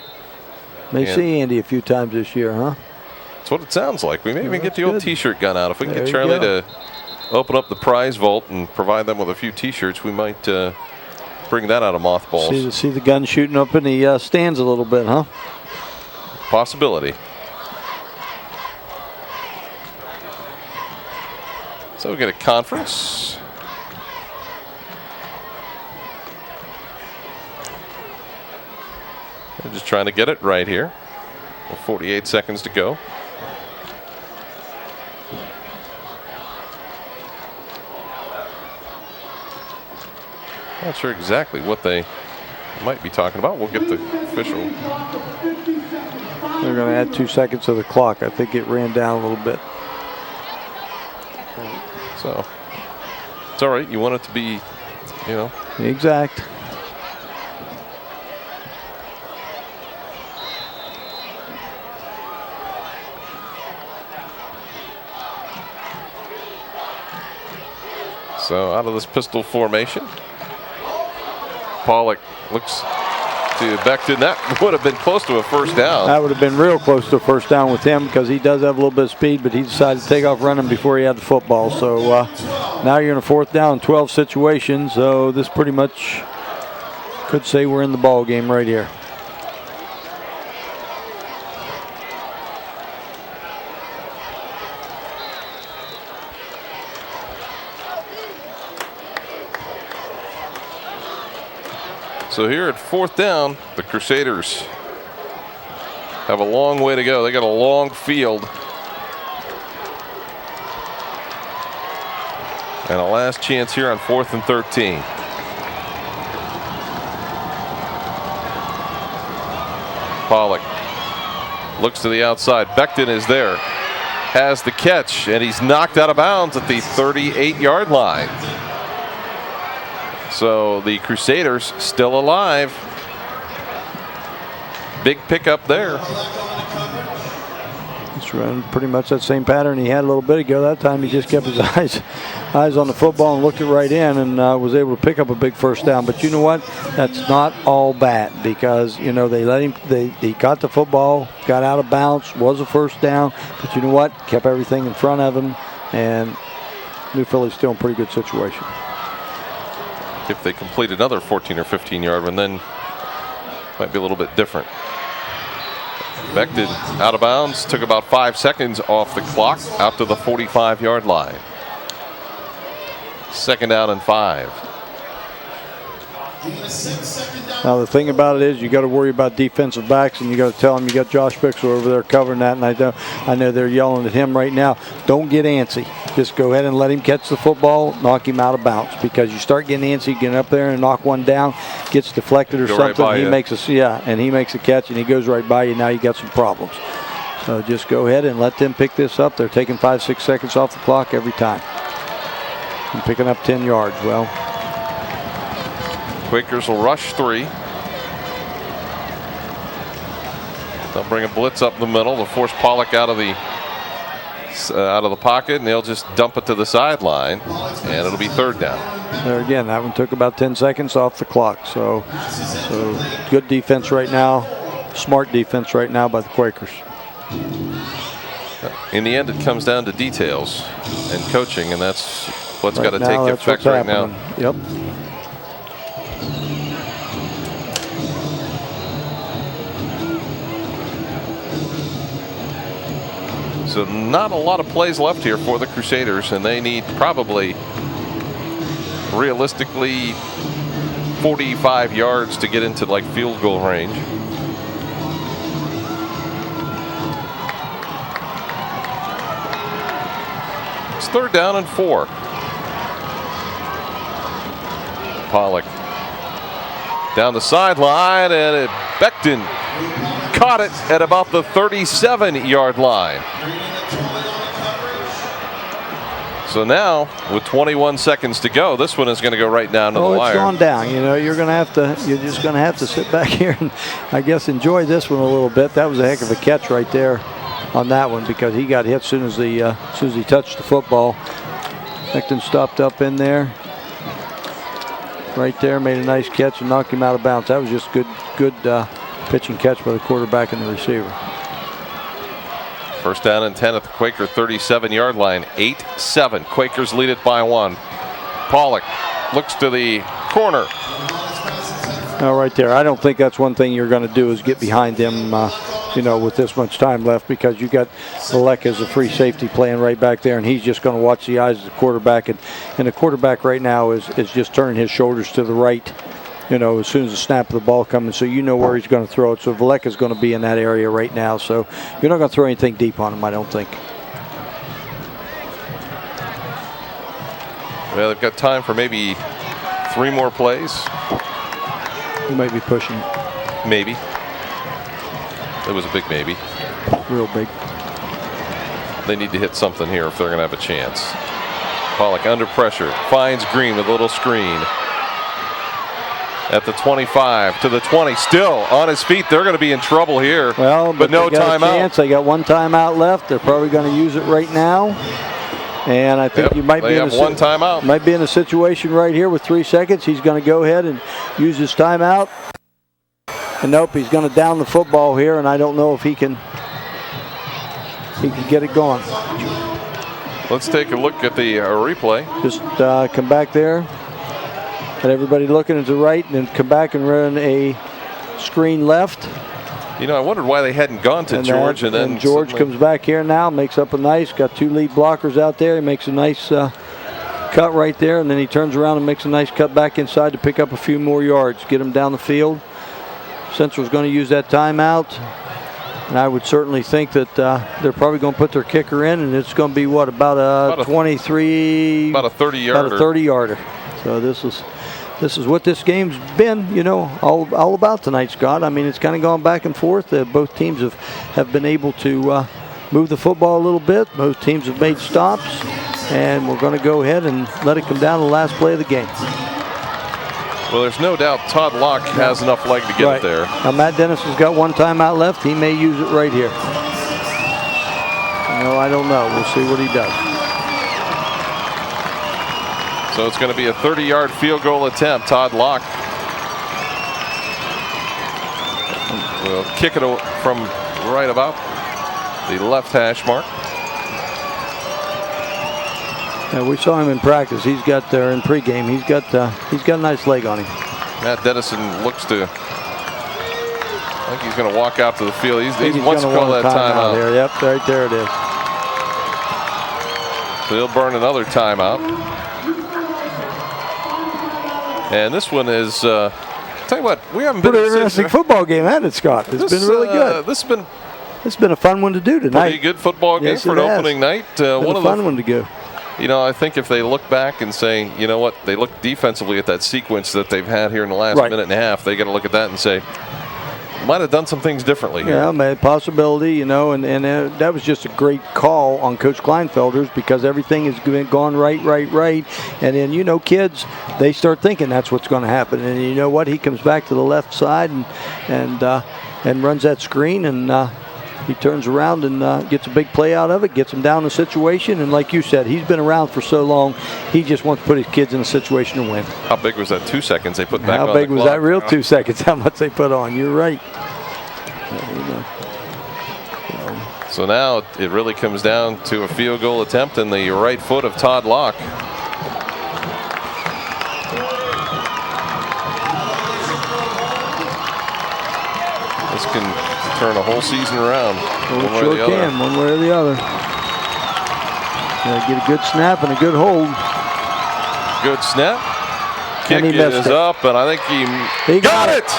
May see Andy a few times this year, huh? That's what it sounds like. We may even get the old T-shirt gun out. If we can There get you Charlie go. to open up the prize vault and provide them with a few T-shirts, we might bring that out of mothballs. See the gun shooting up in the stands a little bit, huh? Possibility. So we get a conference. They're just trying to get it right here. 48 seconds to go. Not sure exactly what they might be talking about. We'll get the official. They're going to add 2 seconds to the clock. I think it ran down a little bit. So it's all right. You want it to be, Exact. So out of this pistol formation. Pollock looks to Beckton. That would have been close to a first down. That would have been real close to a first down with him because he does have a little bit of speed, but he decided to take off running before he had the football. So now you're in a 4th down, 12 situation. So this pretty much could say we're in the ball game right here. So here at 4th down, the Crusaders have a long way to go. They got a long field. And a last chance here on 4th and 13. Pollock looks to the outside. Beckton is there. Has the catch, and he's knocked out of bounds at the 38-yard line. So the Crusaders still alive. Big pickup there. It's running pretty much that same pattern he had a little bit ago. That time he just kept his eyes on the football and looked it right in and was able to pick up a big first down. But you know what? That's not all bad because, you know, they let him, he got the football, got out of bounds, was a first down. But you know what? Kept everything in front of him, and New Philly's still in a pretty good situation. If they complete another 14 or 15-yard one, then might be a little bit different. Beckton out of bounds, took about 5 seconds off the clock, out to the 45-yard line. 2nd down and 5. Now the thing about it is you got to worry about defensive backs, and you got to tell them you got Josh Bixler over there covering that, and I know they're yelling at him right now. Don't get antsy. Just go ahead and let him catch the football, knock him out of bounds, because you start getting antsy, getting up there and knock one down, gets deflected or something. Right, he makes a catch and he goes right by you. Now you got some problems. So just go ahead and let them pick this up. They're taking 5-6 seconds off the clock every time. And picking up 10 yards. Well, Quakers will rush 3. They'll bring a blitz up the middle to force Pollock out of the pocket, and they'll just dump it to the sideline, and it'll be 3rd down. There again, that one took about 10 seconds off the clock. So good defense right now, smart defense right now by the Quakers. In the end, it comes down to details and coaching, and that's what's got to take effect right now. Yep. So not a lot of plays left here for the Crusaders, and they need probably, realistically, 45 yards to get into like field goal range. It's 3rd down and 4. Pollock down the sideline, and Beckton caught it at about the 37-yard line. So now, with 21 seconds to go, this one is going to go right down to the wire. It's gone down. You know, you're just going to have to sit back here and, I guess, enjoy this one a little bit. That was a heck of a catch right there on that one, because he got hit as soon as he touched the football. Beckton stopped up in there, right there, made a nice catch and knocked him out of bounds. That was just good pitch and catch by the quarterback and the receiver. 1st down and 10 at the Quaker 37-yard line. 8-7. Quakers lead it by 1. Pollock looks to the corner. Now right there, I don't think that's one thing you're going to do is get behind him, with this much time left, because you got Valek as a free safety playing right back there, and he's just going to watch the eyes of the quarterback, and the quarterback right now is just turning his shoulders to the right, as soon as the snap of the ball comes, so you know where he's going to throw it. So Valek is going to be in that area right now, so you're not going to throw anything deep on him, I don't think. Well, they've got time for maybe 3 more plays. He might be pushing it. Maybe. It was a big maybe. Real big. They need to hit something here if they're going to have a chance. Pollock under pressure, finds Green with a little screen. At the 25 to the 20, still on his feet. They're going to be in trouble here. Well, but no timeout. They got one timeout left. They're probably going to use it right now. And I think you might be in one timeout. Might be in a situation right here with 3 seconds. He's going to go ahead and use his timeout. And nope, he's going to down the football here, and I don't know if he can get it going. Let's take a look at the replay. Just come back there. And everybody looking to the right, and then come back and run a screen left. You know, I wondered why they hadn't gone to George. And then George comes back here now, makes up a nice, got 2 lead blockers out there. He makes a nice cut right there, and then he turns around and makes a nice cut back inside to pick up a few more yards, get him down the field. Central's going to use that timeout. And I would certainly think that they're probably going to put their kicker in, and it's going to be, what, about a 23... About a 30-yarder. About a 30-yarder. So this is what this game's been, you know, all about tonight, Scott. I mean, it's kind of gone back and forth. Both teams have been able to move the football a little bit. Both teams have made stops, and we're going to go ahead and let it come down to the last play of the game. Well, there's no doubt Todd Locke has enough leg to get it there. Now, Matt Dennis has got 1 timeout left. He may use it right here. No, I don't know. We'll see what he does. So it's going to be a 30-yard field goal attempt. Todd Locke will kick it from right about the left hash mark. Yeah, we saw him in practice. He's got there in pregame. He's got a nice leg on him. Matt Dennison looks to. I think he's going to walk out to the field. He wants to call that timeout. There. Yep, right there it is. So he'll burn another timeout. And this one is, tell you what, we haven't been pretty interesting football game, hasn't it, Scott? It's been really good. It's been a fun one to do tonight. Pretty good football game for an opening night. One of the fun one to go. You know, I think if they look back and say, you know what, they look defensively at that sequence that they've had here in the last minute and a half, they got to look at that and say, might have done some things differently here. Yeah, possibility, you know, and that was just a great call on Coach Kleinfelder's because everything has gone right. And then, you know, kids, they start thinking that's what's going to happen. And you know what? He comes back to the left side and runs that screen, and he turns around and gets a big play out of it, gets him down in the situation. And like you said, he's been around for so long, he just wants to put his kids in a situation to win. How big was that 2 seconds they put back on the clock? How big was that real 2 seconds? How much they put on? You're right. So now it really comes down to a field goal attempt in the right foot of Todd Locke. This can turn a whole season around. Well, sure can, one way or the other. Gotta get a good snap and a good hold. Good snap. Kick is up, and I think he got it.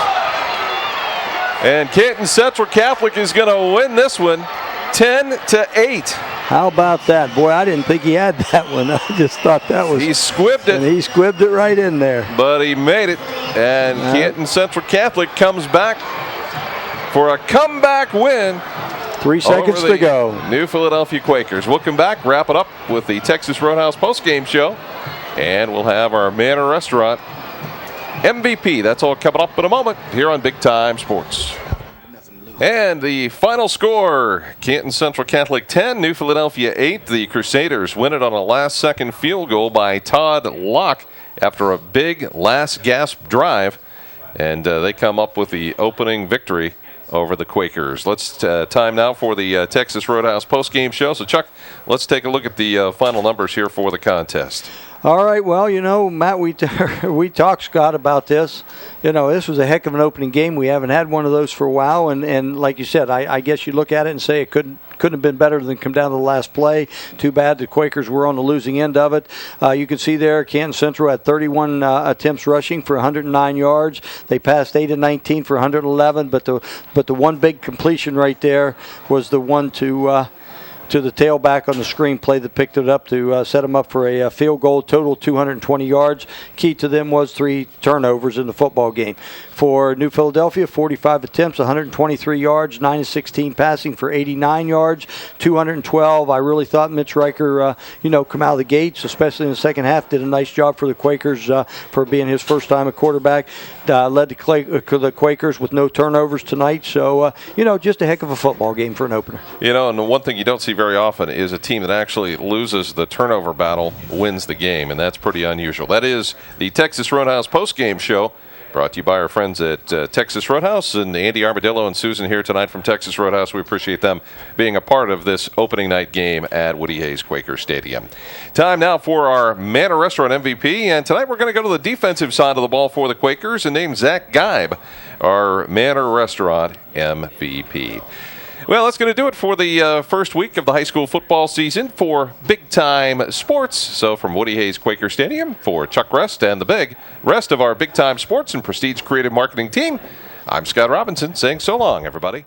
And Canton Central Catholic is going to win this one 10-8. How about that? Boy, I didn't think he had that one. I just thought that was... He squibbed it. And he squibbed it right in there. But he made it. And Canton Central Catholic comes back for a comeback win. 3 seconds to go. New Philadelphia Quakers. We'll come back, wrap it up with the Texas Roadhouse postgame show. And we'll have our Manor Restaurant MVP. That's all coming up in a moment here on Big Time Sports. And the final score, Canton Central Catholic 10, New Philadelphia 8. The Crusaders win it on a last-second field goal by Todd Locke after a big last-gasp drive. And they come up with the opening victory over the Quakers. Let's time now for the Texas Roadhouse postgame show. So, Chuck, let's take a look at the final numbers here for the contest. All right, well, you know, Matt, we talked, Scott, about this. You know, this was a heck of an opening game. We haven't had one of those for a while, and like you said, I guess you look at it and say it couldn't have been better than come down to the last play. Too bad the Quakers were on the losing end of it. You can see there, Canton Central had 31 attempts rushing for 109 yards. They passed 8 of 19 for 111, but the one big completion right there was the one to the tailback on the screen play that picked it up to set them up for a field goal, total 220 yards. Key to them was 3 turnovers in the football game. For New Philadelphia, 45 attempts, 123 yards, 9 of 16 passing for 89 yards, 212. I really thought Mitch Riker, come out of the gates, especially in the second half, did a nice job for the Quakers for being his first time at quarterback. Led the Quakers with no turnovers tonight. So, just a heck of a football game for an opener. And the one thing you don't see very very often is a team that actually loses the turnover battle wins the game, and that's pretty unusual. That is the Texas Roadhouse postgame show, brought to you by our friends at Texas Roadhouse, and Andy Armadillo and Susan here tonight from Texas Roadhouse. We appreciate them being a part of this opening night game at Woody Hayes Quaker Stadium. Time now for our Manor Restaurant MVP, and tonight we're going to go to the defensive side of the ball for the Quakers and name Zach Geib our Manor Restaurant MVP. Well, that's going to do it for the first week of the high school football season for Big Time Sports. So from Woody Hayes Quaker Stadium, for Chuck Rest and the big rest of our Big Time Sports and Prestige Creative Marketing team, I'm Scott Robinson saying so long, everybody.